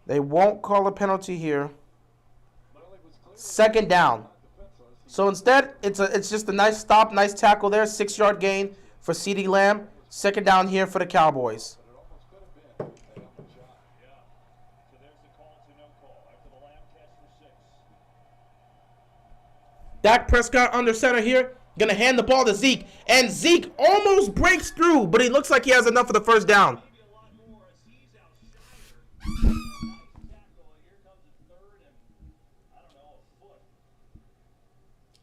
They won't call a penalty here. 2nd down. So instead, it's just a nice stop, nice tackle there. 6-yard gain for CeeDee Lamb. 2nd down here for the Cowboys. Dak Prescott under center here. Going to hand the ball to Zeke. And Zeke almost breaks through, but he looks like he has enough for the 1st down.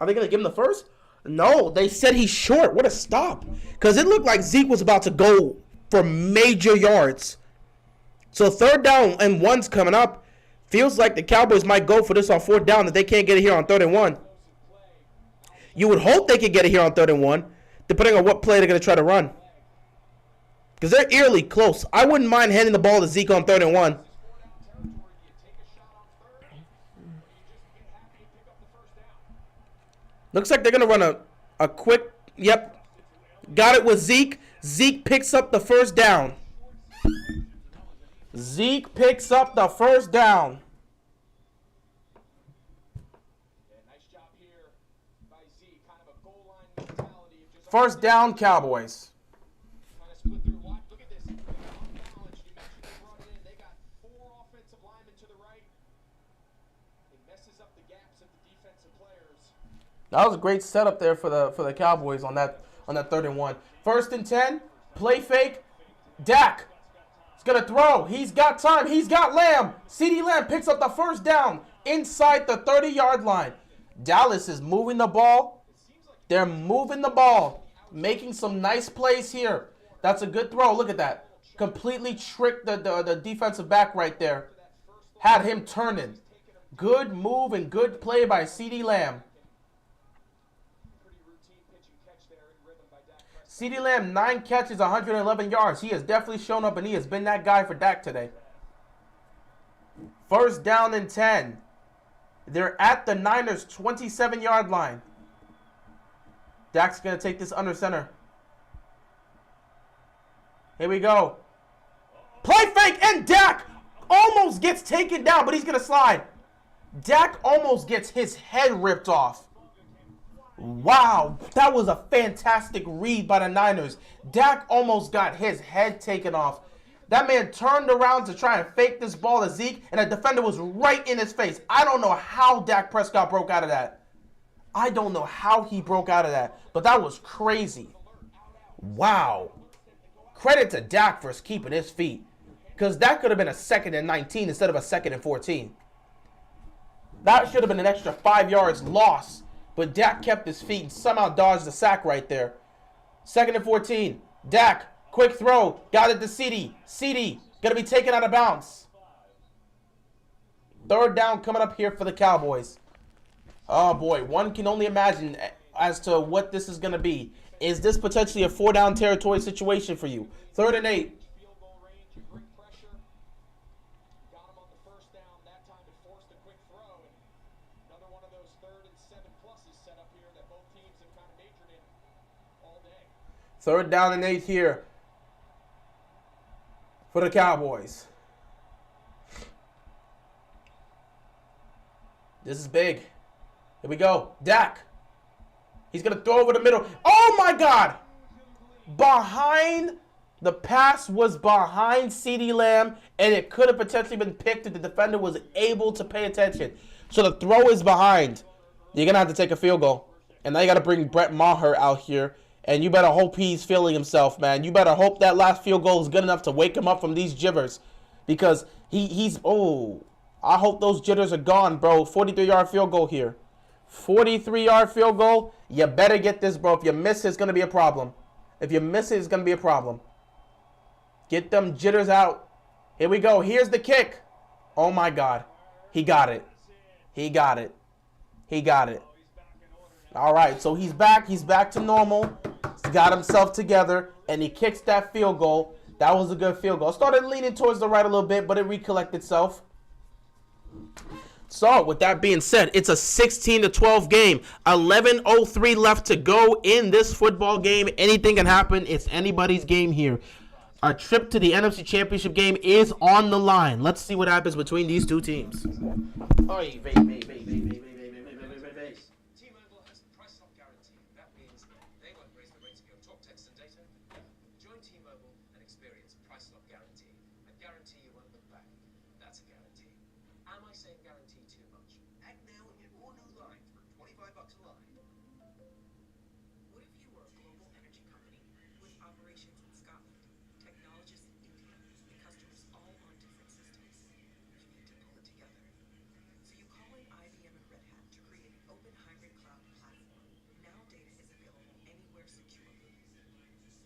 Are they going to give him the 1st? No, they said he's short. What a stop. Because it looked like Zeke was about to go for major yards. So 3rd down and 1's coming up. Feels like the Cowboys might go for this on 4th down if they can't get it here on 3rd and 1. You would hope they could get it here on 3rd and 1, depending on what play they're going to try to run. Because they're eerily close. I wouldn't mind handing the ball to Zeke on 3rd and 1. Looks like they're going to run a quick, yep. Got it with Zeke. Zeke picks up the 1st down. Zeke picks up the 1st down. First down, Cowboys. That was a great setup there for the Cowboys on that 3rd and 1. 1st and 10. Play fake. Dak. He's gonna throw. He's got time. He's got Lamb. CeeDee Lamb picks up the 1st down inside the 30-yard line. Dallas is moving the ball. They're moving the ball, making some nice plays here. That's a good throw. Look at that. Completely tricked the defensive back right there. Had him turning. Good move and good play by CeeDee Lamb. CeeDee Lamb, 9 catches, 111 yards. He has definitely shown up, and he has been that guy for Dak today. First down and 10. They're at the Niners' 27-yard line. Dak's going to take this under center. Here we go. Play fake, and Dak almost gets taken down, but he's going to slide. Dak almost gets his head ripped off. Wow, that was a fantastic read by the Niners. Dak almost got his head taken off. That man turned around to try and fake this ball to Zeke, and a defender was right in his face. I don't know how Dak Prescott broke out of that. I don't know how he broke out of that, but that was crazy. Wow. Credit to Dak for keeping his feet, because that could have been a 2nd and 19 instead of a 2nd and 14. That should have been an extra 5 yards loss, but Dak kept his feet and somehow dodged the sack right there. 2nd and 14. Dak, quick throw. Got it to CeeDee. CeeDee going to be taken out of bounds. 3rd down coming up here for the Cowboys. Oh, boy. One can only imagine as to what this is going to be. Is this potentially a 4-down territory situation for you? 3rd and 8. Third down and 8 here for the Cowboys. This is big. Here we go. Dak. He's going to throw over the middle. Oh, my God. The pass was behind CeeDee Lamb, and it could have potentially been picked if the defender was able to pay attention. So the throw is behind. You're going to have to take a field goal. And now you got to bring Brett Maher out here. And you better hope he's feeling himself, man. You better hope that last field goal is good enough to wake him up from these jitters. Because he's I hope those jitters are gone, bro. 43-yard field goal here. 43-yard field goal. You better get this, bro. If you miss it, it's going to be a problem. If you miss it, it's going to be a problem. Get them jitters out. Here we go. Here's the kick. Oh, my God. He got it. He got it. He got it. All right, so he's back. He's back to normal. He's got himself together, and he kicks that field goal. That was a good field goal. Started leaning towards the right a little bit, but it recollected itself. So, with that being said, it's a 16-12 game. 11:03 left to go in this football game. Anything can happen. It's anybody's game here. Our trip to the NFC Championship game is on the line. Let's see what happens between these two teams. Oy, T-Mobile has price lock guarantee. That means they won't raise the rates of your talk, text, and data. Join T-Mobile and experience price lock guarantee. A guarantee you won't look back. That's a guarantee. Am I saying guarantee too much? Act now and get more new lines for $25 a line. What if you were a global energy company with operations in Scotland, technologists in India, and customers all on different systems? You need to pull it together. So you call in IBM and Red Hat to create an open hybrid cloud platform. Now data is available anywhere securely.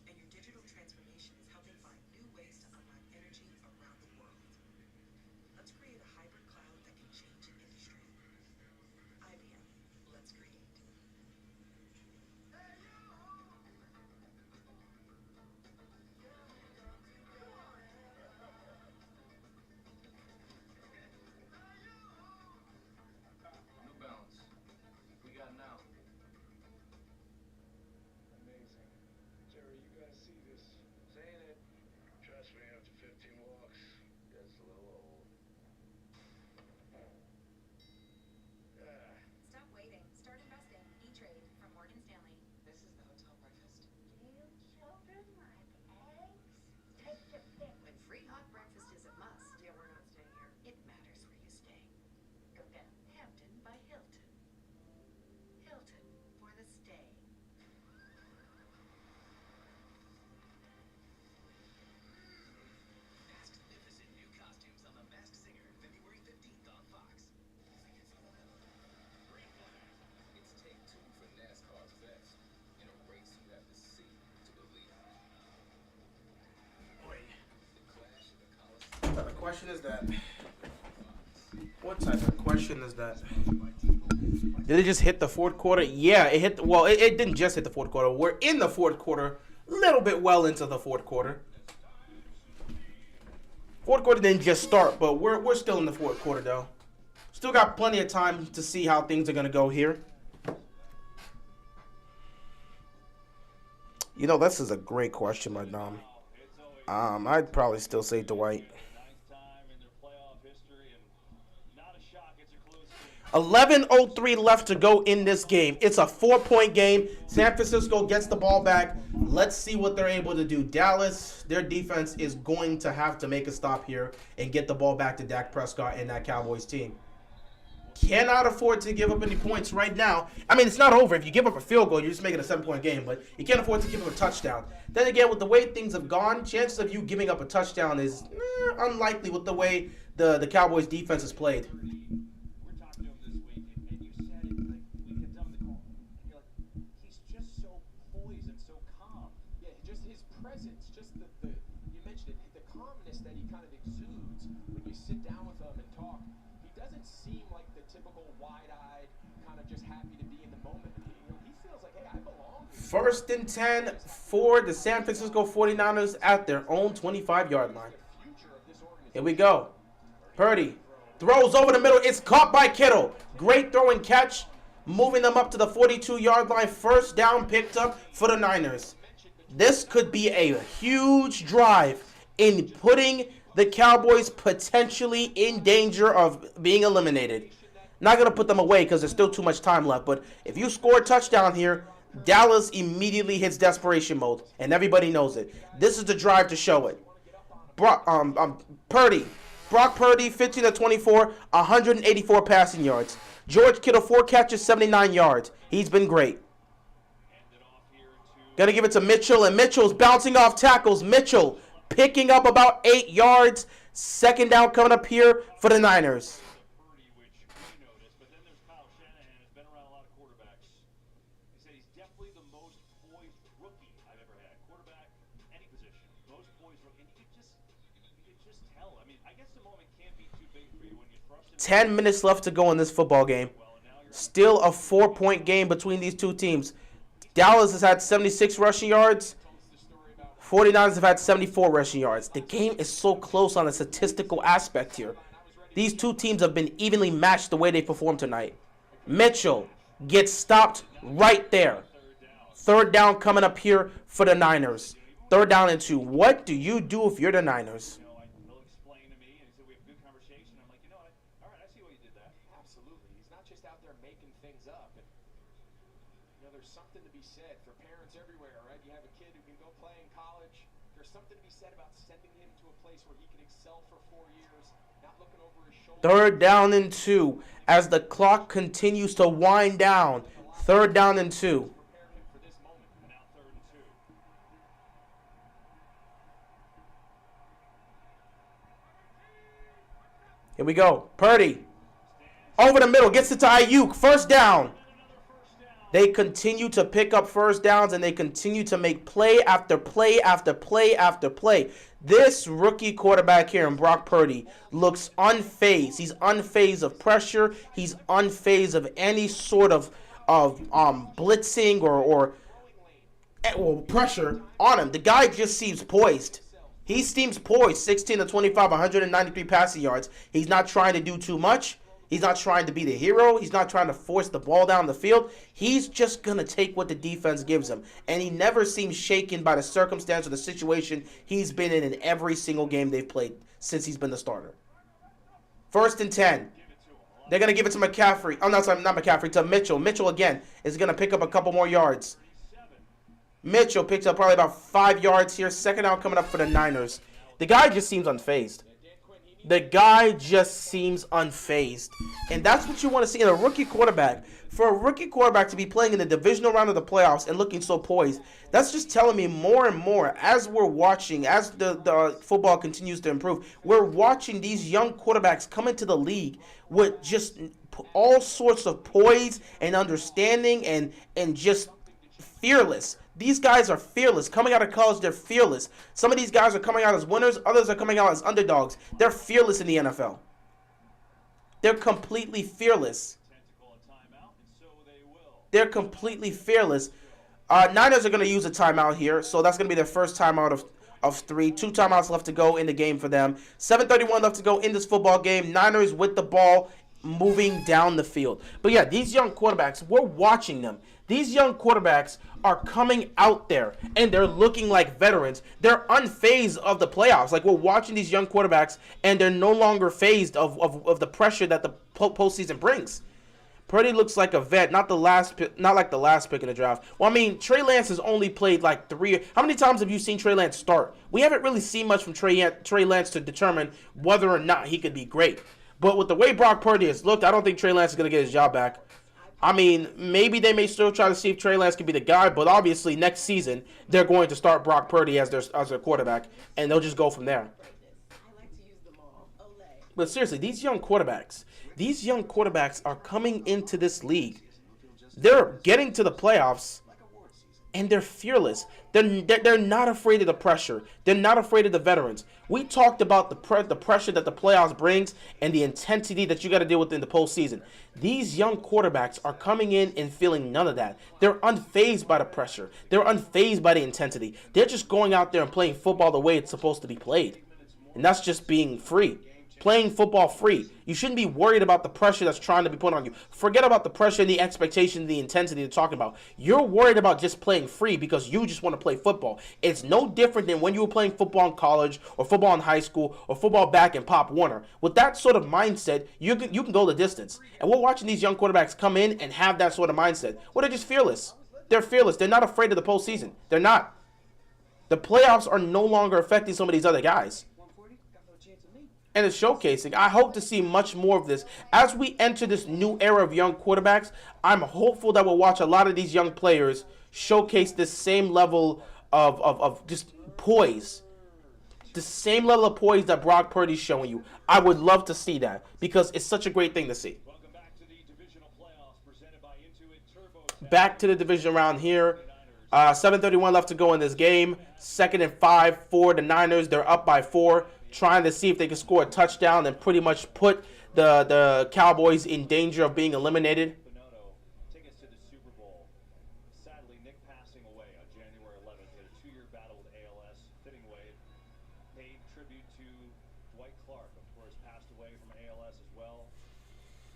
And your digital transformation is helping find new ways to unlock energy around the world. Let's create a hybrid cloud that can change an industry. IBM, let's create. New Balance. We got now. Amazing. Jerry, you gotta see this. Saying it. Trust me, after 15 walks, gets a little old. Stop waiting. Start investing. E-Trade from Morgan Stanley. This is the hotel breakfast. Do children like eggs? Take your pick. When free hot breakfast is a must, yeah, we're not staying here. It matters where you stay. Go down Hampton by Hilton. Hilton for the stay. Magnificent new costumes on The Masked Singer, February 15th on Fox. It's take two for NASCAR's best. In a race you have to see to believe. The Clash of the Coliseum. What kind of question is that? What type of question is that? Did it just hit the fourth quarter? Yeah, it hit. Well, it didn't just hit the fourth quarter. We're in the fourth quarter, a little bit well into the fourth quarter. Fourth quarter didn't just start, but we're still in the fourth quarter though. Still got plenty of time to see how things are gonna go here. You know, this is a great question, my Dom. I'd probably still say Dwight. 11:03 left to go in this game. It's a 4-point game. San Francisco gets the ball back. Let's see what they're able to do. Dallas, their defense is going to have to make a stop here and get the ball back to Dak Prescott and that Cowboys team. Cannot afford to give up any points right now. I mean, it's not over. If you give up a field goal, you're just making a 7-point game, but you can't afford to give up a touchdown. Then again, with the way things have gone, chances of you giving up a touchdown is unlikely with the way the Cowboys defense has played. First and 10 for the San Francisco 49ers at their own 25-yard line. Here we go. Purdy throws over the middle. It's caught by Kittle. Great throw and catch. Moving them up to the 42-yard line. First down picked up for the Niners. This could be a huge drive in putting the Cowboys potentially in danger of being eliminated. Not going to put them away because there's still too much time left. But if you score a touchdown here, Dallas immediately hits desperation mode, and everybody knows it. This is the drive to show it. Brock Purdy, 15-24, 184 passing yards. George Kittle, 4 catches, 79 yards. He's been great. Gonna give it to Mitchell, and Mitchell's bouncing off tackles. Mitchell picking up about 8 yards. Second down coming up here for the Niners. Rookie I've ever had. Quarterback, any position. Most poised rookie. And you could just tell. I mean, I guess the moment can't be too big for you when you thrust him. 10 minutes left to go in this football game. Still a 4-point game between these two teams. Dallas has had 76 rushing yards. 49ers have had 74 rushing yards. The game is so close on a statistical aspect here. These two teams have been evenly matched the way they performed tonight. Mitchell gets stopped right there. Third down coming up here for the Niners. 3rd down and 2. What do you do if you're the Niners? He'll explain to me, and he said we have a good conversation. I'm like, you know what? All right, I see why you did that. Absolutely. He's not just out there making things up. And, there's something to be said for parents everywhere, right? You have a kid who can go play in college. There's something to be said about sending him to a place where he can excel for 4 years, not looking over his shoulder. 3rd down and 2 as the clock continues to wind down. 3rd down and 2. Here we go. Purdy. Over the middle. Gets it to Ayuk. First down. They continue to pick up first downs, and they continue to make play after play after play after play. This rookie quarterback here in Brock Purdy looks unfazed. He's unfazed of pressure. He's unfazed of any sort of blitzing or pressure on him. The guy just seems poised. He seems poised. 16-25, 193 passing yards. He's not trying to do too much. He's not trying to be the hero. He's not trying to force the ball down the field. He's just going to take what the defense gives him. And he never seems shaken by the circumstance or the situation he's been in every single game they've played since he's been the starter. 1st and 10. They're going to give it to McCaffrey. Oh, no, sorry, not McCaffrey. To Mitchell. Mitchell, again, is going to pick up a couple more yards. Mitchell picks up probably about 5 yards here. 2nd down coming up for the Niners. The guy just seems unfazed. The guy just seems unfazed. And that's what you want to see in a rookie quarterback. For a rookie quarterback to be playing in the divisional round of the playoffs and looking so poised, that's just telling me more and more as we're watching, as the football continues to improve, we're watching these young quarterbacks come into the league with just all sorts of poise and understanding and just fearless. These guys are fearless. Coming out of college, they're fearless. Some of these guys are coming out as winners. Others are coming out as underdogs. They're fearless in the NFL. They're completely fearless. They're completely fearless. Niners are going to use a timeout here, so that's going to be their first timeout of 3. 2 timeouts left to go in the game for them. 7:31 left to go in this football game. Niners with the ball moving down the field. But yeah, these young quarterbacks, we're watching them. These young quarterbacks are coming out there, and they're looking like veterans. They're unfazed of the playoffs. Like, we're watching these young quarterbacks, and they're no longer fazed of the pressure that the postseason brings. Purdy looks like a vet, not like the last pick in the draft. Well, I mean, Trey Lance has only played like 3. How many times have you seen Trey Lance start? We haven't really seen much from Trey Lance to determine whether or not he could be great. But with the way Brock Purdy has looked, I don't think Trey Lance is going to get his job back. I mean, maybe they may still try to see if Trey Lance can be the guy, but obviously next season they're going to start Brock Purdy as their quarterback, and they'll just go from there. But seriously, these young quarterbacks are coming into this league. They're getting to the playoffs, and they're fearless. They're not afraid of the pressure. They're not afraid of the veterans. We talked about the pressure that the playoffs brings and the intensity that you got to deal with in the postseason. These young quarterbacks are coming in and feeling none of that. They're unfazed by the pressure. They're unfazed by the intensity. They're just going out there and playing football the way it's supposed to be played. And that's just being free. Playing football free. You shouldn't be worried about the pressure that's trying to be put on you. Forget about the pressure and the expectation, the intensity they're talking about. You're worried about just playing free because you just want to play football. It's no different than when you were playing football in college or football in high school or football back in Pop Warner. With that sort of mindset, you can go the distance. And we're watching these young quarterbacks come in and have that sort of mindset. Well, they're just fearless. They're fearless. They're not afraid of the postseason. They're not. The playoffs are no longer affecting some of these other guys. And it's showcasing. I hope to see much more of this. As we enter this new era of young quarterbacks, I'm hopeful that we'll watch a lot of these young players showcase this same level of just poise. The same level of poise that Brock Purdy's showing you. I would love to see that because it's such a great thing to see. Back to the division round here. 7:31 left to go in this game. 2nd and 5 for the Niners. They're up by 4. Trying to see if they can score a touchdown and pretty much put the Cowboys in danger of being eliminated. Take us to the Super Bowl. Sadly, Nick passing away on January 11th. He had a 2-year battle with ALS. Fitting way, paid tribute to Dwight Clark, of course, passed away from ALS as well.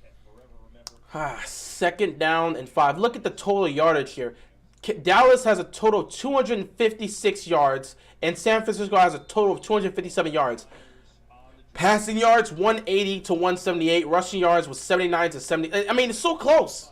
And forever remember. 2nd down and 5. Look at the total yardage here. Dallas has a total of 256 yards, and San Francisco has a total of 257 yards. Passing yards, 180 to 178. Rushing yards was 79 to 70. I mean, it's so close.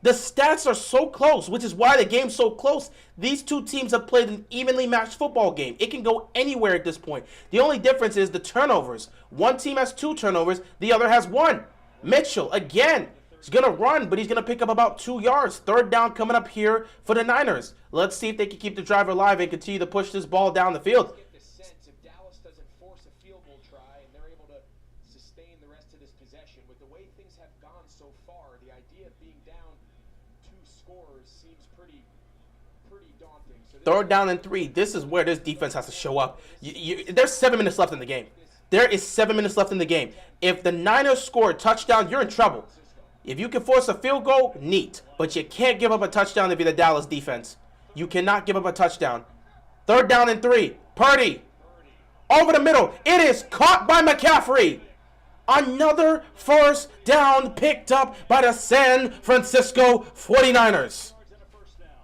The stats are so close, which is why the game's so close. These two teams have played an evenly matched football game. It can go anywhere at this point. The only difference is the turnovers. One team has 2 turnovers. The other has 1. Mitchell, again. He's going to run, but he's going to pick up about 2 yards. 3rd down coming up here for the Niners. Let's see if they can keep the drive alive and continue to push this ball down the field. Get the sense if Dallas doesn't force a field goal try and they're able to sustain the rest of this possession, with the way things have gone so far, the idea of being down 2 scores seems pretty daunting. So 3rd down and 3. This is where this defense has to show up. There's 7 minutes left in the game. There is 7 minutes left in the game. If the Niners score a touchdown, you're in trouble. If you can force a field goal, neat. But you can't give up a touchdown if you're the Dallas defense. You cannot give up a touchdown. 3rd down and 3. Purdy. Over the middle. It is caught by McCaffrey. Another 1st down picked up by the San Francisco 49ers.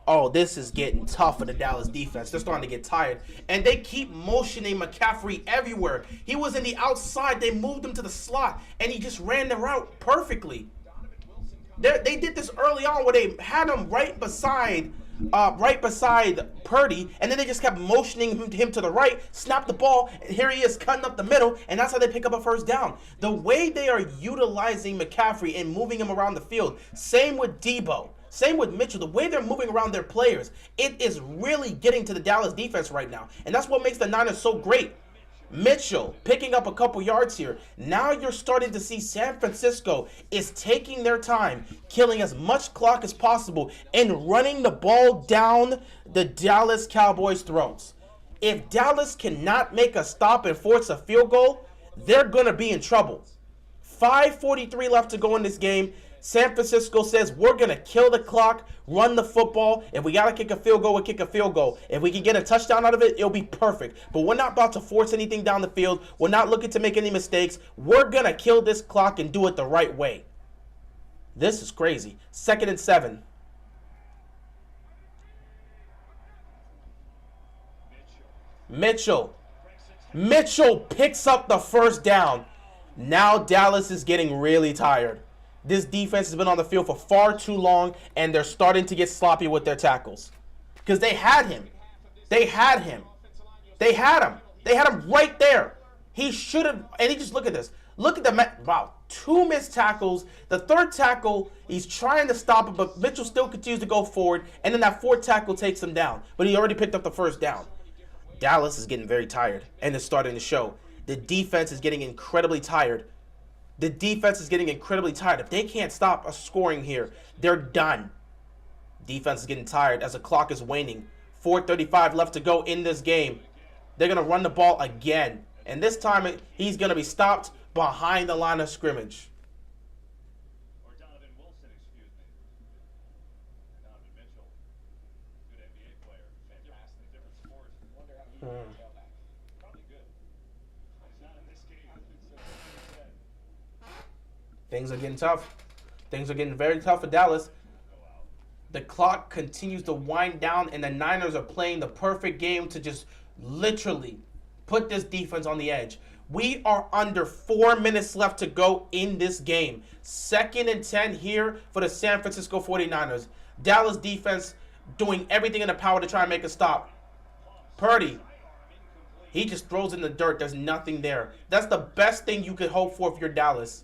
Oh, this is getting tough for the Dallas defense. They're starting to get tired. And they keep motioning McCaffrey everywhere. He was in the outside. They moved him to the slot. And he just ran the route perfectly. They did this early on where they had him right beside Purdy, and then they just kept motioning him to the right, snapped the ball, and here he is cutting up the middle, and that's how they pick up a 1st down. The way they are utilizing McCaffrey and moving him around the field, same with Debo, same with Mitchell, the way they're moving around their players, it is really getting to the Dallas defense right now, and that's what makes the Niners so great. Mitchell picking up a couple yards here. Now you're starting to see San Francisco is taking their time, killing as much clock as possible, and running the ball down the Dallas Cowboys' throats. If Dallas cannot make a stop and force a field goal, they're going to be in trouble. 5:43 left to go in this game. San Francisco says, we're going to kill the clock, run the football. If we got to kick a field goal, we'll kick a field goal. If we can get a touchdown out of it, it'll be perfect. But we're not about to force anything down the field. We're not looking to make any mistakes. We're going to kill this clock and do it the right way. This is crazy. 2nd and 7. Mitchell picks up the first down. Now Dallas is getting really tired. This defense has been on the field for far too long, and they're starting to get sloppy with their tackles. Because they had him. They had him right there. He should have, and he just, look at this. Look at the, wow, 2 missed tackles. The 3rd tackle, he's trying to stop it, but Mitchell still continues to go forward, and then that 4th tackle takes him down. But he already picked up the first down. Dallas is getting very tired, and it's starting to show. The defense is getting incredibly tired. If they can't stop a scoring here, they're done. Defense is getting tired as the clock is waning. 4:35 left to go in this game. They're going to run the ball again. And this time, he's going to be stopped behind the line of scrimmage. Or Donovan Wilson, excuse me. Donovan Mitchell, good NBA player, fantastic, different sport. Wonder how he can tail back. Probably good. He's not in this game. Things are getting tough. Things are getting very tough for Dallas. The clock continues to wind down, and the Niners are playing the perfect game to just literally put this defense on the edge. We are under 4 minutes left to go in this game. 2nd and 10 here for the San Francisco 49ers. Dallas defense doing everything in their power to try and make a stop. Purdy, he just throws in the dirt. There's nothing there. That's the best thing you could hope for if you're Dallas.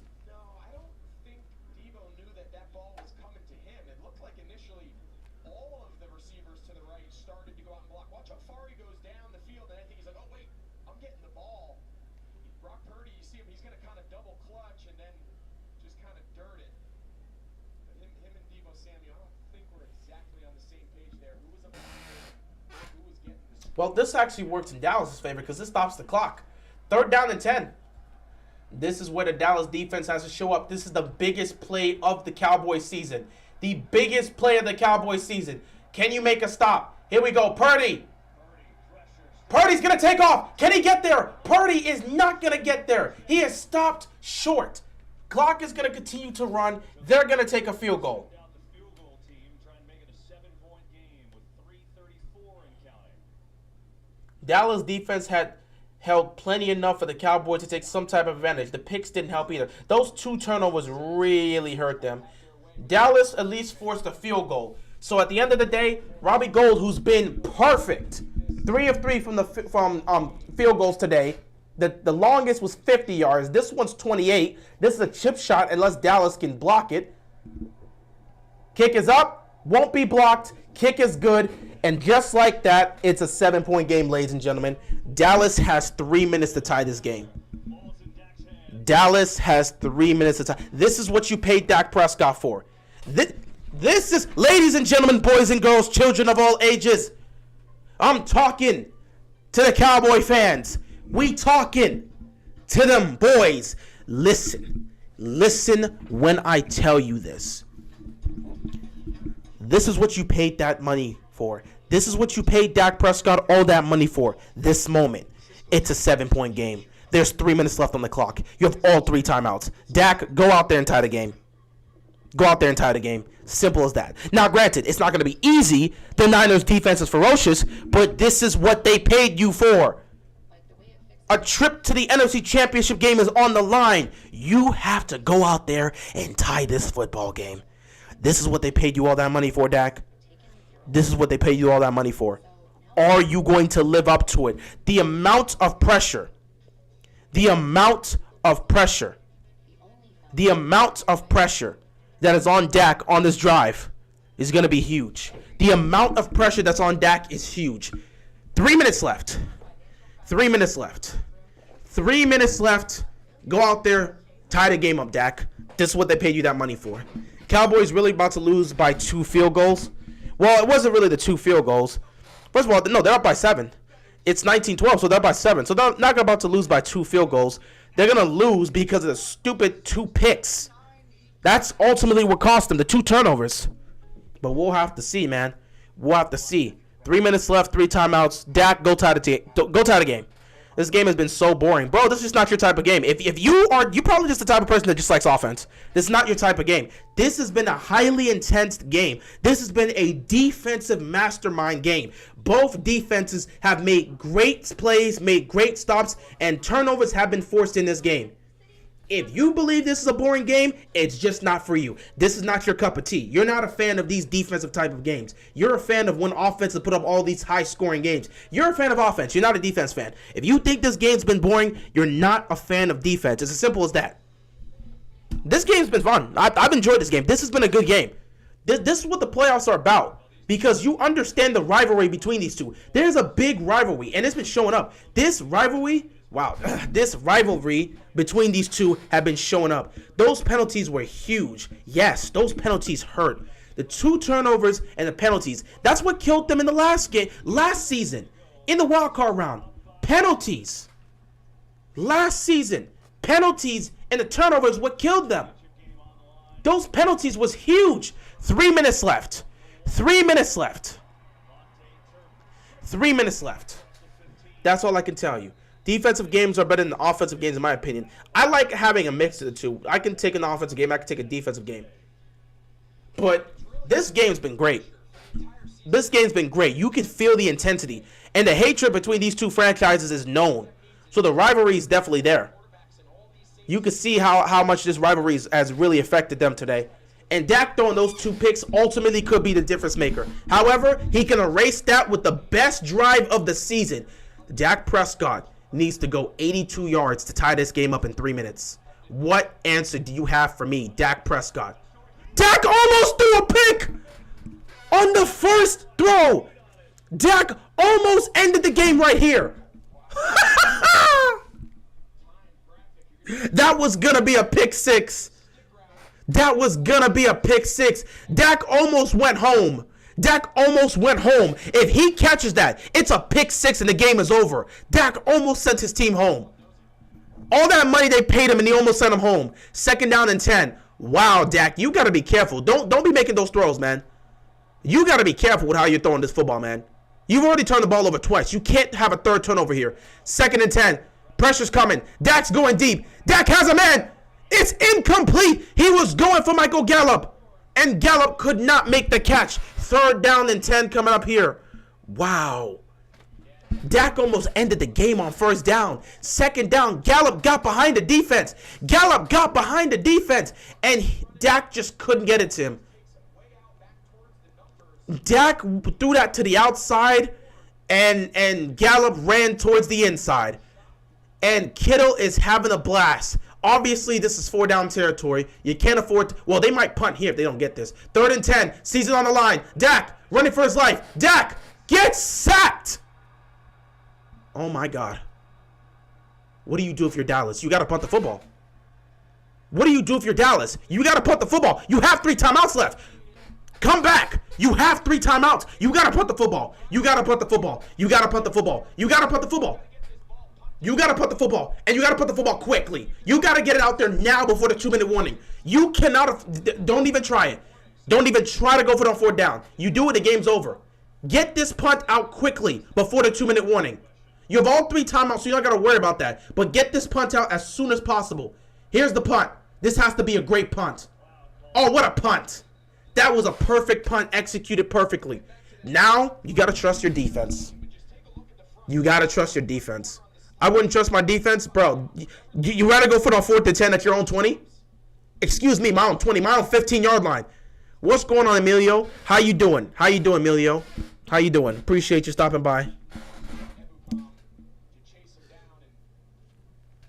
Well, this actually works in Dallas' favor because this stops the clock. 3rd down and 10. This is where the Dallas defense has to show up. This is the biggest play of the Cowboys season. The biggest play of the Cowboys season. Can you make a stop? Here we go. Purdy. Purdy's going to take off. Can he get there? Purdy is not going to get there. He is stopped short. Clock is going to continue to run. They're going to take a field goal. Dallas defense had held plenty enough for the Cowboys to take some type of advantage. The picks didn't help either. Those 2 turnovers really hurt them. Dallas at least forced a field goal. So at the end of the day, Robbie Gould, who's been perfect, 3 of 3 from field goals today. The longest was 50 yards. This one's 28. This is a chip shot unless Dallas can block it. Kick is up. Won't be blocked. Kick is good. And just like that, it's a 7-point game, ladies and gentlemen. Dallas has 3 minutes to tie this game. Dallas has 3 minutes to tie. This is what you paid Dak Prescott for. This is, ladies and gentlemen, boys and girls, children of all ages. I'm talking to the Cowboy fans. We talking to them boys. Listen when I tell you this. This is what you paid that money for. This is what you paid Dak Prescott all that money for. This moment. It's a 7-point game. There's 3 minutes left on the clock. You have all 3 timeouts. Dak, go out there and tie the game. Go out there and tie the game. Simple as that. Now, granted, it's not going to be easy. The Niners' defense is ferocious, but this is what they paid you for. A trip to the NFC Championship game is on the line. You have to go out there and tie this football game. This is what they paid you all that money for, Dak. This is what they paid you all that money for. Are you going to live up to it? The amount of pressure that is on Dak on this drive is going to be huge. The amount of pressure that's on Dak is huge. 3 minutes left. 3 minutes left. 3 minutes left. Go out there, tie the game up, Dak. This is what they paid you that money for. Cowboys really about to lose by 2 field goals. Well, it wasn't really the 2 field goals. First of all, no, they're up by 7. It's 19-12, so they're up by 7. So they're not about to lose by 2 field goals. They're going to lose because of the stupid 2 picks. That's ultimately what cost them, the 2 turnovers. But we'll have to see, man. We'll have to see. 3 minutes left, 3 timeouts. Dak, go tie the game. This game has been so boring. Bro, this is just not your type of game. If you probably just the type of person that just likes offense. This is not your type of game. This has been a highly intense game. This has been a defensive mastermind game. Both defenses have made great plays, made great stops, and turnovers have been forced in this game. If you believe this is a boring game, it's just not for you. This is not your cup of tea. You're not a fan of these defensive type of games. You're a fan of when offenses put up all these high-scoring games. You're a fan of offense. You're not a defense fan. If you think this game's been boring, you're not a fan of defense. It's as simple as that. This game's been fun. I've enjoyed this game. This has been a good game. This is what the playoffs are about. Because you understand the rivalry between these two. There's a big rivalry, and it's been showing up. This rivalry between these two have been showing up. Those penalties were huge. Yes, those penalties hurt. The 2 turnovers and the penalties. That's what killed them in the last season, in the wild card round. Penalties. Last season, penalties and the turnovers what killed them. Those penalties was huge. 3 minutes left. 3 minutes left. 3 minutes left. That's all I can tell you. Defensive games are better than offensive games, in my opinion. I like having a mix of the two. I can take an offensive game. I can take a defensive game. But this game's been great. This game's been great. You can feel the intensity. And the hatred between these two franchises is known. So the rivalry is definitely there. You can see how much this rivalry has really affected them today. And Dak throwing those 2 picks ultimately could be the difference maker. However, he can erase that with the best drive of the season. Dak Prescott needs to go 82 yards to tie this game up in 3 minutes. What answer do you have for me, Dak Prescott? Dak almost threw a pick on the first throw. Dak almost ended the game right here. That was going to be a pick 6. That was going to be a pick 6. Dak almost went home. Dak almost went home. If he catches that, it's a pick 6 and the game is over. Dak almost sent his team home. All that money they paid him and he almost sent him home. 2nd down and 10. Wow, Dak, you got to be careful. Don't be making those throws, man. You got to be careful with how you're throwing this football, man. You've already turned the ball over twice. You can't have a 3rd turnover here. 2nd and 10. Pressure's coming. Dak's going deep. Dak has a man. It's incomplete. He was going for Michael Gallup. And Gallup could not make the catch. 3rd down and 10 coming up here. Wow. Dak almost ended the game on 1st down. 2nd down. Gallup got behind the defense. And Dak just couldn't get it to him. Dak threw that to the outside. And Gallup ran towards the inside. And Kittle is having a blast. Obviously, this is 4 down territory. You can't afford to, well, they might punt here if they don't get this. 3rd and 10. Season on the line. Dak running for his life. Dak gets sacked. Oh, my God. What do you do if you're Dallas? You got to punt the football. What do you do if you're Dallas? You got to punt the football. You have 3 timeouts left. Come back. You have 3 timeouts. You got to punt the football. You got to punt the football. You got to punt the football. You got to punt the football. You got to put the football, and you got to put the football quickly. You got to get it out there now before the 2-minute warning. You cannot, don't even try it. Don't even try to go for it on 4th down. You do it, the game's over. Get this punt out quickly before the 2-minute warning. You have all 3 timeouts, so you're not got to worry about that. But get this punt out as soon as possible. Here's the punt. This has to be a great punt. Oh, what a punt. That was a perfect punt, executed perfectly. Now, you got to trust your defense. You got to trust your defense. I wouldn't trust my defense. Bro, you rather go for it on 4th and 10 at your own 20? Excuse me, my own 20, my own 15-yard line. What's going on, Emilio? How you doing? How you doing, Emilio? How you doing? Appreciate you stopping by.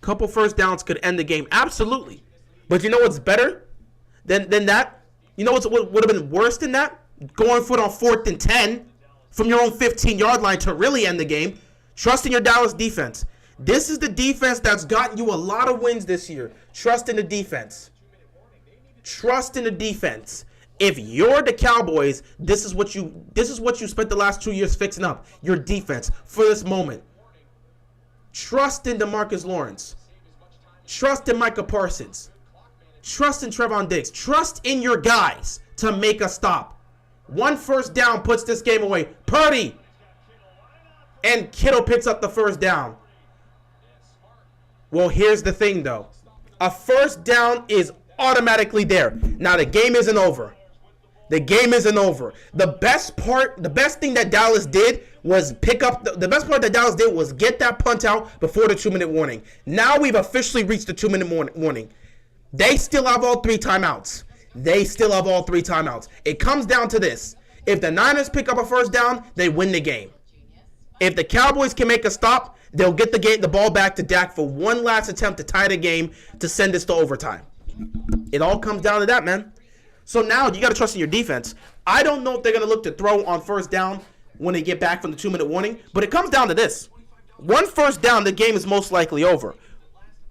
Couple 1st downs could end the game. Absolutely. But you know what's better than that? You know what would have been worse than that? Going for it on 4th and 10 from your own 15-yard line to really end the game. Trusting your Dallas defense. This is the defense that's gotten you a lot of wins this year. Trust in the defense. Trust in the defense. If you're the Cowboys, this is what you spent the last 2 years fixing up. Your defense for this moment. Trust in DeMarcus Lawrence. Trust in Micah Parsons. Trust in Trevon Diggs. Trust in your guys to make a stop. 1 first down puts this game away. Purdy. And Kittle picks up the first down. Well, here's the thing, though. A first down is automatically there. Now, the game isn't over. The game isn't over. The best thing that Dallas did was pick up, the best part that Dallas did was get that punt out before the 2-minute warning. Now we've officially reached the 2-minute warning. They still have all 3 timeouts. It comes down to this. If the Niners pick up a first down, they win the game. If the Cowboys can make a stop, they'll get the ball back to Dak for one last attempt to tie the game to send this to overtime. It all comes down to that, man. So now you got to trust in your defense. I don't know if they're going to look to throw on first down when they get back from the 2-minute warning, but it comes down to this. 1 first down, the game is most likely over.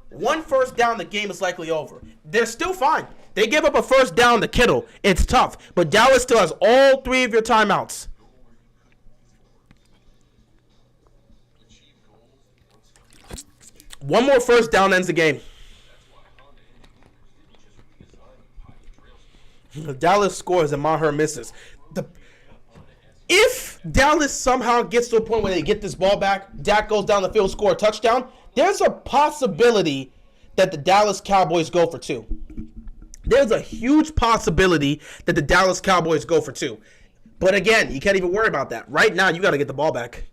1 first down, the game is likely over. They're still fine. They give up a first down to Kittle. It's tough, but Dallas still has all 3 of your timeouts. One more first down ends the game. Dallas scores and Maher misses. If Dallas somehow gets to a point where they get this ball back, Dak goes down the field, score a touchdown, there's a possibility that the Dallas Cowboys go for 2. There's a huge possibility that the Dallas Cowboys go for 2. But again, you can't even worry about that. Right now, you got to get the ball back.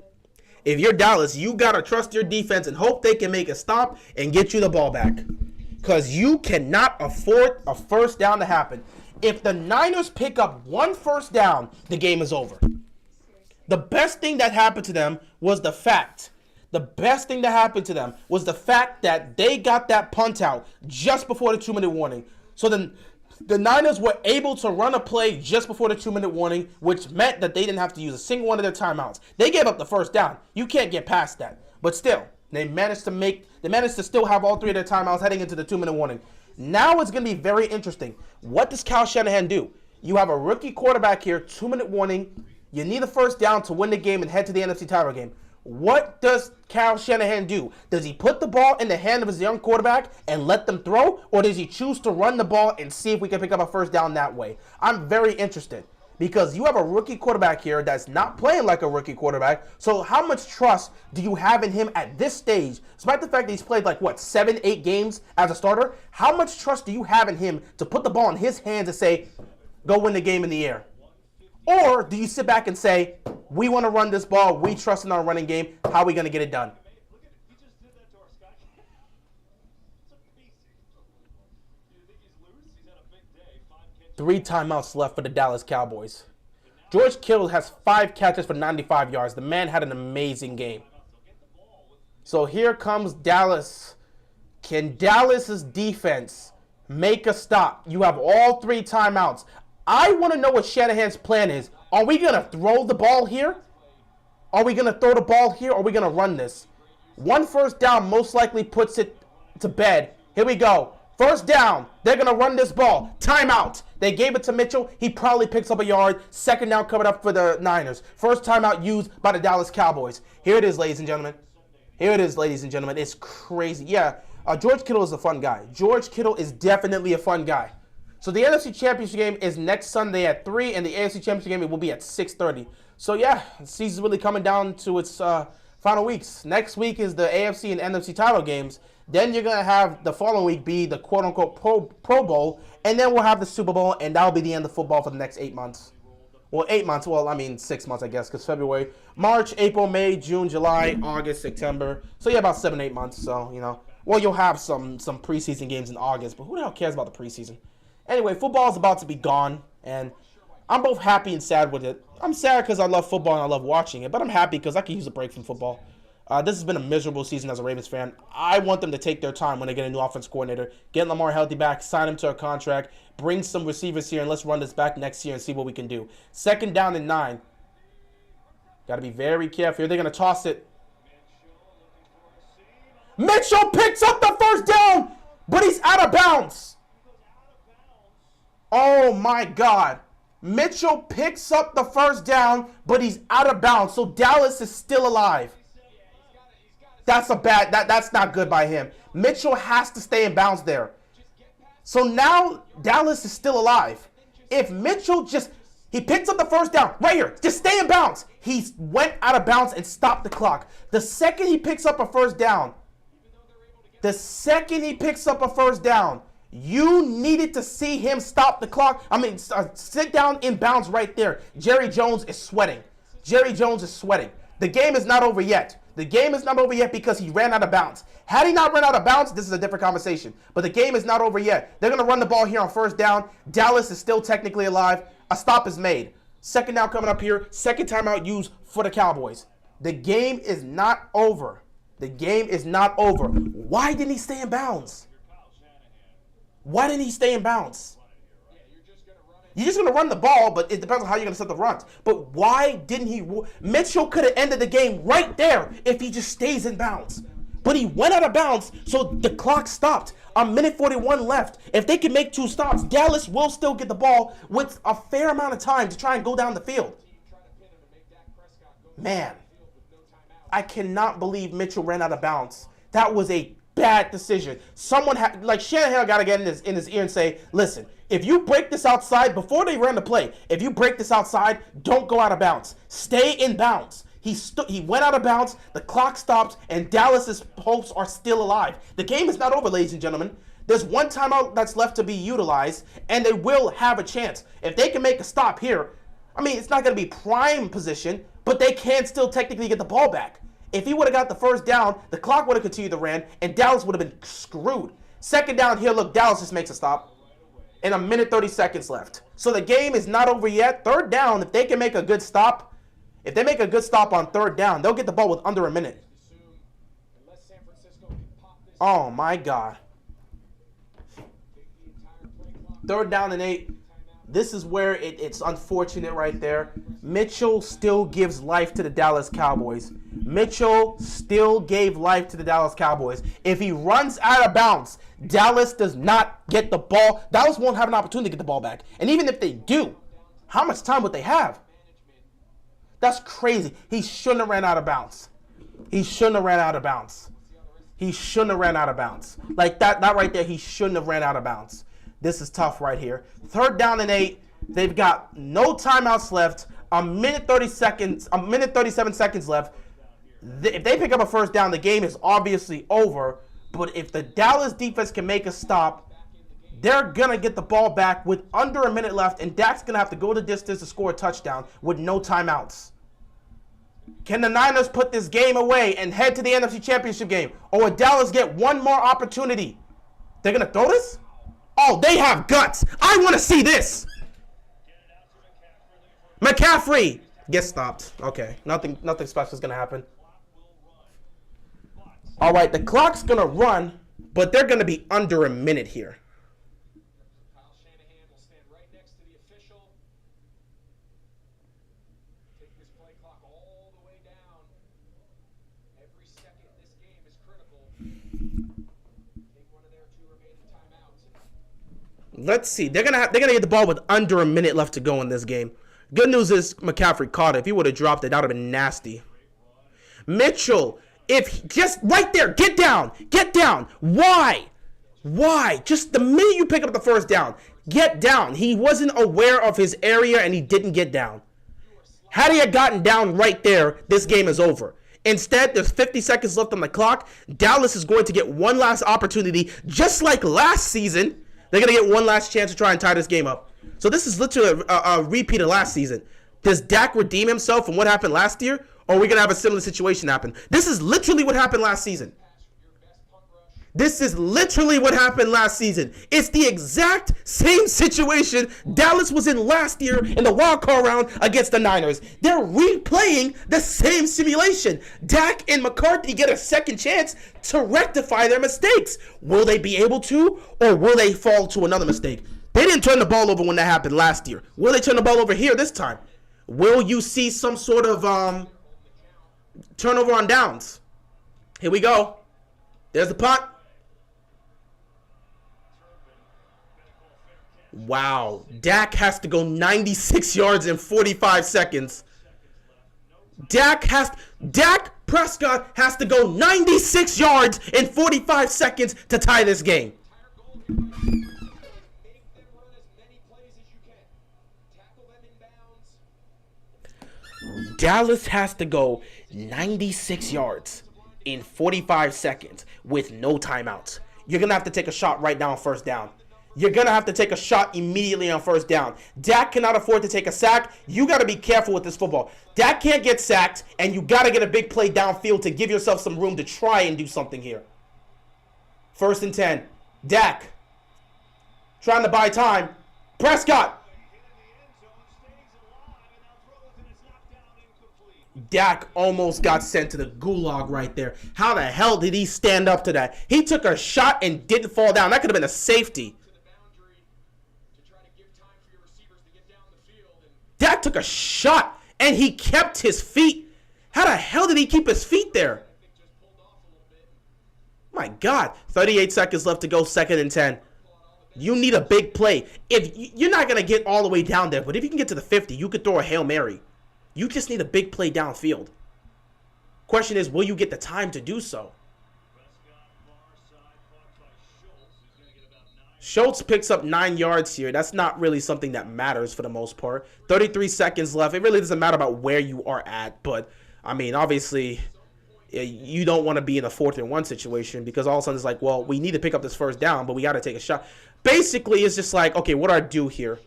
If you're Dallas, you got to trust your defense and hope they can make a stop and get you the ball back. Because you cannot afford a first down to happen. If the Niners pick up 1 first down, the game is over. The best thing that happened to them was the fact that they got that punt out just before the 2-minute warning. So then the Niners were able to run a play just before the 2-minute warning, which meant that they didn't have to use a single one of their timeouts. They gave up the first down. You can't get past that. But still, they managed to still have all 3 of their timeouts heading into the 2-minute warning. Now it's going to be very interesting. What does Kyle Shanahan do? You have a rookie quarterback here, 2-minute warning. You need a first down to win the game and head to the NFC title game. What does Kyle Shanahan do? Does he put the ball in the hand of his young quarterback and let them throw? Or does he choose to run the ball and see if we can pick up a first down that way? I'm very interested because you have a rookie quarterback here that's not playing like a rookie quarterback. So how much trust do you have in him at this stage? Despite the fact that he's played 7, 8 games as a starter, how much trust do you have in him to put the ball in his hands and say, go win the game in the air? Or do you sit back and say, we want to run this ball, we trust in our running game, how are we going to get it done? 3 timeouts left for the Dallas Cowboys. George Kittle has 5 catches for 95 yards. The man had an amazing game. So here comes Dallas. Can Dallas's defense make a stop? You have all 3 timeouts. I want to know what Shanahan's plan is. Are we going to throw the ball here? Are we going to throw the ball here or are we going to run this? 1 first down most likely puts it to bed. Here we go. First down. They're going to run this ball. Timeout. They gave it to Mitchell. He probably picks up a yard. Second down coming up for the Niners. First timeout used by the Dallas Cowboys. Here it is, ladies and gentlemen. It's crazy. Yeah, George Kittle is a fun guy. George Kittle is definitely a fun guy. So the NFC Championship game is next Sunday at 3, and the AFC Championship game will be at 6:30. So yeah, the season's really coming down to its final weeks. Next week is the AFC and NFC title games. Then you're going to have the following week be the quote-unquote Pro Bowl, and then we'll have the Super Bowl, and that'll be the end of football for the next 8 months. Well, 8 months. Well, I mean 6 months, I guess, because February, March, April, May, June, July, August, September. So yeah, about 7, 8 months. So, well, you'll have some preseason games in August, but who the hell cares about the preseason? Anyway, football is about to be gone, and I'm both happy and sad with it. I'm sad because I love football and I love watching it, but I'm happy because I can use a break from football. This has been a miserable season as a Ravens fan. I want them to take their time when they get a new offense coordinator, get Lamar healthy back, sign him to a contract, bring some receivers here, and let's run this back next year and see what we can do. 2nd down and 9. Got to be very careful here. They're going to toss it. Mitchell picks up the first down, but he's out of bounds. Oh, my God. Mitchell picks up the first down, but he's out of bounds. So Dallas is still alive. That's not good by him. Mitchell has to stay in bounds there. So now Dallas is still alive. If Mitchell he picks up the first down right here, just stay in bounds. He went out of bounds and stopped the clock. The second he picks up a first down, you needed to see him stop the clock. Sit down in bounds right there. Jerry Jones is sweating. The game is not over yet. Because he ran out of bounds. Had he not run out of bounds, this is a different conversation. But the game is not over yet. They're going to run the ball here on first down. Dallas is still technically alive. A stop is made. Second down coming up here. Second timeout used for the Cowboys. The game is not over. Why didn't he stay in bounds? You're just going to run the ball, but it depends on how you're going to set the runs. But why didn't he? Mitchell could have ended the game right there if he just stays in bounds. But he went out of bounds, so the clock stopped. A minute 41 left. If they can make 2 stops, Dallas will still get the ball with a fair amount of time to try and go down the field. Man, I cannot believe Mitchell ran out of bounds. That was a bad decision. Someone Shanahan got to get in his ear and say, listen, if you break this outside, before they ran the play, if you break this outside, don't go out of bounds. Stay in bounds. He went out of bounds, the clock stopped, and Dallas's hopes are still alive. The game is not over, ladies and gentlemen. There's 1 timeout that's left to be utilized, and they will have a chance. If they can make a stop here, it's not going to be prime position, but they can still technically get the ball back. If he would have got the first down, the clock would have continued to run, and Dallas would have been screwed. Second down here, look, Dallas just makes a stop. And a minute 30 seconds left. So the game is not over yet. Third down, if they can make a good stop, on third down, they'll get the ball with under a minute. Oh, my God. Third down and 8. This is where it's unfortunate right there. Mitchell still gives life to the Dallas Cowboys. If he runs out of bounds, Dallas does not get the ball. Dallas won't have an opportunity to get the ball back. And even if they do, how much time would they have? That's crazy. He shouldn't have ran out of bounds. Like that right there, he shouldn't have ran out of bounds. This is tough right here. Third down and 8. They've got no timeouts left. A minute 37 seconds left. If they pick up a first down, the game is obviously over. But if the Dallas defense can make a stop, they're going to get the ball back with under a minute left, and Dak's going to have to go the distance to score a touchdown with no timeouts. Can the Niners put this game away and head to the NFC Championship game? Or will Dallas get one more opportunity? They're going to throw this? Oh, they have guts. I want to see this. McCaffrey gets stopped. Okay, nothing special is going to happen. All right, the clock's going to run, but they're going to be under a minute here. Shanahan will stand right next to the official. Take this play clock all the way down. Every second in this game is critical. Take one of their 2 remaining timeouts. Let's see. They're gonna get the ball with under a minute left to go in this game. Good news is McCaffrey caught it. If he would have dropped it, that would have been nasty. Mitchell, if just right there, get down. Why? Just the minute you pick up the first down, get down. He wasn't aware of his area and he didn't get down. Had he gotten down right there, this game is over. Instead, there's 50 seconds left on the clock. Dallas is going to get one last opportunity, just like last season. They're going to get one last chance to try and tie this game up. So this is literally a repeat of last season. Does Dak redeem himself from what happened last year? Or are we going to have a similar situation happen? This is literally what happened last season. It's the exact same situation Dallas was in last year in the wild card round against the Niners. They're replaying the same simulation. Dak and McCarthy get a second chance to rectify their mistakes. Will they be able to, or will they fall to another mistake? They didn't turn the ball over when that happened last year. Will they turn the ball over here this time? Will you see some sort of turnover on downs? Here we go. There's the punt. Wow. Dak has to go 96 yards in 45 seconds. Dak Prescott has to go 96 yards in 45 seconds to tie this game. Dallas has to go 96 yards in 45 seconds with no timeouts. You're going to have to take a shot right now on first down. You're going to have to take a shot immediately on first down. Dak cannot afford to take a sack. You got to be careful with this football. Dak can't get sacked, and you got to get a big play downfield to give yourself some room to try and do something here. 1st and 10. Dak trying to buy time. Prescott. Dak almost got sent to the gulag right there. How the hell did he stand up to that? He took a shot and didn't fall down. That could have been a safety. Dak took a shot and he kept his feet. How the hell did he keep his feet there? My God. 38 seconds left to go, 2nd and 10. You need a big play. If you're not going to get all the way down there, but if you can get to the 50, you could throw a Hail Mary. You just need a big play downfield. Question is, will you get the time to do so? Schultz picks up 9 yards here. That's not really something that matters for the most part. 33 seconds left. It really doesn't matter about where you are at. But, I mean, obviously, you don't want to be in a 4th and 1 situation because all of a sudden it's like, well, we need to pick up this first down, but we got to take a shot. Basically, it's just like, okay, what do I do here?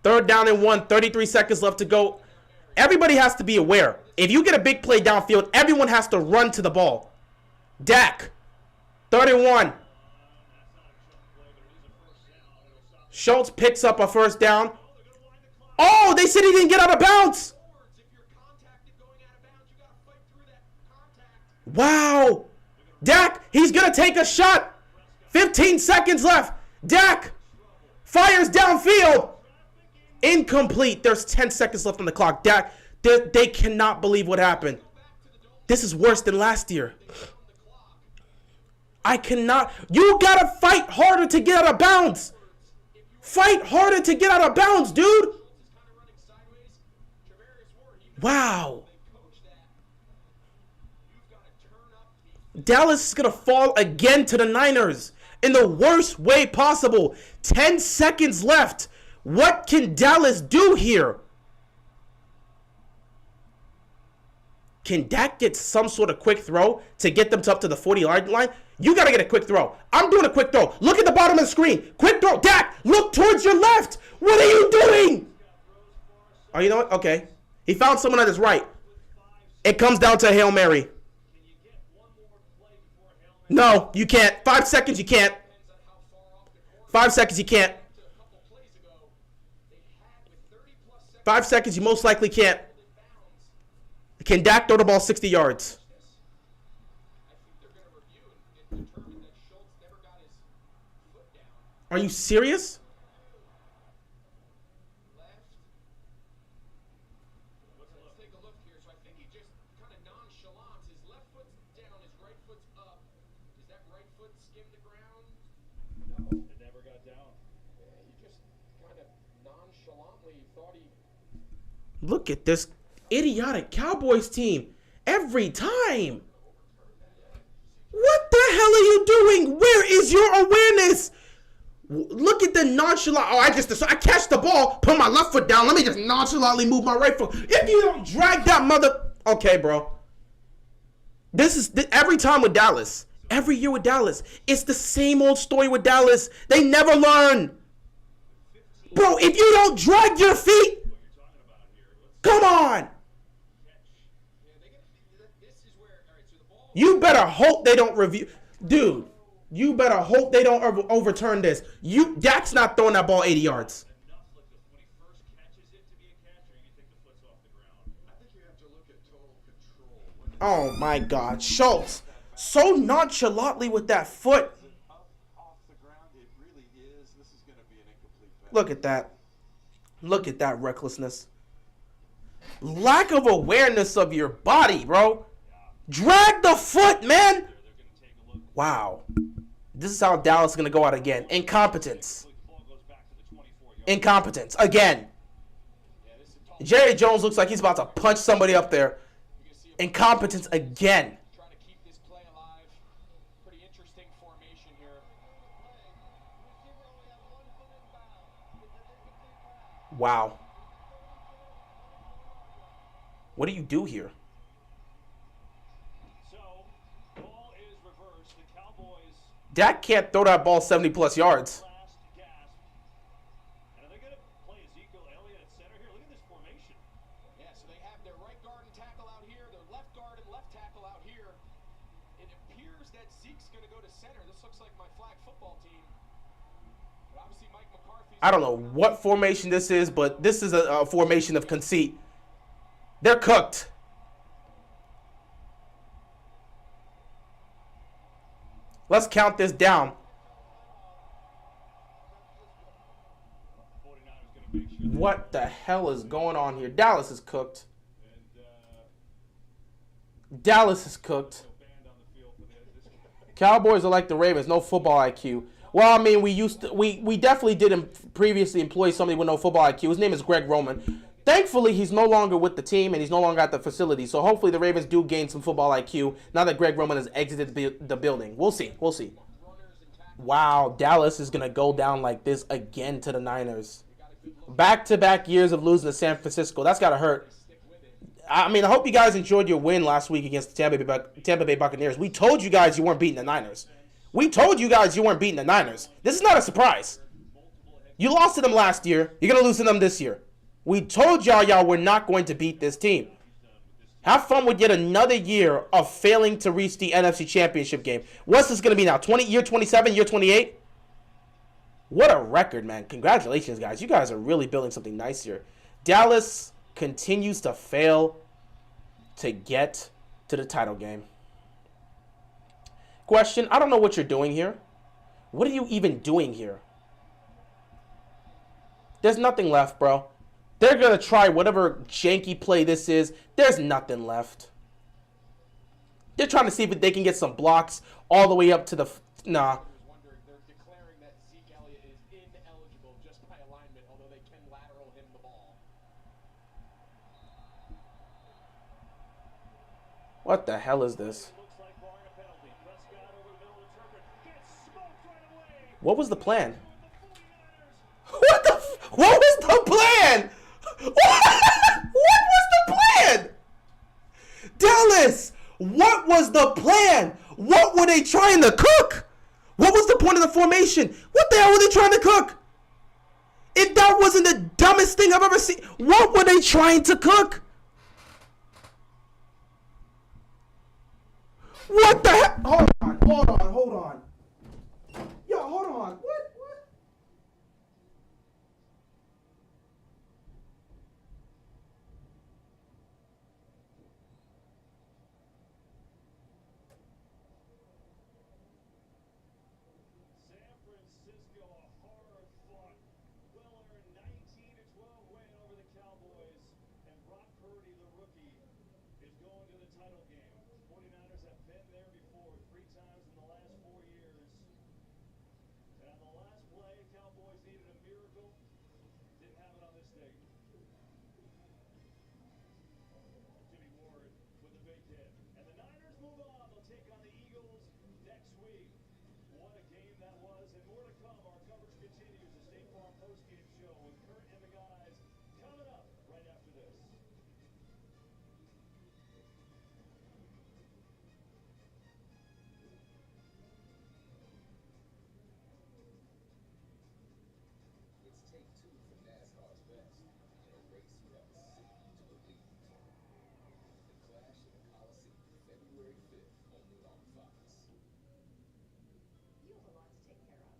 3rd down and 1, 33 seconds left to go. Everybody has to be aware. If you get a big play downfield, everyone has to run to the ball. Dak, 3rd and 1. Schultz picks up a first down. Oh, they said he didn't get out of bounds. Wow. Dak, he's going to take a shot. 15 seconds left. Dak fires downfield. Incomplete. There's 10 seconds left on the clock. Dak, they cannot believe what happened. This is worse than last year. I cannot. You got to fight harder to get out of bounds. Fight harder to get out of bounds, dude. Wow. Dallas is going to fall again to the Niners in the worst way possible. 10 seconds left. What can Dallas do here? Can Dak get some sort of quick throw to get them up to the 40-yard line? You got to get a quick throw. I'm doing a quick throw. Look at the bottom of the screen. Quick throw. Dak, look towards your left. What are you doing? Oh, you know what? Okay. He found someone on his right. It comes down to a Hail Mary. No, you can't. 5 seconds, you can't. 5 seconds, you can't. 5 seconds, you most likely can't. Can Dak throw the ball 60 yards? Are you serious? Look at this idiotic Cowboys team every time. What the hell are you doing? Where is your awareness? Look at the nonchalant. Oh, I catch the ball, put my left foot down. Let me just nonchalantly move my right foot. If you don't drag that mother... Okay, bro. This is every time with Dallas. Every year with Dallas. It's the same old story with Dallas. They never learn. Bro, if you don't drag your feet... Come on. You better hope they don't review. Dude, you better hope they don't overturn this. Dak's not throwing that ball 80 yards. Oh, my God. Schultz, so nonchalantly with that foot. Look at that. Look at that recklessness. Lack of awareness of your body, bro. Drag the foot, man. Wow. This is how Dallas is going to go out again. Incompetence. Incompetence. Again. Jerry Jones looks like he's about to punch somebody up there. Incompetence again. Trying to keep this play alive. Pretty interesting formation here. Wow. What do you do here? So, ball is reversed. The Cowboys Dak can't throw that ball 70-plus yards. last gasp. And are they going to play Ezekiel Elliott at center here? Look at this formation. Yeah, so they have their right guard and tackle out here, their left guard and left tackle out here. It appears that Zeke's going to go to center. This looks like my flag football team. But obviously Mike McCarthy. I don't know what formation this is, but this is a formation of conceit. They're cooked. Let's count this down. What the hell is going on here? Dallas is cooked. Dallas is cooked. Cowboys are like the Ravens, no football IQ. Well, I mean, we definitely did previously employ somebody with no football IQ. His name is Greg Roman. Thankfully, he's no longer with the team, and he's no longer at the facility. So hopefully the Ravens do gain some football IQ now that Greg Roman has exited the building. We'll see. We'll see. Wow, Dallas is going to go down like this again to the Niners. Back-to-back years of losing to San Francisco. That's got to hurt. I mean, I hope you guys enjoyed your win last week against the Tampa Bay Buccaneers. We told you guys you weren't beating the Niners. We told you guys you weren't beating the Niners. This is not a surprise. You lost to them last year. You're going to lose to them this year. We told y'all were not going to beat this team. Have fun with yet another year of failing to reach the NFC Championship game. What's this going to be now? Year 27, year 28? What a record, man. Congratulations, guys. You guys are really building something nice here. Dallas continues to fail to get to the title game. Question, I don't know what you're doing here. What are you even doing here? There's nothing left, bro. They're going to try whatever janky play this is. There's nothing left. They're trying to see if they can get some blocks all the way up to the... Nah. They're declaring that Zeke Elliott is ineligible just by alignment, although they can lateral him the ball. What the hell is this? What was the plan? What was the plan? What was the plan? Dallas, what was the plan? What were they trying to cook? What was the point of the formation? What the hell were they trying to cook? If that wasn't the dumbest thing I've ever seen, what were they trying to cook? What the heck? Hold on. Yo, hold on. What? Francisco, a hard-fought, well-earned 19-12 win over the Cowboys. And Brock Purdy, the rookie, is going to the title game. 49ers have been there before 3 times in the last 4 years. And on the last play, Cowboys needed a miracle. Didn't have it on this day. Jimmy Ward with the big hit. And the Niners move on. They'll take on the Eagles next week. What a game that was, and more to come. Our coverage continues. The State Farm postgame show with Kurt and the guys coming up right after this. It's take 2 from NASCAR's best in a race you have a city to believe. The Clash in the Coliseum, February 5th, only on Fox. You have a lot to take care of.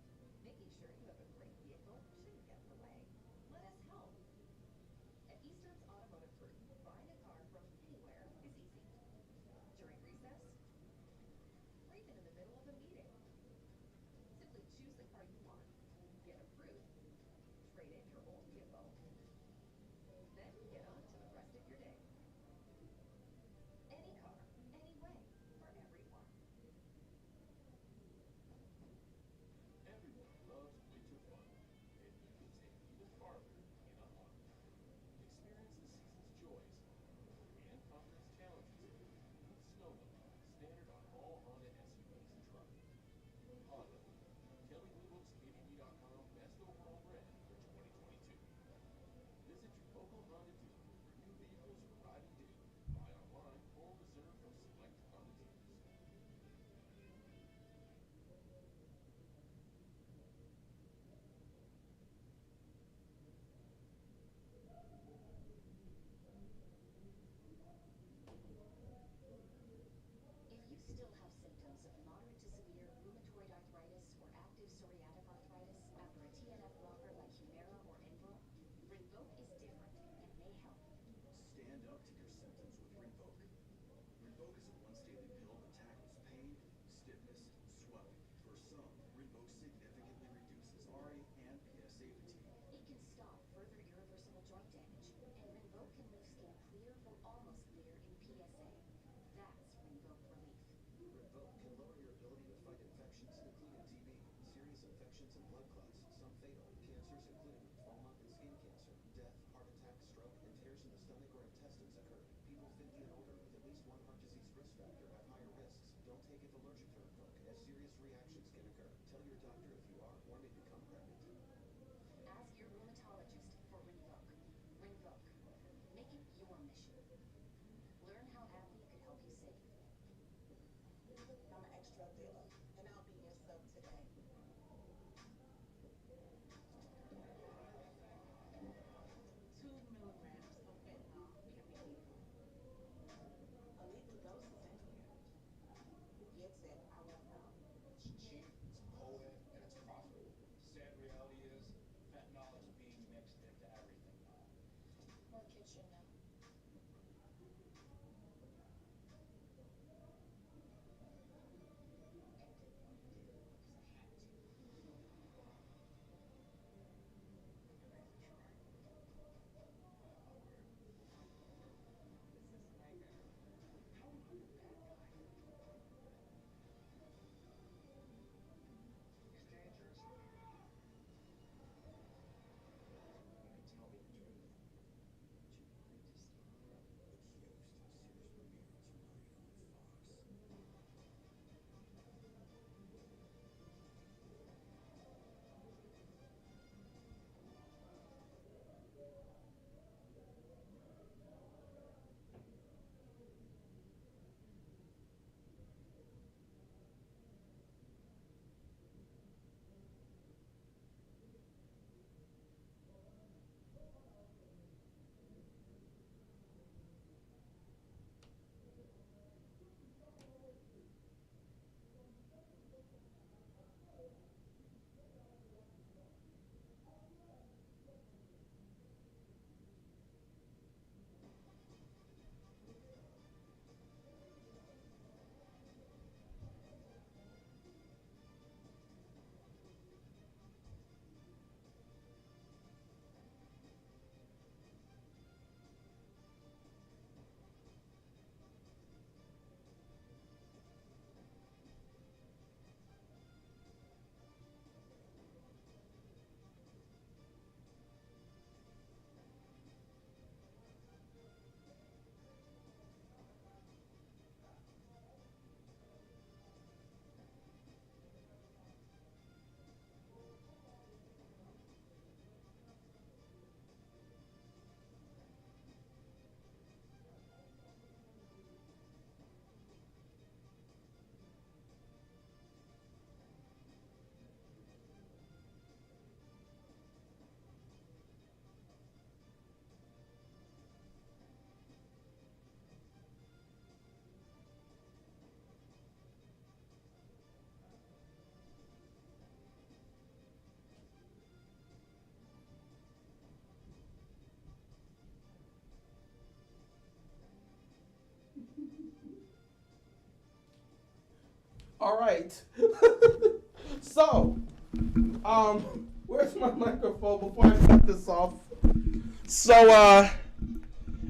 Rinvoq is a once-daily pill that tackles pain, stiffness, swelling. For some, Rinvoq significantly reduces RA and PSA fatigue. It can stop further irreversible joint damage, and Rinvoq can leave skin clear from almost clear in PSA. That's Rinvoq relief. Rinvoq can lower your ability to fight infections, including TB, serious infections and blood clots, some fatal, cancers including lymphoma and skin cancer, death, heart attack, stroke, and tears in the stomach or intestines occur. People 50 and older with at least one heart disease risk factor have higher risks. Don't take if allergic to Rinvoq, as serious reactions can occur. Tell your doctor if you are or may become pregnant. Ask your rheumatologist for Rinvoq. Rinvoq. Make it your mission. Learn how AbbVie could help you save. I'm an extra dealer, and I'll be your sub today. 2 milligrams of fentanyl can be lethal. A lethal dose is in here. Gets it, I won't know. It's cheap, it's potent, and it's profitable. Sad reality is, fentanyl is being mixed into everything now. More kids should know. He's dangerous. You can tell me the truth. Would you like to stop? Accused series premiere tonight on Fox. All right. So, where's my microphone before I cut this off? So,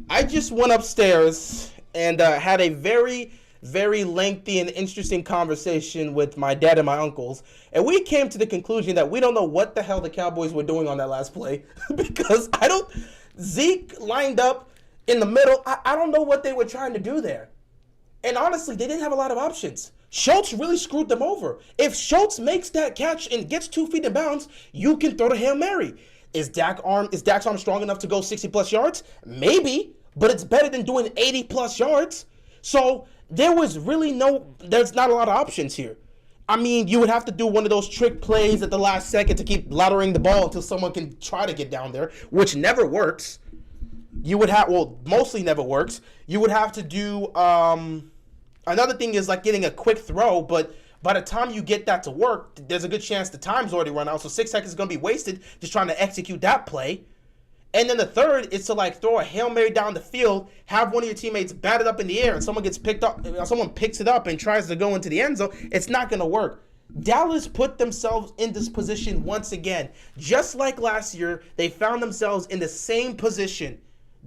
I just went upstairs and had a very, very lengthy and interesting conversation with my dad and my uncles. And we came to the conclusion that we don't know what the hell the Cowboys were doing on that last play. Because Zeke lined up in the middle. I don't know what they were trying to do there. And honestly, they didn't have a lot of options. Schultz really screwed them over. If Schultz makes that catch and gets 2 feet in bounds, you can throw the Hail Mary. Is Dak's arm strong enough to go 60-plus yards? Maybe, but it's better than doing 80-plus yards. So there's not a lot of options here. I mean, you would have to do one of those trick plays at the last second to keep laddering the ball until someone can try to get down there, which never works. Mostly never works. You would have to do, another thing is like getting a quick throw, but by the time you get that to work, there's a good chance the time's already run out, so 6 seconds is going to be wasted just trying to execute that play. And then the third is to like throw a Hail Mary down the field, have one of your teammates bat it up in the air, and someone picks it up and tries to go into the end zone. It's not going to work. Dallas put themselves in this position once again. Just like last year, they found themselves in the same position.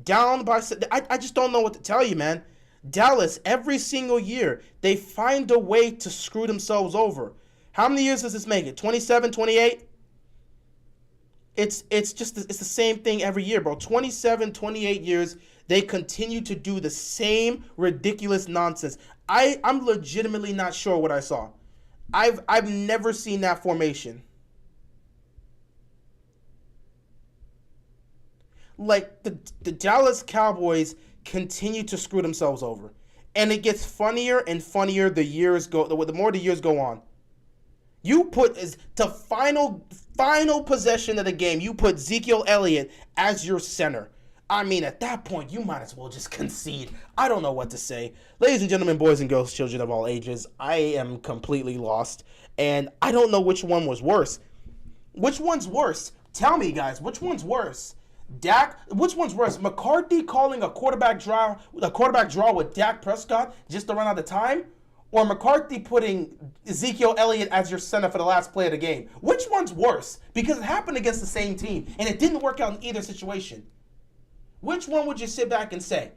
Down by... I just don't know what to tell you, man. Dallas, every single year, they find a way to screw themselves over. How many years does this make it? 27, 28? It's the same thing every year, bro. 27, 28 years, they continue to do the same ridiculous nonsense. I'm legitimately not sure what I saw. I've never seen that formation. Like, the Dallas Cowboys continue to screw themselves over. And it gets funnier and funnier the more the years go on. You put the final possession of the game, you put Ezekiel Elliott as your center. I mean, at that point, you might as well just concede. I don't know what to say. Ladies and gentlemen, boys and girls, children of all ages, I am completely lost. And I don't know which one was worse. Which one's worse? Tell me, guys, which one's worse? Which one's worse? McCarthy calling a quarterback draw with Dak Prescott just to run out of time? Or McCarthy putting Ezekiel Elliott as your center for the last play of the game? Which one's worse? Because it happened against the same team, and it didn't work out in either situation. Which one would you sit back and say?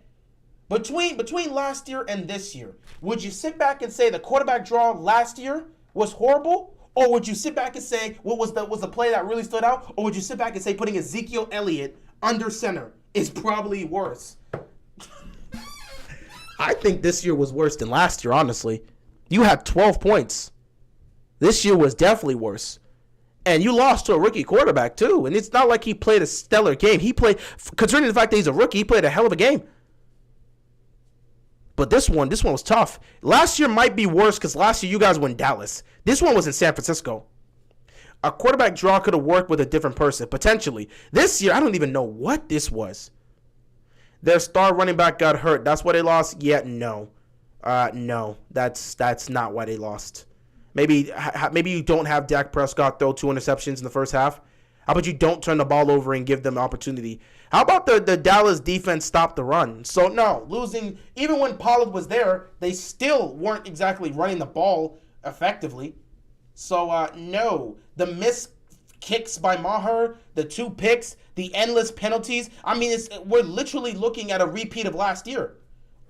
Between last year and this year, would you sit back and say the quarterback draw last year was horrible? Or would you sit back and say what was the play that really stood out? Or would you sit back and say putting Ezekiel Elliott under center is probably worse? I think this year was worse than last year, honestly. You had 12 points. This year was definitely worse. And you lost to a rookie quarterback, too. And it's not like he played a stellar game. He played, considering the fact that he's a rookie, he played a hell of a game. But this one was tough. Last year might be worse because last year you guys were in Dallas. This one was in San Francisco. A quarterback draw could have worked with a different person, potentially. This year, I don't even know what this was. Their star running back got hurt. That's why they lost? Yeah, no. No, that's not why they lost. Maybe you don't have Dak Prescott throw 2 interceptions in the first half. How about you don't turn the ball over and give them opportunity? How about the Dallas defense stop the run? So, no, losing, even when Pollard was there, they still weren't exactly running the ball effectively. So, no, the missed kicks by Maher, the 2 picks, the endless penalties. I mean, we're literally looking at a repeat of last year.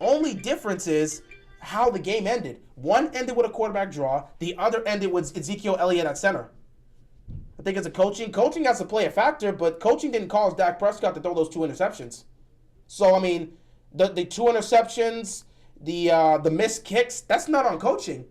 Only difference is how the game ended. One ended with a quarterback draw. The other ended with Ezekiel Elliott at center. I think it's a coaching. Coaching has to play a factor, but coaching didn't cause Dak Prescott to throw those 2 interceptions. So, I mean, the 2 interceptions, the missed kicks, that's not on coaching.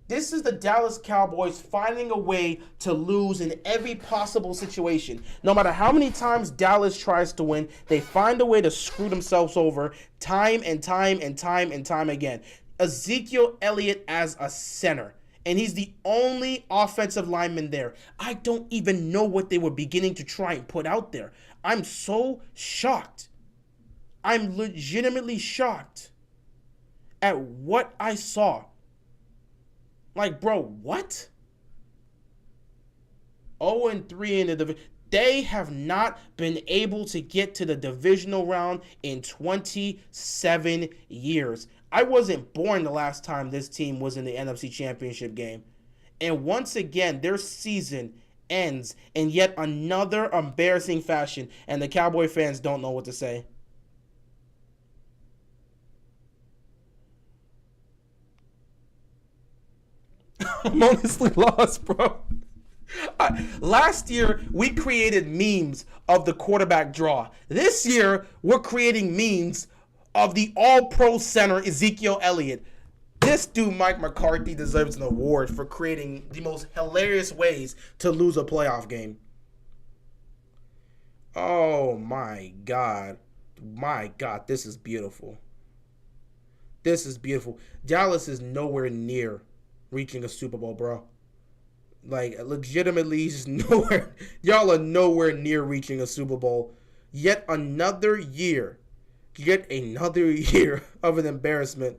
This is the Dallas Cowboys finding a way to lose in every possible situation. No matter how many times Dallas tries to win, they find a way to screw themselves over time and time and time and time again. Ezekiel Elliott as a center, and he's the only offensive lineman there. I don't even know what they were beginning to try and put out there. I'm so shocked. I'm legitimately shocked at what I saw. Like, bro, what? 0-3 in the division. They have not been able to get to the divisional round in 27 years. I wasn't born the last time this team was in the NFC Championship game. And once again, their season ends in yet another embarrassing fashion, and the Cowboy fans don't know what to say. I'm honestly lost, bro. Last year, we created memes of the quarterback draw. This year, we're creating memes of the all-pro center, Ezekiel Elliott. This dude, Mike McCarthy, deserves an award for creating the most hilarious ways to lose a playoff game. Oh, my God. My God, this is beautiful. This is beautiful. Dallas is nowhere near reaching a Super Bowl, bro. Like, legitimately, just nowhere. Y'all are nowhere near reaching a Super Bowl. Yet another year of an embarrassment.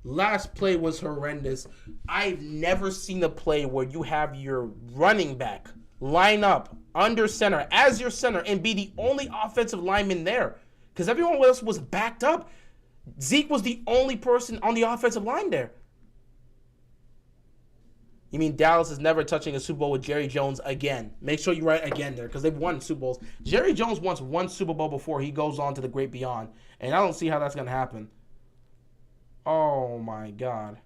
Last play was horrendous. I've never seen a play where you have your running back line up under center as your center and be the only offensive lineman there because everyone else was backed up. Zeke was the only person on the offensive line there. You mean Dallas is never touching a Super Bowl with Jerry Jones again? Make sure you write again there because they've won Super Bowls. Jerry Jones wants one Super Bowl before he goes on to the great beyond, and I don't see how that's going to happen. Oh, my God.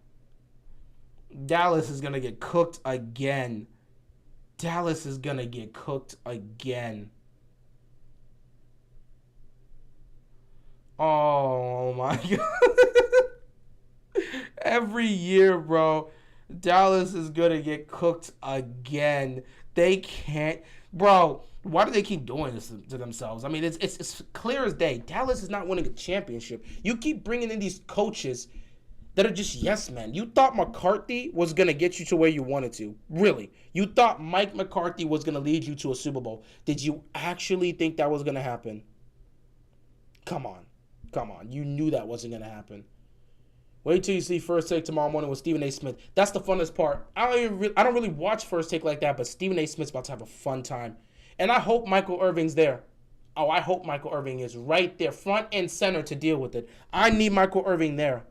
Dallas is going to get cooked again. Dallas is going to get cooked again. Oh, my God. Every year, bro, Dallas is going to get cooked again. They can't. Bro, why do they keep doing this to themselves? I mean, it's clear as day. Dallas is not winning a championship. You keep bringing in these coaches that are just yes men. You thought McCarthy was going to get you to where you wanted to. Really. You thought Mike McCarthy was going to lead you to a Super Bowl. Did you actually think that was going to happen? Come on. Come on. You knew that wasn't going to happen. Wait till you see First Take tomorrow morning with Stephen A. Smith. That's the funnest part. I don't really watch First Take like that, but Stephen A. Smith's about to have a fun time. And I hope Michael Irving's there. Oh, I hope Michael Irving is right there, front and center to deal with it. I need Michael Irving there.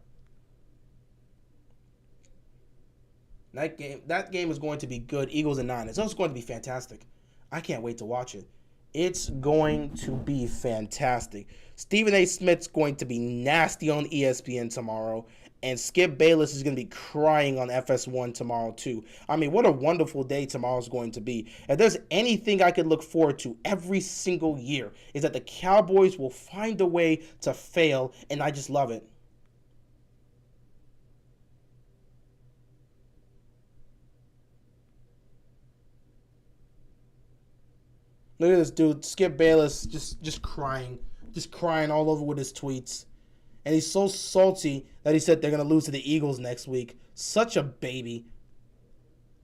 That game is going to be good. Eagles and Niners. It's going to be fantastic. I can't wait to watch it. It's going to be fantastic. Stephen A. Smith's going to be nasty on ESPN tomorrow. And Skip Bayless is going to be crying on FS1 tomorrow too. I mean, what a wonderful day tomorrow's going to be. If there's anything I could look forward to every single year, is that the Cowboys will find a way to fail, and I just love it. Look at this dude, Skip Bayless, just crying all over with his tweets. And he's so salty that he said they're going to lose to the Eagles next week. Such a baby.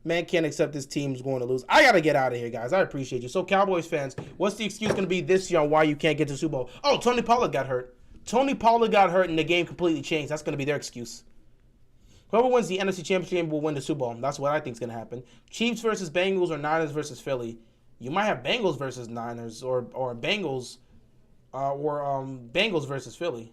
Man can't accept his team's going to lose. I got to get out of here, guys. I appreciate you. So, Cowboys fans, what's the excuse going to be this year on why you can't get to the Super Bowl? Oh, Tony Pollard got hurt. Tony Pollard got hurt and the game completely changed. That's going to be their excuse. Whoever wins the NFC Championship game will win the Super Bowl. That's what I think is going to happen. Chiefs versus Bengals or Niners versus Philly. You might have Bengals versus Niners or Bengals Bengals versus Philly.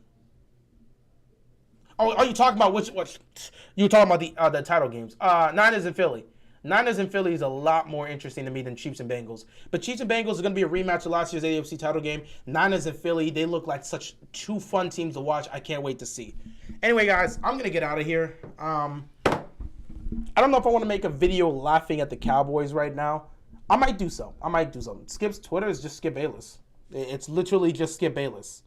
Oh, are you talking about which you were talking about the title games? Niners and Philly. Niners and Philly is a lot more interesting to me than Chiefs and Bengals. But Chiefs and Bengals is going to be a rematch of last year's AFC title game. Niners and Philly, they look like such two fun teams to watch. I can't wait to see. Anyway, guys, I'm going to get out of here. I don't know if I want to make a video laughing at the Cowboys right now. I might do so. Skip's Twitter is just Skip Bayless. It's literally just Skip Bayless.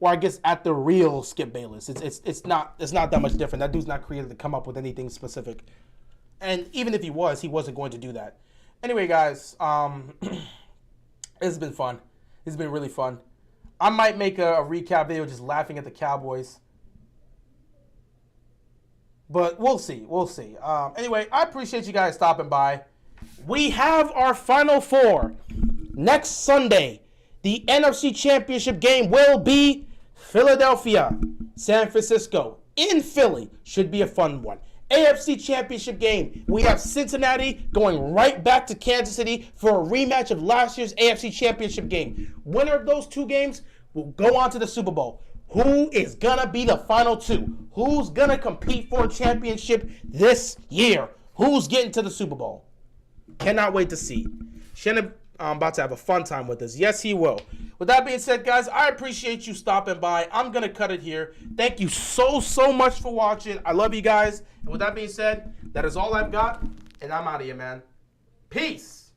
Or I guess at the real Skip Bayless. It's not that much different. That dude's not created to come up with anything specific. And even if he wasn't going to do that. Anyway, guys, it's been fun. It's been really fun. I might make a recap video just laughing at the Cowboys. But we'll see. Anyway, I appreciate you guys stopping by. We have our Final Four next Sunday. The NFC Championship game will be Philadelphia, San Francisco, in Philly. Should be a fun one. AFC Championship game. We have Cincinnati going right back to Kansas City for a rematch of last year's AFC Championship game. Winner of those two games will go on to the Super Bowl. Who is going to be the final two? Who's going to compete for a championship this year? Who's getting to the Super Bowl? Cannot wait to see. Shannon about to have a fun time with us. Yes, he will. With that being said, guys, I appreciate you stopping by. I'm going to cut it here. Thank you so much for watching. I love you guys. And with that being said, that is all I've got. And I'm out of here, man. Peace.